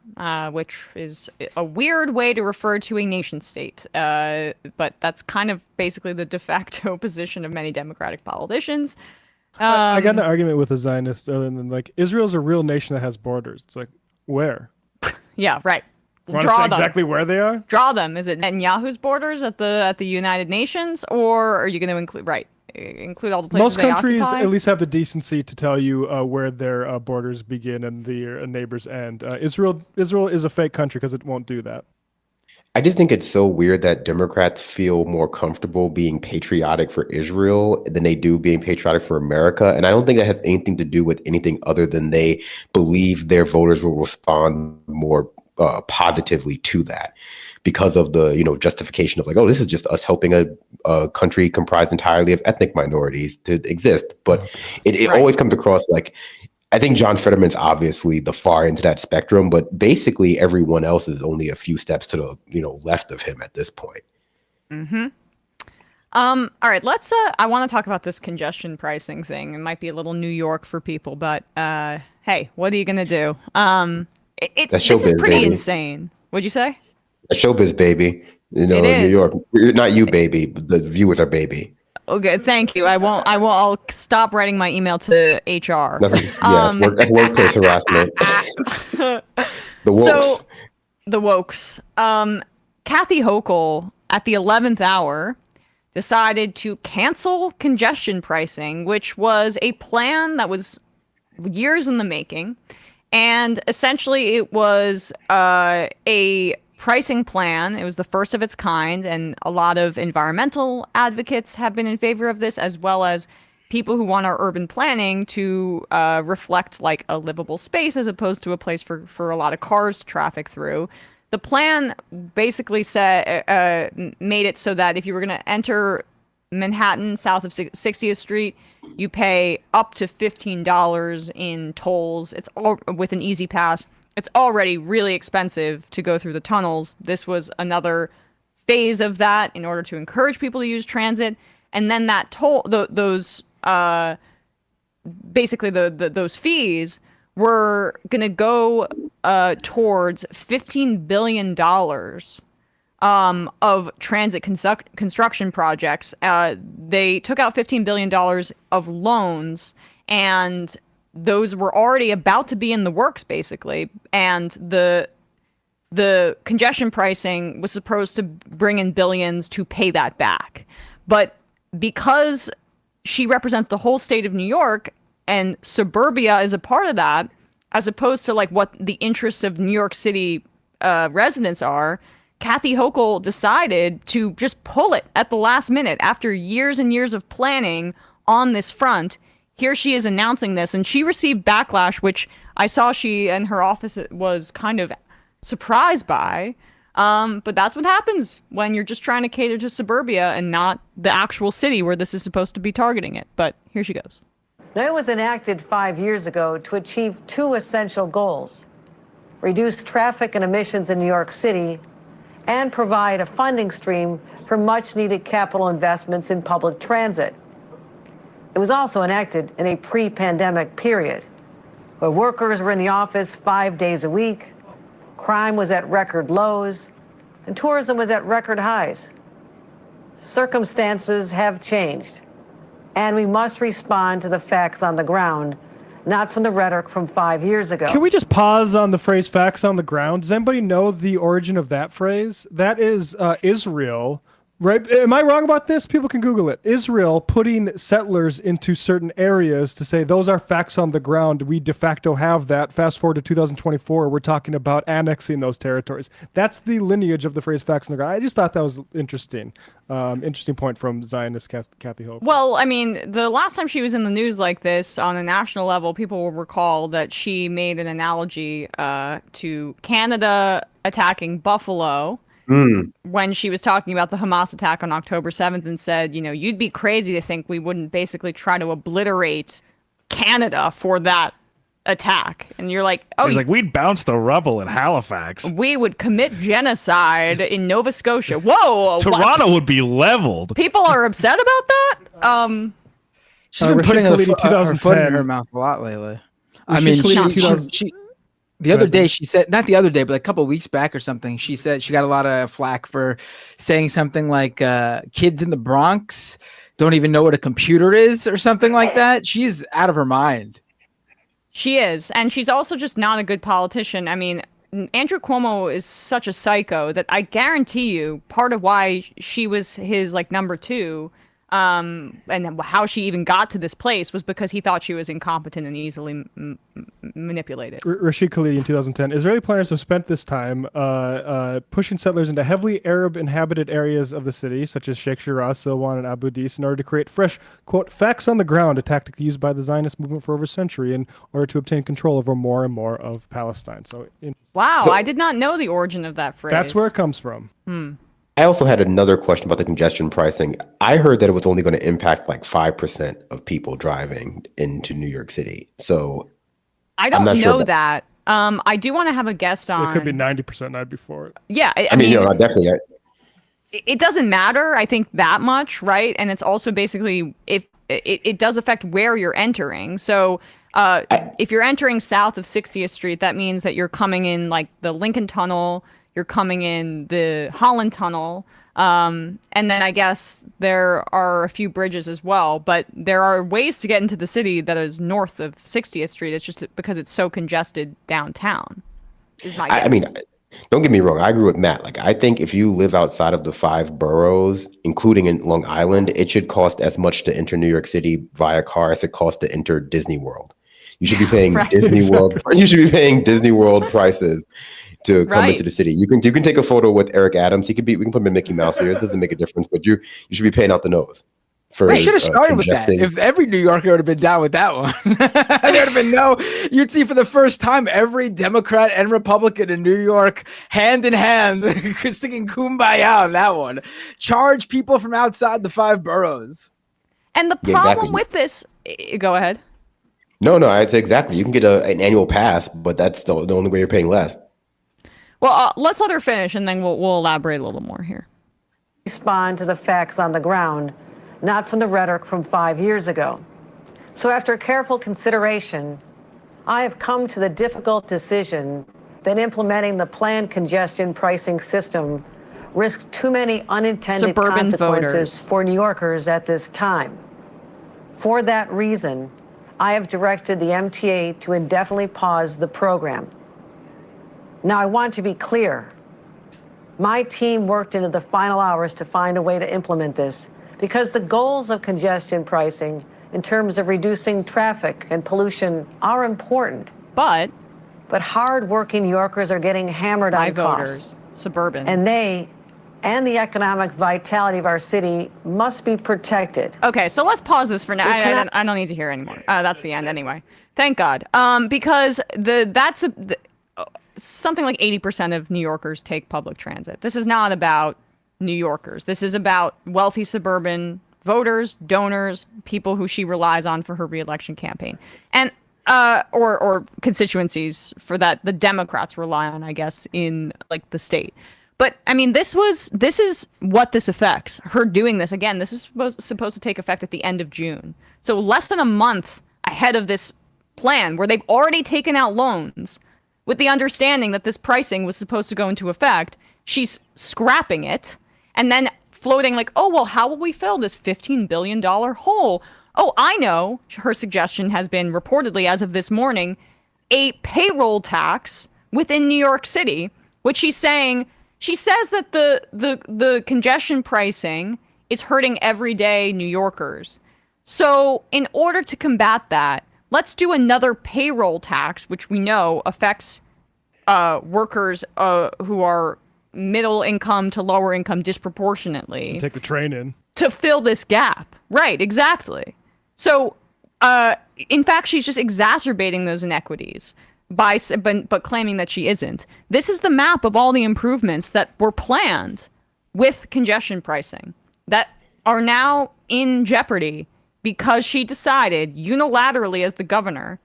which is a weird way to refer to a nation state. But that's kind of basically the de facto position of many Democratic politicians. I got in an argument with a Zionist other than like Israel's a real nation that has borders. It's like where? Yeah, right. Want to say exactly where they are? Draw them. Is it Netanyahu's borders at the United Nations, or are you going to include all the places Most they countries occupy? at least have the decency to tell you where their borders begin and their neighbors end. Israel is a fake country because it won't do that. I just think it's so weird that Democrats feel more comfortable being patriotic for Israel than they do being patriotic for America. And I don't think that has anything to do with anything other than they believe their voters will respond more positively to that because of the, justification of like, oh, this is just us helping a country comprised entirely of ethnic minorities to exist. But it always comes across like, I think John Fetterman's obviously the far end to that spectrum, but basically everyone else is only a few steps to the left of him at this point. Mm-hmm. All right, let's. I want to talk about this congestion pricing thing. It might be a little New York for people, but hey, what are you gonna do? This is pretty insane. What'd you say? That's showbiz, baby. In New York, not you, baby. But the viewers are baby. Okay, thank you. I'll stop writing my email to HR. That's workplace harassment. The wokes. So, the wokes. Kathy Hochul, at the 11th hour, decided to cancel congestion pricing, which was a plan that was years in the making. And essentially, it was a pricing plan. It was the first of its kind, and a lot of environmental advocates have been in favor of this, as well as people who want our urban planning to reflect like a livable space as opposed to a place for a lot of cars to traffic through. The plan basically made it so that if you were going to enter Manhattan south of 60th Street, you pay up to $15 in tolls. It's all with an easy pass. It's already really expensive to go through the tunnels. This was another phase of that in order to encourage people to use transit. And then that toll, those fees were going to go towards $15 billion of transit construction projects. They took out $15 billion of loans, and those were already about to be in the works, basically. And the congestion pricing was supposed to bring in billions to pay that back. But because she represents the whole state of New York and suburbia is a part of that, as opposed to like what the interests of New York City residents are, Kathy Hochul decided to just pull it at the last minute after years and years of planning on this front. Here she is announcing this, and she received backlash, which I saw she and her office was kind of surprised by. But that's what happens when you're just trying to cater to suburbia and not the actual city where this is supposed to be targeting it. But here she goes. Now, it was enacted 5 years ago to achieve two essential goals: reduce traffic and emissions in New York City and provide a funding stream for much-needed capital investments in public transit. It was also enacted in a pre-pandemic period where workers were in the office 5 days a week, crime was at record lows, and tourism was at record highs. Circumstances have changed, and we must respond to the facts on the ground, not from the rhetoric from 5 years ago. Can we just pause on the phrase facts on the ground? Does anybody know the origin of that phrase? That is Israel Right? Am I wrong about this? People can Google it. Israel putting settlers into certain areas to say those are facts on the ground. We de facto have that. Fast forward to 2024, we're talking about annexing those territories. That's the lineage of the phrase facts on the ground. I just thought that was interesting. Interesting point from Zionist Kathy Hope. Well, I mean, the last time she was in the news like this on a national level, people will recall that she made an analogy to Canada attacking Buffalo. When she was talking about the Hamas attack on October 7th and said, you know, you'd be crazy to think we wouldn't basically try to obliterate Canada for that attack. And you're like, oh, He's like, we'd bounce the rubble in Halifax. we would commit genocide in Nova Scotia. Whoa. Toronto would be leveled. People are upset about that? She's been putting her foot in 2010. her mouth a lot lately. Was I mean, she the other day she said, not the other day, but a couple of weeks back or something, she said she got a lot of flack for saying something like kids in the Bronx don't even know what a computer is or something like that. She's out of her mind. She is. And she's also just not a good politician. I mean, Andrew Cuomo is such a psycho that I guarantee you part of why she was his like number two and how she even got to this place was because he thought she was incompetent and easily manipulated. Rashid Khalidi in 2010. Israeli planners have spent this time pushing settlers into heavily Arab-inhabited areas of the city, such as Sheikh Jarrah, Silwan, and Abu Dis, in order to create fresh, quote, facts on the ground, a tactic used by the Zionist movement for over a century in order to obtain control over more and more of Palestine. Wow, I did not know the origin of that phrase. That's where it comes from. I also had another question about the congestion pricing. I heard that it was only going to impact like 5% of people driving into New York City. So I don't know that. I do want to have a guest on. It could be 90% night before. Yeah, I mean, you know, definitely. It doesn't matter, I think, that much, right? And it's also basically if it does affect where you're entering. So if you're entering south of 60th Street, that means that you're coming in like the Lincoln Tunnel. You're coming in the Holland Tunnel. And then I guess there are a few bridges as well. But there are ways to get into the city that is north of 60th Street. It's just because it's so congested downtown, is my guess. I mean, don't get me wrong. I agree with Matt. Like, I think if you live outside of the 5 boroughs, including in Long Island, it should cost as much to enter New York City via car as it costs to enter Disney World. You should be paying Disney World. You should be paying Disney World prices to come into the city. You can take a photo with Eric Adams. We can put him in Mickey Mouse here. It doesn't make a difference, but you should be paying out the nose. They should have started with that. If every New Yorker would have been down with that one, there would have been you'd see for the first time every Democrat and Republican in New York hand in hand singing Kumbaya on that one. Charge people from outside the 5 boroughs. And the problem with this, go ahead. No, I'd say exactly. You can get an annual pass, but that's the only way you're paying less. Well, let's let her finish, and then we'll elaborate a little more here. Respond to the facts on the ground, not from the rhetoric from 5 years ago. So after careful consideration, I have come to the difficult decision that implementing the planned congestion pricing system risks too many unintended consequences for New Yorkers at this time. For that reason, I have directed the MTA to indefinitely pause the program. Now, I want to be clear. My team worked into the final hours to find a way to implement this because the goals of congestion pricing in terms of reducing traffic and pollution are important. But hard-working New Yorkers are getting hammered on costs. Suburban. And they and the economic vitality of our city must be protected. Okay, so let's pause this for now. I don't need to hear anymore. That's the end anyway. Thank God. Because something like 80% of New Yorkers take public transit. This is not about New Yorkers. This is about wealthy suburban voters, donors, people who she relies on for her reelection campaign. And or constituencies for that the Democrats rely on, I guess, in like the state. But I mean, this is what this affects. Her doing this again. This is supposed to take effect at the end of June. So less than a month ahead of this plan, where they've already taken out loans with the understanding that this pricing was supposed to go into effect. She's scrapping it and then floating like, oh, well, how will we fill this $15 billion hole? Oh, I know. Her suggestion has been reportedly, as of this morning, a payroll tax within New York City, which she's saying She says that the congestion pricing is hurting everyday New Yorkers. So in order to combat that, let's do another payroll tax, which we know affects workers who are middle income to lower income disproportionately. Take the train in. To fill this gap. Right, exactly. So, in fact, she's just exacerbating those inequities but claiming that she isn't. This is the map of all the improvements that were planned with congestion pricing that are now in jeopardy because she decided unilaterally as the governor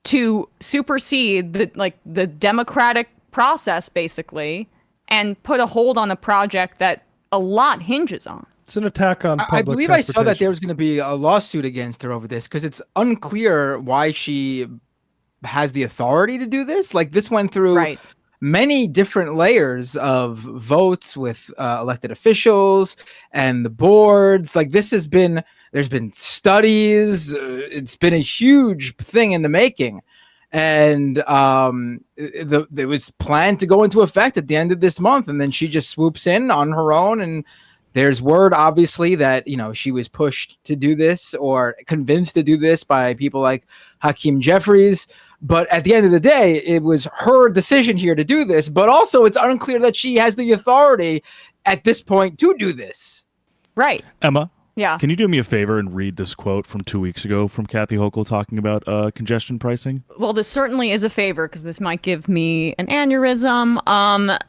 to supersede the democratic process, basically, and put a hold on a project that a lot hinges on. It's an attack on public I believe I saw that transportation. there was going to be a lawsuit against her over this because it's unclear why she has the authority to do this. Like, this went through many different layers of votes with elected officials and the boards. Like, there's been studies. It's been a huge thing in the making. And it was planned to go into effect at the end of this month. And then she just swoops in on her own. And there's word, obviously, that, she was pushed to do this or convinced to do this by people like Hakeem Jeffries. But at the end of the day, it was her decision here to do this. But also, it's unclear that she has the authority at this point to do this. Right. Emma? Yeah. Can you do me a favor and read this quote from 2 weeks ago from Kathy Hochul talking about congestion pricing? Well, this certainly is a favor because this might give me an aneurysm.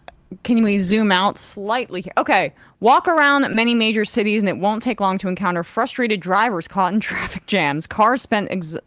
Can we zoom out slightly here? Okay. Walk around many major cities and it won't take long to encounter frustrated drivers caught in traffic jams, cars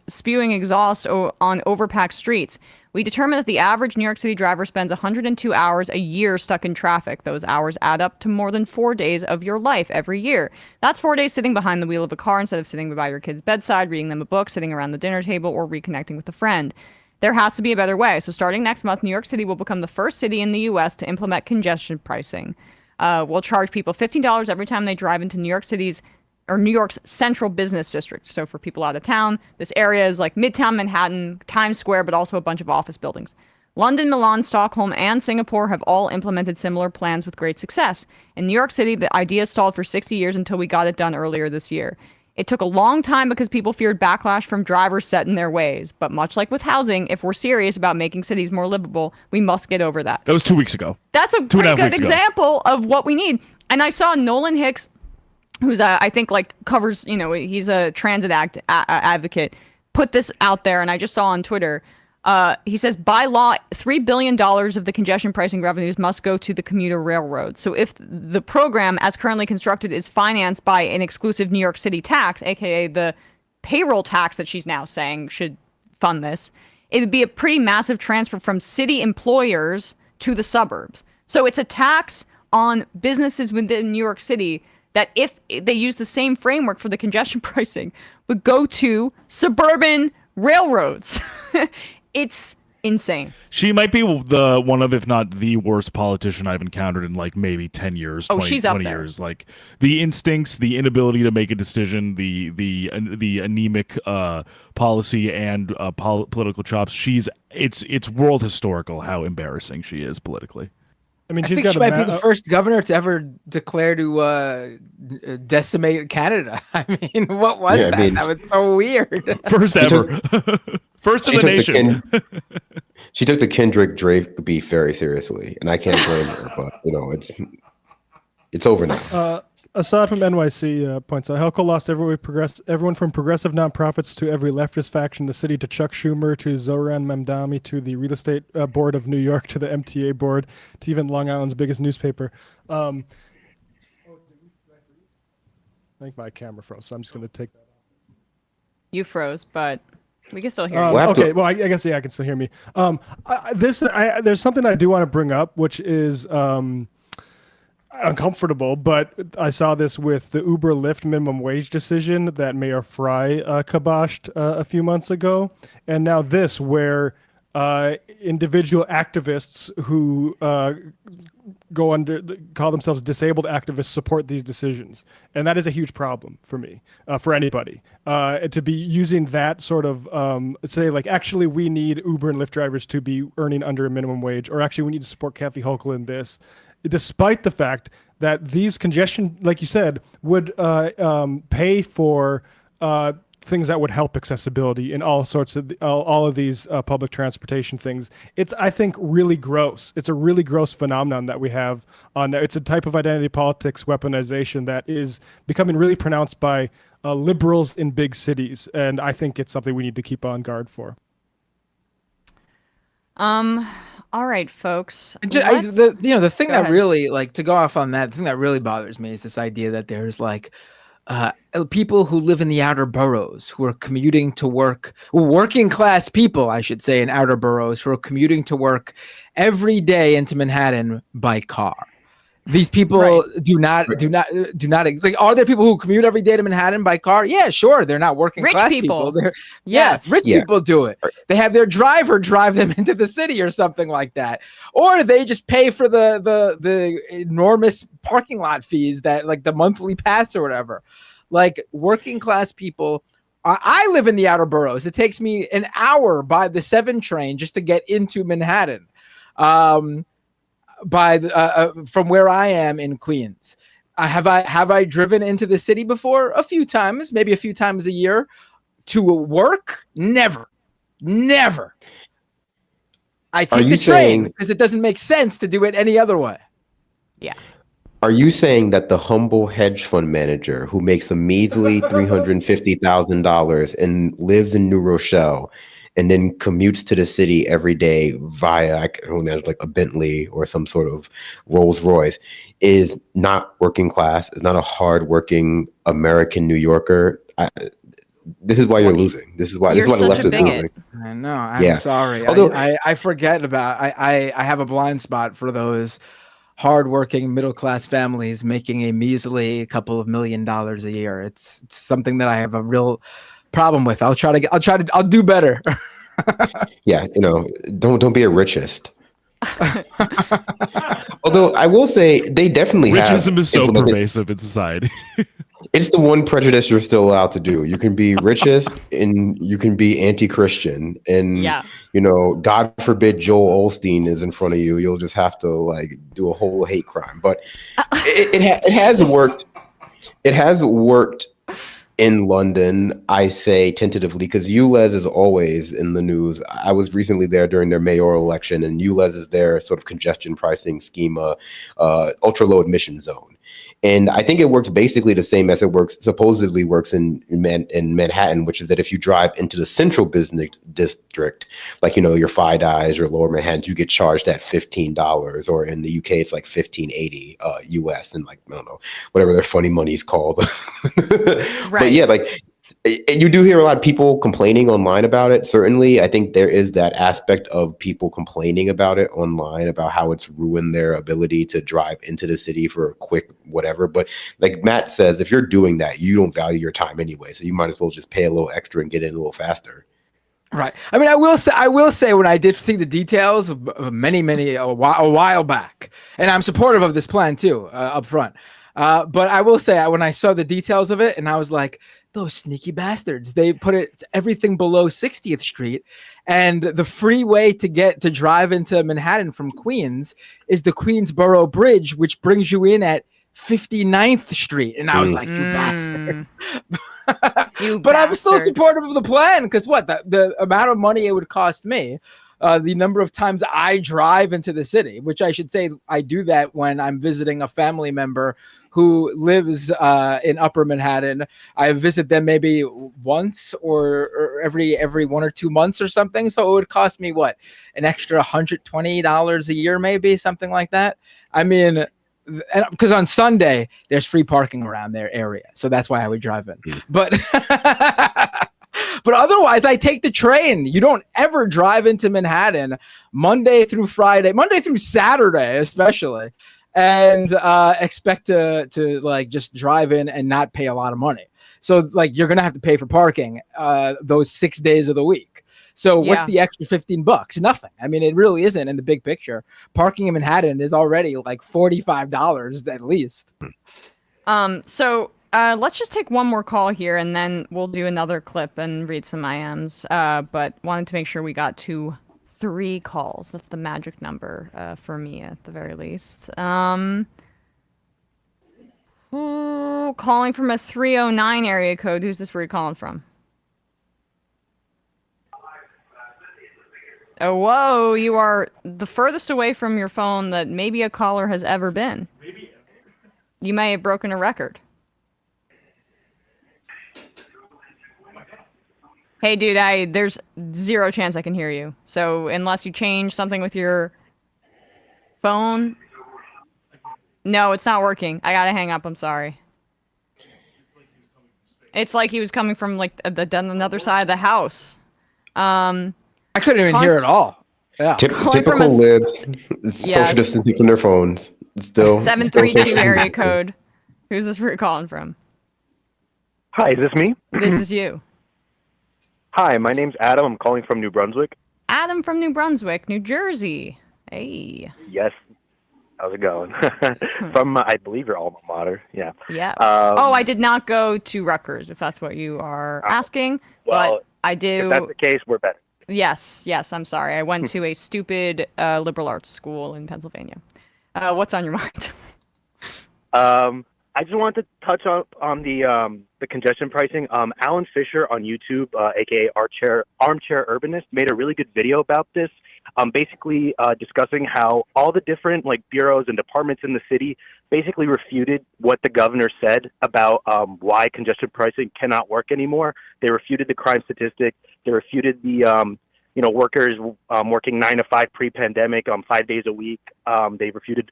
spewing exhaust on overpacked streets. We determined that the average New York City driver spends 102 hours a year stuck in traffic. Those hours add up to more than 4 days of your life every year. That's 4 days sitting behind the wheel of a car instead of sitting by your kid's bedside, reading them a book, sitting around the dinner table, or reconnecting with a friend. There has to be a better way. So starting next month, New York City will become the first city in the U.S. to implement congestion pricing. We'll charge people $15 every time they drive into New York City's or New York's central business district. So for people out of town, this area is like Midtown Manhattan, Times Square, but also a bunch of office buildings. London, Milan, Stockholm, and Singapore have all implemented similar plans with great success. In New York City, the idea stalled for 60 years until we got it done earlier this year. It took a long time because people feared backlash from drivers set in their ways. But much like with housing, if we're serious about making cities more livable, we must get over that. That was 2 weeks ago. That's a pretty good example of what we need. And I saw Nolan Hicks, who's I think covers, he's a transit advocate, put this out there, and I just saw on Twitter. He says, by law, $3 billion of the congestion pricing revenues must go to the commuter railroad. So if the program, as currently constructed, is financed by an exclusive New York City tax, aka the payroll tax that she's now saying should fund this, it would be a pretty massive transfer from city employers to the suburbs. So it's a tax on businesses within New York City that, if they use the same framework for the congestion pricing, would go to suburban railroads. It's insane. She might be one of, if not the worst politician I've encountered in maybe 10 years, 20, she's up 20 there. years. The instincts, the inability to make a decision, the anemic policy and political chops. It's world historical how embarrassing she is politically. I mean, I think she might be the first governor to ever declare to decimate Canada. I mean, what was that? That was so weird. First ever. First in the nation. She took the Kendrick Drake beef very seriously, and I can't blame her. But it's over now. Assad from NYC points out, Helco lost everyone from progressive nonprofits to every leftist faction in the city, to Chuck Schumer, to Zoran Mamdani, to the real estate board of New York, to the MTA board, to even Long Island's biggest newspaper. I think my camera froze, so I'm just going to take that off. You froze, but we can still hear you. Okay, well, I guess, I can still hear me. There's something I do want to bring up, which is uncomfortable, but I saw this with the Uber Lyft minimum wage decision that Mayor Fry kiboshed a few months ago, and now this, where individual activists who call themselves disabled activists support these decisions, and that is a huge problem for me, for anybody, to be using that sort of say like, actually we need Uber and Lyft drivers to be earning under a minimum wage, or actually we need to support Kathy Hochul in this, despite the fact that these congestion, like you said, would pay for things that would help accessibility in all sorts of all of these public transportation things. It's, I think, really gross. It's a really gross phenomenon that we have on there. It's a type of identity politics weaponization that is becoming really pronounced by liberals in big cities, and I think it's something we need to keep on guard for. All right, folks. The thing Go that ahead. really, like, to go off on that, the thing that really bothers me is this idea that there's like people who live in the outer boroughs who are commuting to work, working class people, I should say, in outer boroughs who are commuting to work every day into Manhattan by car. These people do not like, are there people who commute every day to Manhattan by car? Yeah, sure. They're not working Rich class people. They're, Yes. rich people do it. They have their driver drive them into the city or something like that. Or they just pay for the enormous parking lot fees that, like, the monthly pass or whatever. Like, working class people. I live in the outer boroughs. It takes me an hour by the 7 train just to get into Manhattan. From where I am in Queens. Have I driven into the city before? A few times, maybe a few times a year. To work? Never. I take the train because it doesn't make sense to do it any other way. Yeah. Are you saying that the humble hedge fund manager who makes a measly $350,000 and lives in New Rochelle and then commutes to the city every day via, I can only imagine, like a Bentley or some sort of Rolls Royce, is not working class, is not a hardworking American New Yorker? This is why you're losing. This is why the left is losing. I know. I'm sorry. Although, I forget about. I have a blind spot for those hardworking middle class families making a measly couple of $1 million a year. It's something that I have a real problem with. I'll do better. Yeah, don't be a richist. Although I will say they definitely Richism is so implemented- pervasive in society. It's the one prejudice you're still allowed to do. You can be richist and you can be anti-Christian, and God forbid Joel Osteen is in front of you. You'll just have to like do a whole hate crime. But it has worked. It has worked in London, I say tentatively, because ULEZ is always in the news. I was recently there during their mayoral election, and ULEZ is their sort of congestion pricing schema, ultra low admission zone. And I think it works basically the same as it supposedly works in Manhattan, which is that if you drive into the central business district, like, your Five Eyes or Lower Manhattan, you get charged at $15, or in the UK, it's like $15.80 US, and like, I don't know, whatever their funny money is called. But yeah, like, you do hear a lot of people complaining online about it. Certainly, I think there is that aspect of people complaining about it online, about how it's ruined their ability to drive into the city for a quick whatever. But like Matt says, if you're doing that, you don't value your time anyway. So you might as well just pay a little extra and get in a little faster. Right. I mean, I will say when I did see the details a while back, and I'm supportive of this plan too, up front. But I will say when I saw the details of it, and I was like, those sneaky bastards, they put everything below 60th Street, and the free way to drive into Manhattan from Queens is the Queensboro Bridge, which brings you in at 59th Street. And I was like, you bastards. But I'm still supportive of the plan, because the amount of money it would cost me, the number of times I drive into the city, which I should say I do that when I'm visiting a family member who lives in Upper Manhattan. I visit them maybe once or every 1 or 2 months or something. So it would cost me an extra $120 a year, maybe something like that. I mean, because on Sunday there's free parking around their area, so that's why I would drive in. But otherwise, I take the train. You don't ever drive into Manhattan Monday through Saturday, especially, and expect to like just drive in and not pay a lot of money. So like you're gonna have to pay for parking those 6 days of the week. So what's Yeah. the extra $15? Nothing. I mean, it really isn't in the big picture. Parking in Manhattan is already like $45 at least. So let's just take one more call here, and then we'll do another clip and read some IMs. But wanted to make sure we got to 3 calls. That's the magic number for me at the very least. Calling from a 309 area code. Who's this? Where you calling from? Oh, whoa! You are the furthest away from your phone that maybe a caller has ever been. You may have broken a record. Hey, dude, there's 0 chance I can hear you. So unless you change something with your phone, no, it's not working. I gotta hang up. I'm sorry. It's like he was coming from like another side of the house. I couldn't even hear it all. Yeah. Typical libs, social distancing from their phones. Still 732 area code. Who's this we're calling from? Hi, is this me? This is you. Hi, my name's Adam. I'm calling from New Brunswick. Adam from New Brunswick, New Jersey. Hey. Yes. How's it going? From, I believe, your alma mater. Yeah. Yeah. I did not go to Rutgers, if that's what you are asking. Well, but I do. If that's the case, we're better. Yes. I'm sorry. I went to a stupid liberal arts school in Pennsylvania. What's on your mind? I just wanted to touch on the congestion pricing. Alan Fisher on YouTube, aka Armchair Urbanist, made a really good video about this. Basically discussing how all the different like bureaus and departments in the city basically refuted what the governor said about why congestion pricing cannot work anymore. They refuted the crime statistic. They refuted the workers working 9 to 5 pre-pandemic 5 days a week. They refuted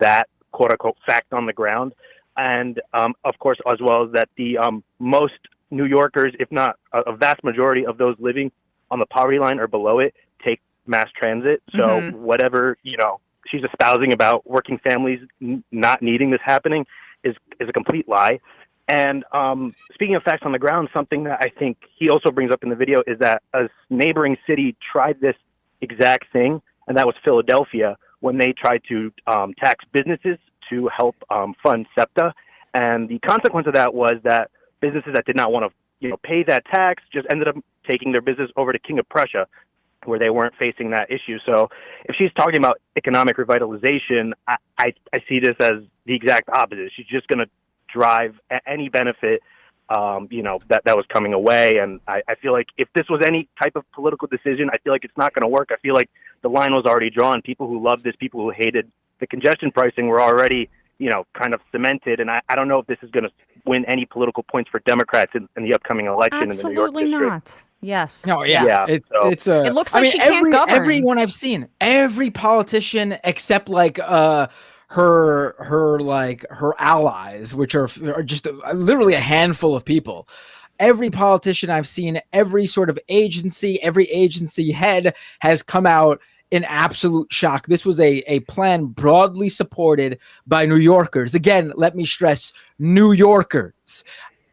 that quote unquote fact on the ground. And, of course, as well as that the most New Yorkers, if not a vast majority of those living on the poverty line or below it, take mass transit. So whatever, she's espousing about working families not needing this happening is a complete lie. And speaking of facts on the ground, something that I think he also brings up in the video is that a neighboring city tried this exact thing, and that was Philadelphia, when they tried to tax businesses to help fund SEPTA, and the consequence of that was that businesses that did not want to, pay that tax just ended up taking their business over to King of Prussia, where they weren't facing that issue. So, if she's talking about economic revitalization, I see this as the exact opposite. She's just going to drive any benefit, that was coming away. And I feel like if this was any type of political decision, I feel like it's not going to work. I feel like the line was already drawn. People who loved this, people who hated the congestion pricing were already, kind of cemented. And I don't know if this is going to win any political points for Democrats in the upcoming election in the New York Absolutely district. not. Yes. No, yeah. It looks like she can't govern. Everyone I've seen, every politician except like her allies, which are just literally a handful of people. Every politician I've seen, every sort of agency, every agency head has come out in absolute shock. This was a plan broadly supported by New Yorkers. Again, let me stress, New Yorkers.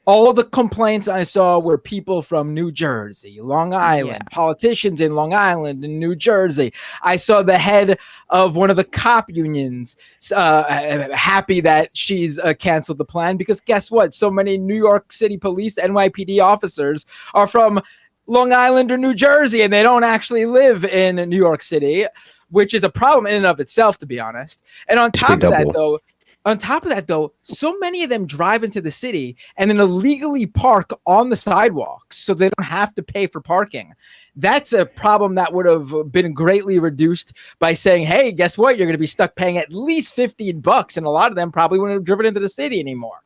All the complaints I saw were people from New Jersey, Long Island, politicians in Long Island and New Jersey. I saw the head of one of the cop unions happy that she's canceled the plan, because guess what? So many New York City police, NYPD officers are from Long Island or New Jersey, and they don't actually live in New York City, which is a problem in and of itself, to be honest. And on top of that, though, so many of them drive into the city and then illegally park on the sidewalks so they don't have to pay for parking. That's a problem that would have been greatly reduced by saying, hey, guess what? You're going to be stuck paying at least $15, and a lot of them probably wouldn't have driven into the city anymore.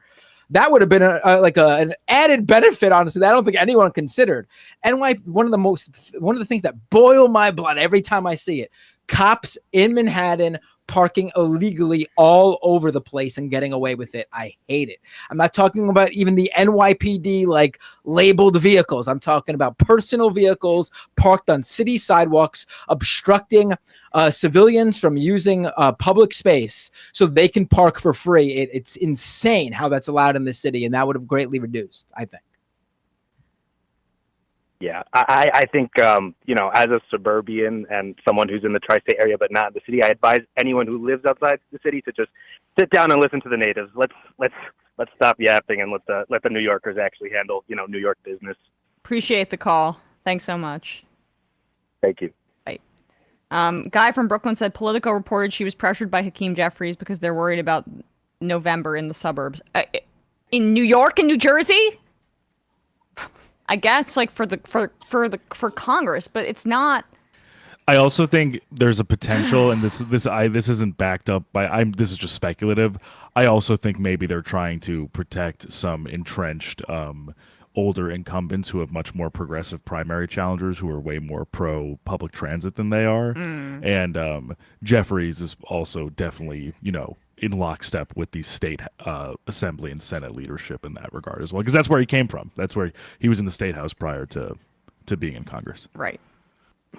That would have been an added benefit, honestly, that I don't think anyone considered. And one of the things that boil my blood every time I see it, cops in Manhattan parking illegally all over the place and getting away with it. I hate it. I'm not talking about even the NYPD like labeled vehicles. I'm talking about personal vehicles parked on city sidewalks, obstructing civilians from using public space so they can park for free. It's insane how that's allowed in this city, and that would have greatly reduced, I think. Yeah, I think, as a suburban and someone who's in the tri-state area but not in the city, I advise anyone who lives outside the city to just sit down and listen to the natives. Let's stop yapping and let the New Yorkers actually handle, New York business. Appreciate the call. Thanks so much. Thank you. Bye. Guy from Brooklyn said Politico reported she was pressured by Hakeem Jeffries because they're worried about November in the suburbs. In New York and New Jersey? I guess for Congress, but it's not. I also think there's a potential, and this isn't backed up by. This is just speculative. I also think maybe they're trying to protect some entrenched older incumbents who have much more progressive primary challengers who are way more pro public transit than they are. And Jeffries is also definitely in lockstep with the state assembly and Senate leadership in that regard as well, because that's where he came from. That's where he was in the state house prior to being in Congress. Right.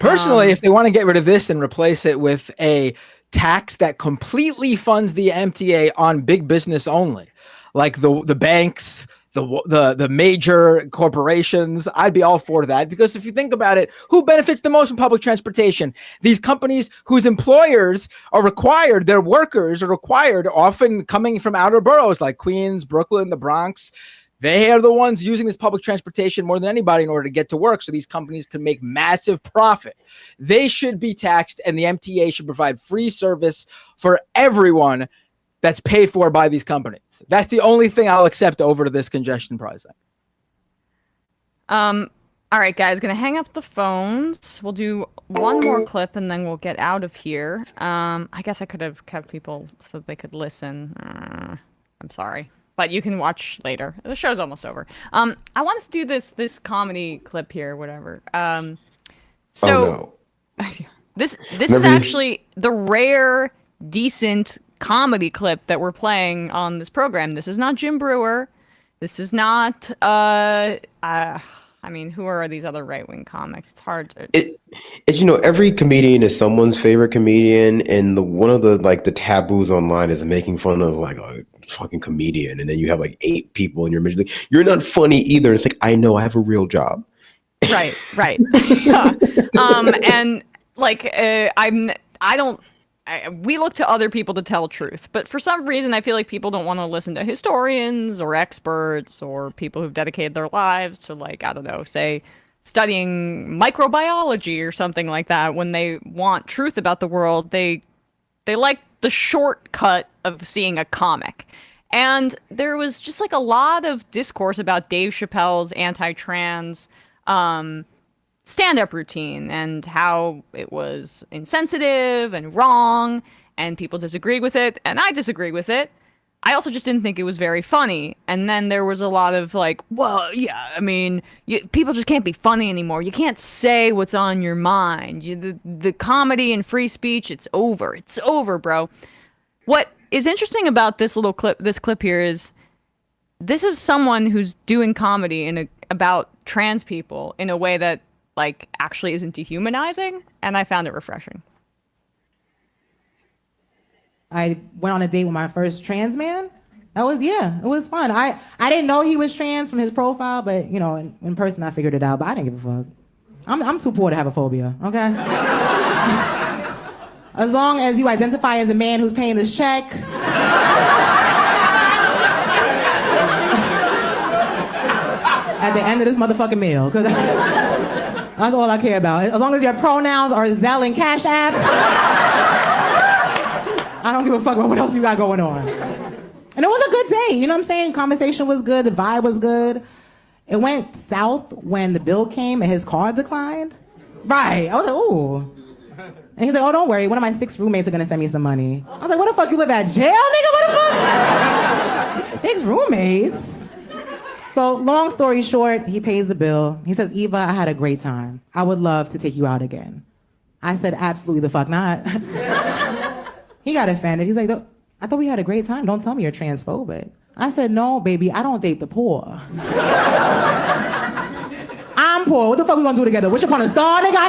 Personally, if they want to get rid of this and replace it with a tax that completely funds the MTA on big business only, like the banks, the major corporations, I'd be all for that. Because if you think about it, who benefits the most from public transportation? These companies whose employers are required, their workers are required, often coming from outer boroughs like Queens, Brooklyn, the Bronx. They are the ones using this public transportation more than anybody in order to get to work, so these companies can make massive profit. They should be taxed, and the MTA should provide free service for everyone that's paid for by these companies. That's the only thing I'll accept over to this congestion pricing. All right, guys, gonna hang up the phones. We'll do one more clip and then we'll get out of here. I guess I could have kept people so they could listen. I'm sorry, but you can watch later. The show's almost over. I wanted to do this comedy clip here, whatever. This is actually the rare, decent comedy clip that we're playing on this program. This is not Jim Brewer. This is not who are these other right-wing comics? It's hard to it's every comedian is someone's favorite comedian, and one of the taboos online is making fun of a fucking comedian, and then you have 8 people in your mission. You're not funny either. It's I know, I have a real job. Right. We look to other people to tell truth, but for some reason I feel like people don't want to listen to historians or experts or people who've dedicated their lives to say studying microbiology or something like that. When they want truth about the world, they like the shortcut of seeing a comic. And there was just a lot of discourse about Dave Chappelle's anti-trans stand-up routine and how it was insensitive and wrong, and people disagreed with it, and I disagreed with it. I also just didn't think it was very funny. And then there was a lot of people just can't be funny anymore. You can't say what's on your mind. The comedy and free speech, it's over. It's over, bro. What is interesting about this clip here is this is someone who's doing comedy about trans people in a way that actually isn't dehumanizing, and I found it refreshing. I went on a date with my first trans man. It was fun. I didn't know he was trans from his profile, but in person I figured it out, but I didn't give a fuck. I'm too poor to have a phobia, okay? As long as you identify as a man who's paying this check. At the end of this motherfucking meal, because that's all I care about. As long as your pronouns are Zelle and Cash App, I don't give a fuck about what else you got going on. And it was a good day, you know what I'm saying? Conversation was good, the vibe was good. It went south when the bill came and his car declined. Right, I was like, ooh. And he's like, oh, don't worry, one of my 6 roommates are gonna send me some money. I was like, what the fuck, you live at jail, nigga, what the fuck? 6 roommates? So long story short, he pays the bill. He says, Eva, I had a great time. I would love to take you out again. I said, absolutely the fuck not. He got offended. He's like, I thought we had a great time. Don't tell me you're transphobic. I said, no, baby, I don't date the poor. I'm poor. What the fuck we gonna do together? Wish upon a star, nigga? I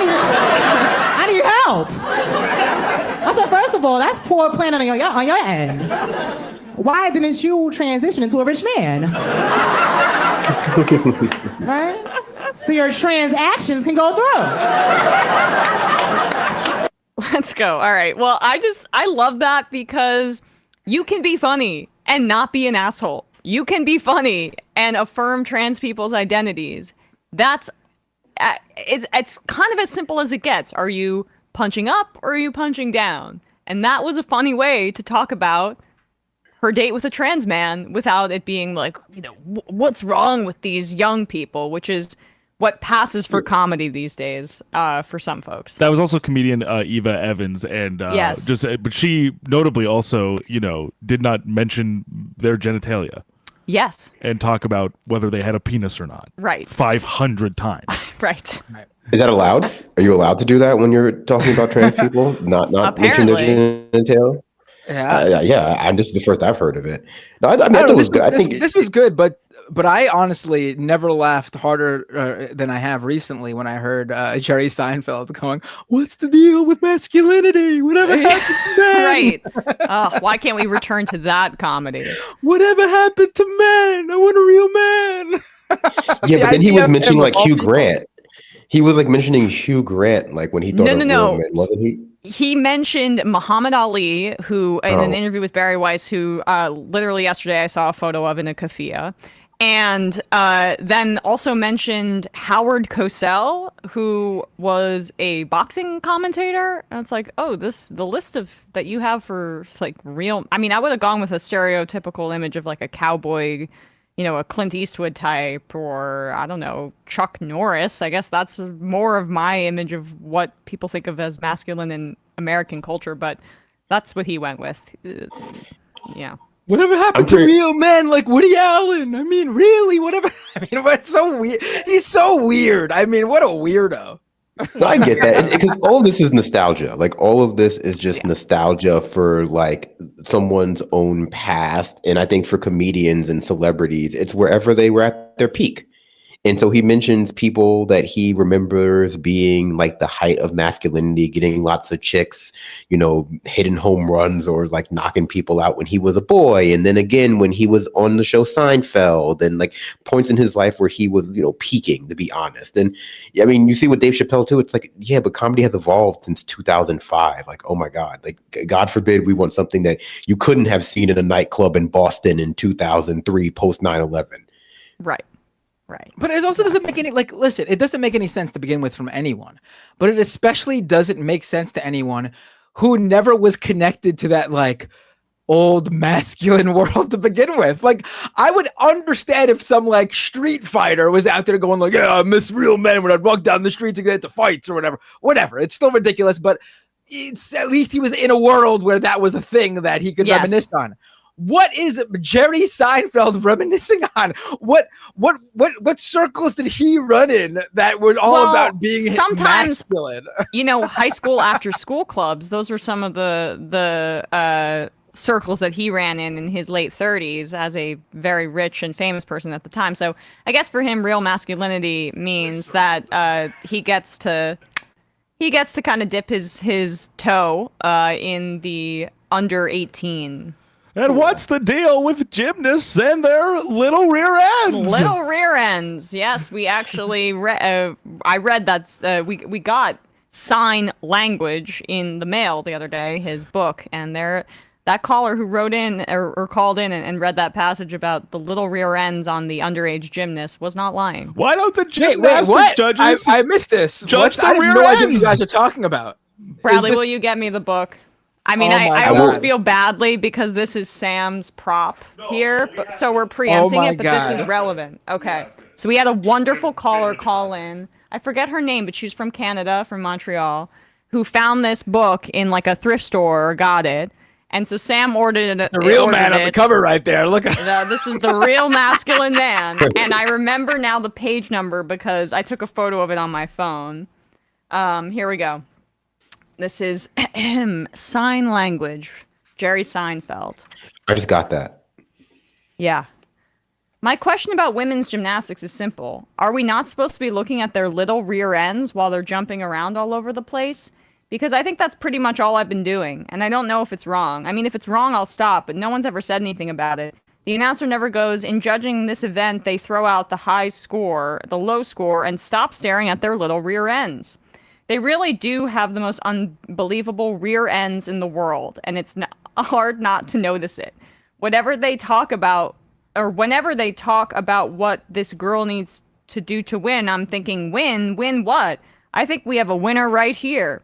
need help. I said, first of all, that's poor planning on your end. Why didn't you transition into a rich man? Right? so your transactions can go through. Let's go. All right. Well, I love that because you can be funny and not be an asshole. You can be funny and affirm trans people's identities. That's it's kind of as simple as it gets. Are you punching up or are you punching down? And that was a funny way to talk about her date with a trans man without it being like, what's wrong with these young people, which is what passes for comedy these days for some folks. That was also comedian Eva Evans, and Yes. but she notably also, did not mention their genitalia. Yes. And talk about whether they had a penis or not. Right. 500 times. Right. Is that allowed? Are you allowed to do that when you're talking about trans people? Not mention their genitalia? Yeah. And this is the first I've heard of it. No, I don't thought know, it was good. I think this was good, but I honestly never laughed harder than I have recently when I heard Jerry Seinfeld going, "What's the deal with masculinity? Whatever happened to men? Right. Why can't we return to that comedy? Whatever happened to men? I want a real man." yeah, but then he was mentioning like Hugh Grant. He was like mentioning Hugh Grant, like when he thought of real men, wasn't he? He mentioned Muhammad Ali, who in an interview with Barry Weiss, who literally yesterday I saw a photo of in a keffiyeh. And then also mentioned Howard Cosell, who was a boxing commentator. And it's like, the list that you have for like real. I mean, I would have gone with a stereotypical image of like a cowboy, a Clint Eastwood type, or I don't know, Chuck Norris. I guess that's more of my image of what people think of as masculine in American culture. But that's what he went with. Yeah. Whatever happened to real men like Woody Allen? I mean, really? Whatever? I mean, what's so weird? He's so weird. I mean, what a weirdo. No, I get that because all of this is nostalgia. Like all of this is just nostalgia for like someone's own past. And I think for comedians and celebrities, it's wherever they were at their peak. And so he mentions people that he remembers being like the height of masculinity, getting lots of chicks, hitting home runs or like knocking people out when he was a boy. And then again, when he was on the show Seinfeld, and like points in his life where he was, peaking, to be honest. And I mean, you see with Dave Chappelle too, it's like, yeah, but comedy has evolved since 2005. Like, oh my God, like God forbid we want something that you couldn't have seen in a nightclub in Boston in 2003 post 9/11. Right. Right. But it also doesn't make any, listen, it doesn't make any sense to begin with from anyone, but it especially doesn't make sense to anyone who never was connected to that, like, old masculine world to begin with. Like, I would understand if some, like, street fighter was out there going, like, yeah, I miss real men when I'd walk down the street to get into fights or whatever. It's still ridiculous, but it's at least he was in a world where that was a thing that he could reminisce on. What is Jerry Seinfeld reminiscing on? What circles did he run in that were all about being sometimes masculine? High school after school clubs. Those were some of the circles that he ran in his late 30s as a very rich and famous person at the time. So I guess for him, real masculinity means that he gets to kind of dip his toe in the under 18. And what's the deal with gymnasts and their little rear ends? Little rear ends. Yes, we actually I read that we got sign language in the mail the other day, his book, and that caller who wrote in or called in and read that passage about the little rear ends on the underage gymnast was not lying. Why don't the gymnastics judges? I missed this. Judge the I have rear no idea what ends. you guys are talking about. Bradley, will you get me the book? I mean, I almost feel badly because this is Sam's prop here, so we're preempting it, but this is relevant. Okay. So we had a wonderful caller call in. I forget her name, but she's from Canada, from Montreal, who found this book in like a thrift store or got it. And so Sam ordered it. The real man on the cover right there. Look at this is the real masculine man. And I remember now the page number because I took a photo of it on my phone. Here we go. This is sign language, Jerry Seinfeld. I just got that. Yeah. My question about women's gymnastics is simple. Are we not supposed to be looking at their little rear ends while they're jumping around all over the place? Because I think that's pretty much all I've been doing. And I don't know if it's wrong. I mean, if it's wrong, I'll stop. But no one's ever said anything about it. The announcer never goes, in judging this event, they throw out the high score, the low score, and stop staring at their little rear ends. They really do have the most unbelievable rear ends in the world, and it's hard not to notice it. Whenever they talk about what this girl needs to do to win, I'm thinking, win what? I think we have a winner right here.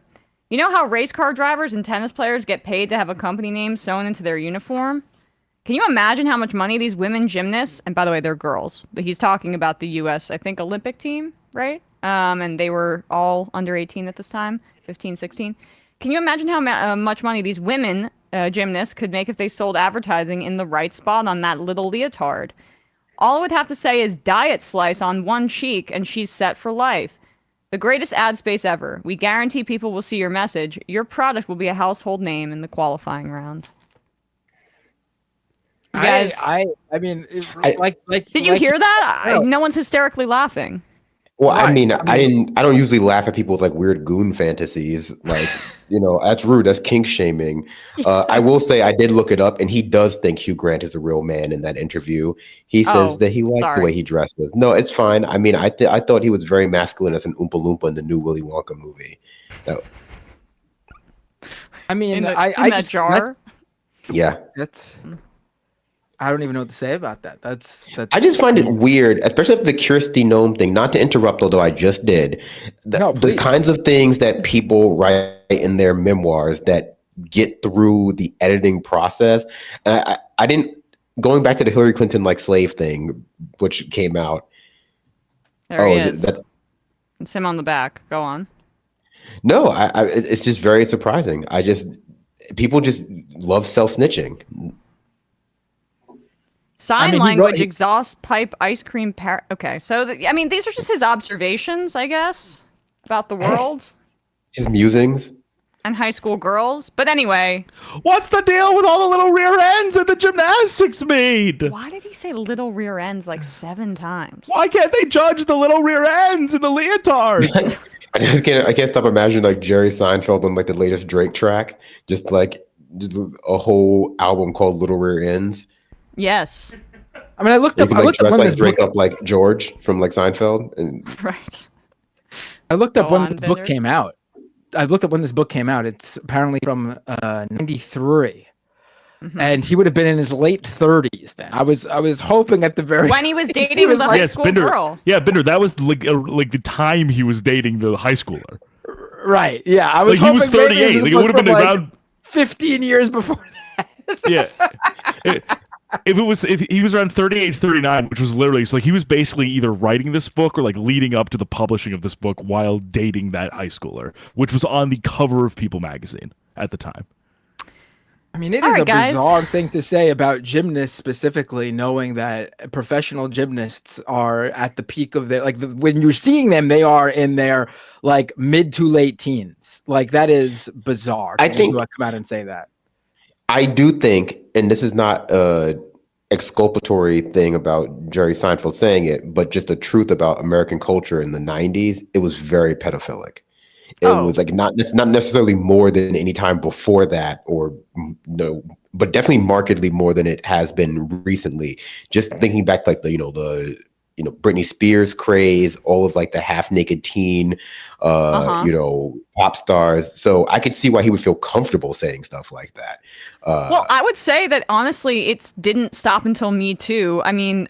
You know how race car drivers and tennis players get paid to have a company name sewn into their uniform? Can you imagine how much money these women gymnasts, and by the way, they're girls, but he's talking about the U.S., I think, Olympic team, right? And they were all under 18 at this time, 15, 16. Can you imagine how much money these women gymnasts could make if they sold advertising in the right spot on that little leotard? All I would have to say is diet slice on one cheek and she's set for life. The greatest ad space ever. We guarantee people will see your message. Your product will be a household name in the qualifying round. Guys, I mean, did you hear that? No one's hysterically laughing. Well, I mean, I don't usually laugh at people with like weird goon fantasies. Like, that's rude. That's kink shaming. I will say I did look it up, and he does think Hugh Grant is a real man in that interview. He says that he liked the way he dresses. No, it's fine. I mean, I thought he was very masculine as an Oompa Loompa in the new Willy Wonka movie. I mean, in I that just jar. Yeah. I don't even know what to say about that. That's. I just find it weird, especially with the Kirsty Noem thing. Not to interrupt, although I just did. The kinds of things that people write in their memoirs that get through the editing process. And I didn't. Going back to the Hillary Clinton like slave thing, which came out. There he is. It's him on the back. Go on. No, it's just very surprising. People just love self-snitching. Sign language, exhaust pipe, ice cream. Okay, so these are just his observations, I guess, about the world. His musings. And high school girls. But anyway. What's the deal with all the little rear ends that the gymnastics made? Why did he say little rear ends like 7 times? Why can't they judge the little rear ends in the leotards? I can't stop imagining like Jerry Seinfeld on like the latest Drake track. Just a whole album called Little Rear Ends. Yes. I mean, I looked up when this Drake book up like George from like Seinfeld. And right. I looked up when this book came out. I looked up when this book came out. It's apparently from 93. Mm-hmm. And he would have been in his late 30s then. I was hoping at the very when he was dating the high school girl. Yeah, Bender, that was like the time he was dating the high schooler. Right. Yeah, I was hoping he was 38. Like, it would have been around 15 years before that. Yeah. If he was around 38, 39, which was literally so like he was basically either writing this book or like leading up to the publishing of this book while dating that high schooler, which was on the cover of People magazine at the time. I mean, it is a bizarre thing to say about gymnasts specifically, knowing that professional gymnasts are at the peak of their when you're seeing them, they are in their like mid to late teens. Like that is bizarre. I think I come out and say that. I do think, and this is not a exculpatory thing about Jerry Seinfeld saying it, but just the truth about American culture in the 90s, it was very pedophilic. It was like it's not necessarily more than any time before that, or no, but definitely markedly more than it has been recently. Just thinking back, like the Britney Spears craze, all of like the half-naked teen, pop stars. So I could see why he would feel comfortable saying stuff like that. Well, I would say that honestly, it didn't stop until Me Too. I mean,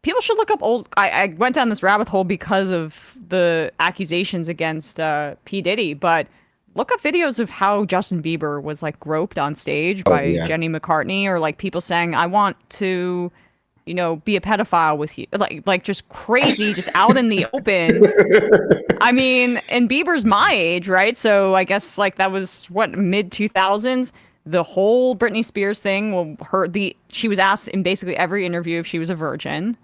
people should look up old. I went down this rabbit hole because of the accusations against P. Diddy, but look up videos of how Justin Bieber was like groped on stage by Jenny McCartney, or like people saying, "I want to." Be a pedophile with you, like just crazy, just out in the open. I mean, and Bieber's my age, right? So I guess like that was mid 2000s. The whole Britney Spears thing. She was asked in basically every interview if she was a virgin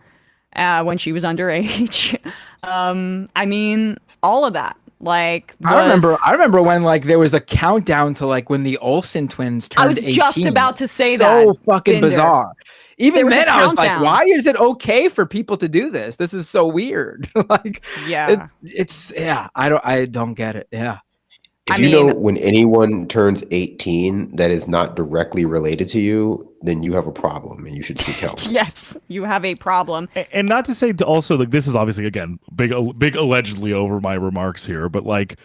when she was underage. I mean, all of that. Like I remember when like there was a countdown to like when the Olsen twins turned 18. I was just about to say that. So fucking bizarre. Even then, I was like, why is it okay for people to do this? This is so weird. Like, yeah, it's I don't get it. Yeah. If you know when anyone turns 18 that is not directly related to you, then you have a problem and you should seek help. Yes, you have a problem. And not to say to also, like, this is obviously, again, big allegedly over my remarks here, but like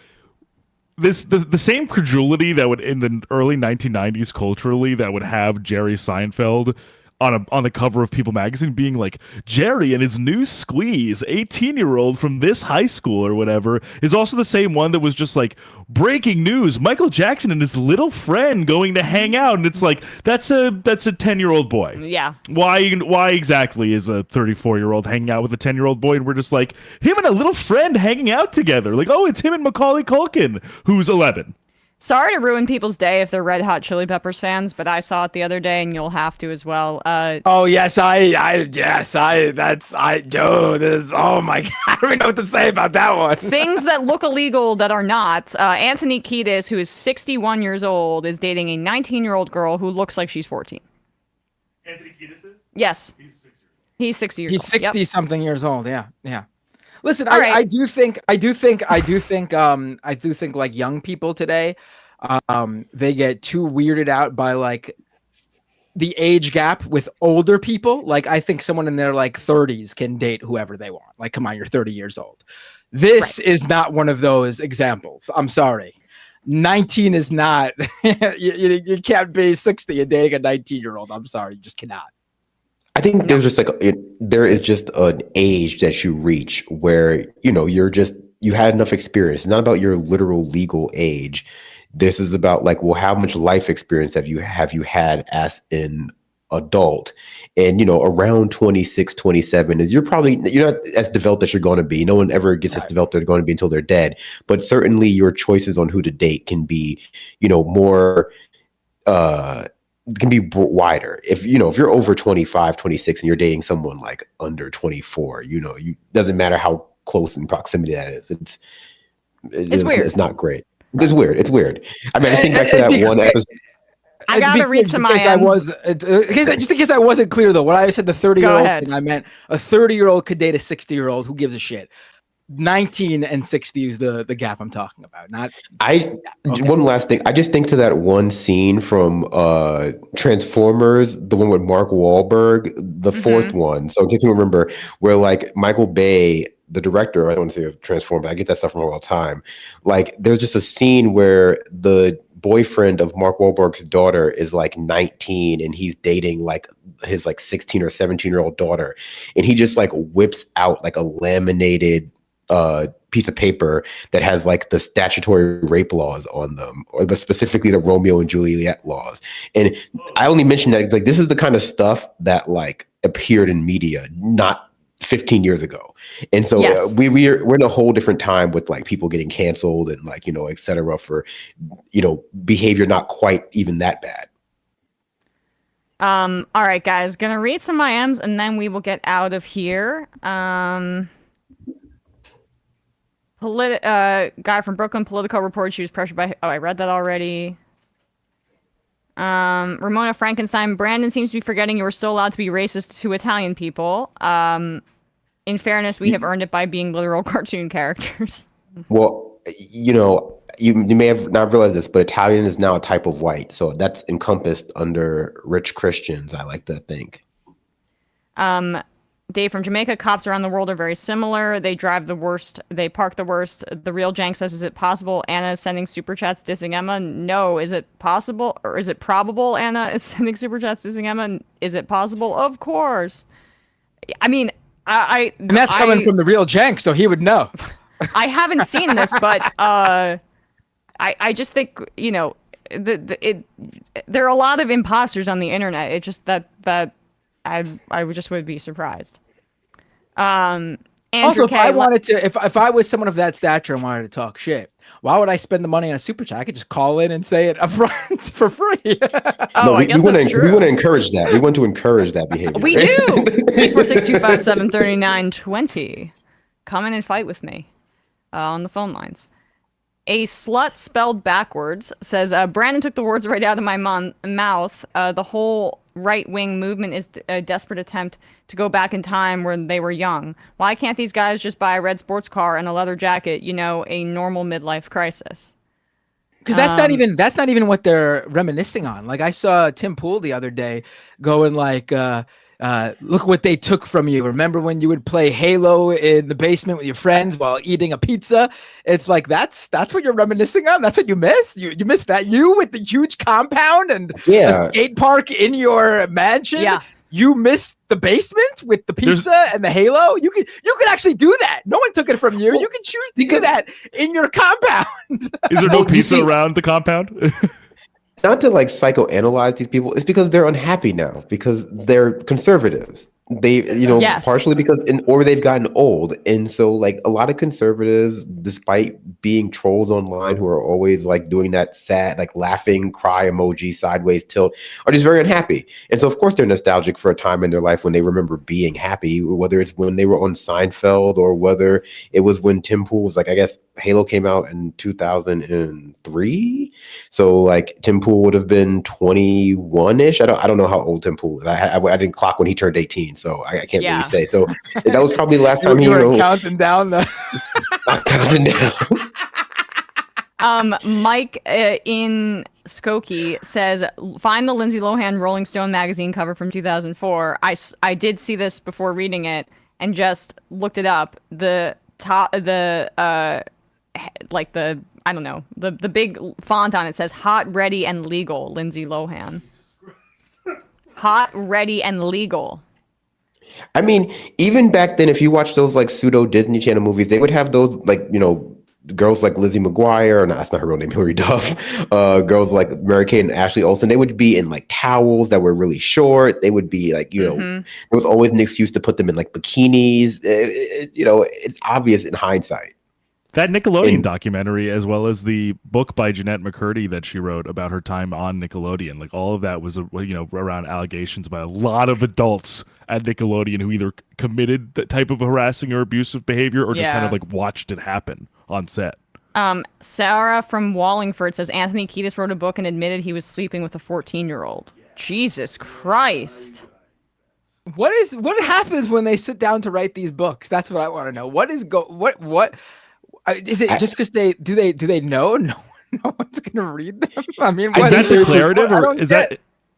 the same credulity that would in the early 1990s culturally that would have Jerry Seinfeld on the cover of People magazine being like, Jerry and his new squeeze, 18-year-old from this high school or whatever, is also the same one that was just like, breaking news, Michael Jackson and his little friend going to hang out. And it's like, that's a 10-year-old boy. Yeah. Why exactly is a 34-year-old hanging out with a 10-year-old boy? And we're just like, him and a little friend hanging out together. Like, oh, it's him and Macaulay Culkin, who's 11. Sorry to ruin people's day if they're Red Hot Chili Peppers fans, but I saw it the other day, and you'll have to as well. Oh yes, oh my God, I don't even know what to say about that one. Things that look illegal that are not. Anthony Kiedis, who is 61 years old, is dating a 19-year-old girl who looks like she's 14. Anthony Kiedis is? Yes. He's 60 years old. He's 60 Yep. something years old. Yeah. Listen, All right. I do think like young people today, they get too weirded out by like the age gap with older people. Like, I think someone in their like 30s can date whoever they want. Like, come on, you're 30 years old. This is not one of those examples. I'm sorry. 19 is not, you can't be 60 and dating a 19-year-old. I'm sorry. You just cannot. I think there's just like there is just an age that you reach where you had enough experience. It's not about your literal legal age. This is about like, well, how much life experience have you had as an adult? And around 26, 27 is you're not as developed as you're going to be. No one ever gets as developed they're going to be until they're dead. But certainly your choices on who to date can be, more can be wider. If you're over 25, 26 and you're dating someone like under 24, doesn't matter how close in proximity that is. It's weird. It's not great. It's weird. I mean, I think back to that one episode. I gotta read some IMs. Just in case I wasn't clear though, when I said the 30-year-old thing, I meant a 30-year-old could date a 60-year-old. Who gives a shit? 19 and 60 is the gap I'm talking about. One last thing. I just think to that one scene from Transformers, the one with Mark Wahlberg, the fourth one. So in case you remember, where like Michael Bay, the director, I don't want to say Transformers, I get that stuff from all the time. Like, there's just a scene where the boyfriend of Mark Wahlberg's daughter is like 19 and he's dating like his like 16 or 17-year-old daughter, and he just like whips out like a laminated piece of paper that has like the statutory rape laws on them, or specifically the Romeo and Juliet laws. And I only mention that like this is the kind of stuff that like appeared in media not 15 years ago. And so we're in a whole different time with like people getting canceled and like, et cetera, for, behavior not quite even that bad. All right, guys, gonna read some IMs and then we will get out of here. Guy from Brooklyn, Politico reports she was pressured by. Oh, I read that already. Ramona Frankenstein, Brandon seems to be forgetting you were still allowed to be racist to Italian people. In fairness, we have earned it by being literal cartoon characters. Well, you may have not realized this, but Italian is now a type of white, so that's encompassed under rich Christians, I like to think. Dave from Jamaica, cops around the world are very similar. They drive the worst. They park the worst. The real Jank says, is it possible Anna is sending super chats dissing Emma? No. Is it possible, or is it probable Anna is sending super chats dissing Emma? Is it possible? Of course. I mean, and that's coming from the real Jank, so he would know. I haven't seen this, but I just think, there are a lot of imposters on the internet. It just that I would be surprised. Also, Andrew if I wanted to, if I was someone of that stature and wanted to talk shit, why would I spend the money on a super chat? I could just call in and say it up front for free. We want to encourage that. We want to encourage that behavior. We do. 646-257-3920. Come in and fight with me on the phone lines. A slut spelled backwards says, Brandon took the words right out of my mouth. The whole right-wing movement is a desperate attempt to go back in time when they were young. Why can't these guys just buy a red sports car and a leather jacket? A normal midlife crisis. Because that's not even what they're reminiscing on. Like I saw Tim Pool the other day going like, look what they took from you. Remember when you would play Halo in the basement with your friends while eating a pizza? It's like that's what you're reminiscing on. That's what you miss. You miss that, you with the huge compound and a skate park in your mansion. Yeah. You miss the basement with the pizza and the Halo. You could actually do that. No one took it from you. You can choose to do that in your compound. Is there no pizza around the compound? Not to like psychoanalyze these people, it's because they're unhappy now because they're conservatives. They, partially because, or they've gotten old. And so like a lot of conservatives, despite being trolls online who are always like doing that sad, like laughing, cry emoji, sideways tilt, are just very unhappy. And so of course they're nostalgic for a time in their life when they remember being happy, whether it's when they were on Seinfeld or whether it was when Tim Pool was like, I guess Halo came out in 2003. So like Tim Pool would have been 21-ish. I don't know how old Tim Pool was. I didn't clock when he turned 18. So I can't really say. So that was probably the last time you were counting down the not counting down. Mike in Skokie says, find the Lindsay Lohan Rolling Stone magazine cover from 2004. I did see this before reading it and just looked it up. The top, the big font on it says "Hot, Ready, and Legal." Lindsay Lohan. Hot, Ready, and Legal. I mean, even back then, if you watch those like pseudo Disney Channel movies, they would have those like, girls like Lizzie McGuire, and that's not her real name, Hilary Duff, girls like Mary-Kate and Ashley Olsen, they would be in like towels that were really short. They would be like, there was always an excuse to put them in like bikinis. It's obvious in hindsight. That Nickelodeon documentary, as well as the book by Jeanette McCurdy that she wrote about her time on Nickelodeon, like all of that was, around allegations by a lot of adults at Nickelodeon who either committed that type of harassing or abusive behavior or just kind of like watched it happen on set. Sarah from Wallingford says Anthony Kiedis wrote a book and admitted he was sleeping with a 14-year-old. Jesus Christ. What happens when they sit down to write these books? That's what I want to know. What is is it just because do they know no one's gonna read them? I mean, is that declarative or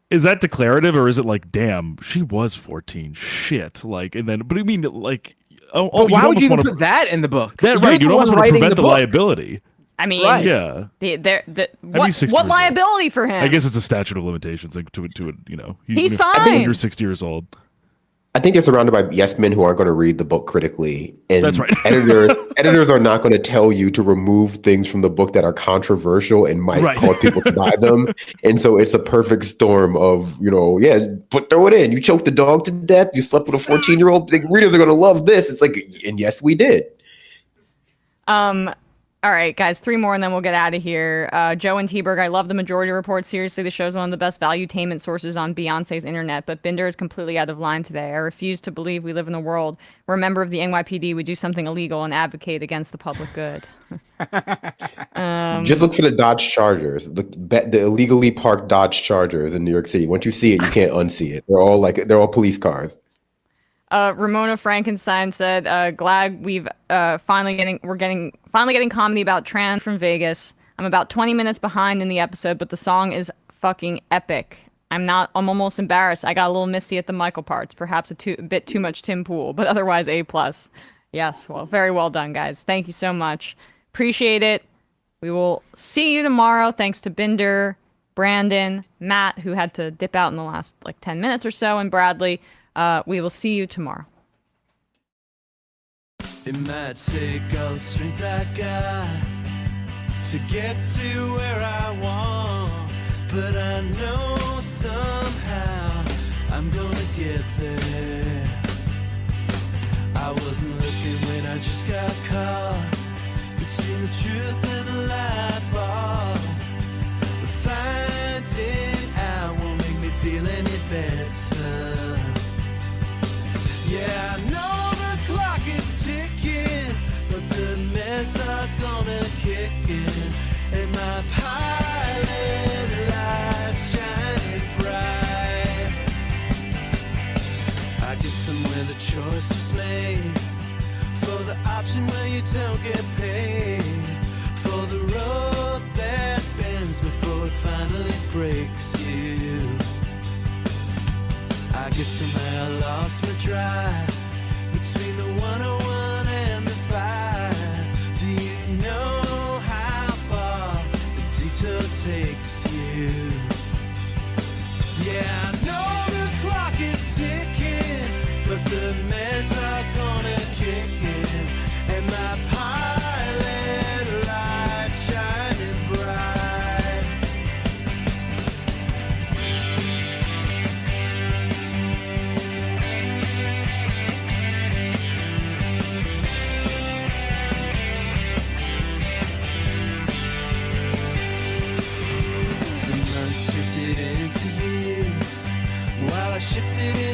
is that declarative or is it like, damn, she was 14? Shit, like, and then, but I mean, like, but why would you even put that in the book? That right, you almost want to prevent the liability. I mean, yeah. What liability for him? I guess it's a statute of limitations, like to he's fine. I think you're 60 years old. I think they're surrounded by yes men who aren't going to read the book critically, and that's right. editors are not going to tell you to remove things from the book that are controversial and might cause people to buy them. And so it's a perfect storm of throw it in. You choked the dog to death. You slept with a 14-year-old. The readers are going to love this. It's like, and yes, we did. All right, guys, 3 more and then we'll get out of here. Joe and T-Berg, I love the Majority Report. Seriously, the show's one of the best valuetainment sources on Beyonce's internet, but Binder is completely out of line today. I refuse to believe we live in a world where a member of the NYPD would do something illegal and advocate against the public good. Just look for the Dodge Chargers, the illegally parked Dodge Chargers in New York City. Once you see it, you can't unsee it. They're all police cars. Ramona Frankenstein said, "Glad we've finally getting comedy about trans from Vegas. I'm about 20 minutes behind in the episode, but the song is fucking epic. I'm almost embarrassed. I got a little misty at the Michael parts, perhaps a bit too much Tim Pool, but otherwise A+. Yes, well, very well done, guys. Thank you so much. Appreciate it. We will see you tomorrow. Thanks to Binder, Brandon, Matt, who had to dip out in the last 10 minutes or so, and Bradley. We will see you tomorrow." It might take all the strength I got to get to where I want, but I know somehow I'm gonna get there. I wasn't looking when I just got caught between the truth and the lie bar, but finding out won't make me feel any better. Yeah, I know the clock is ticking, but the meds are gonna kick in, and my pilot light shining bright. I get somewhere the choice was made, for the option where you don't get paid, for the road that shifted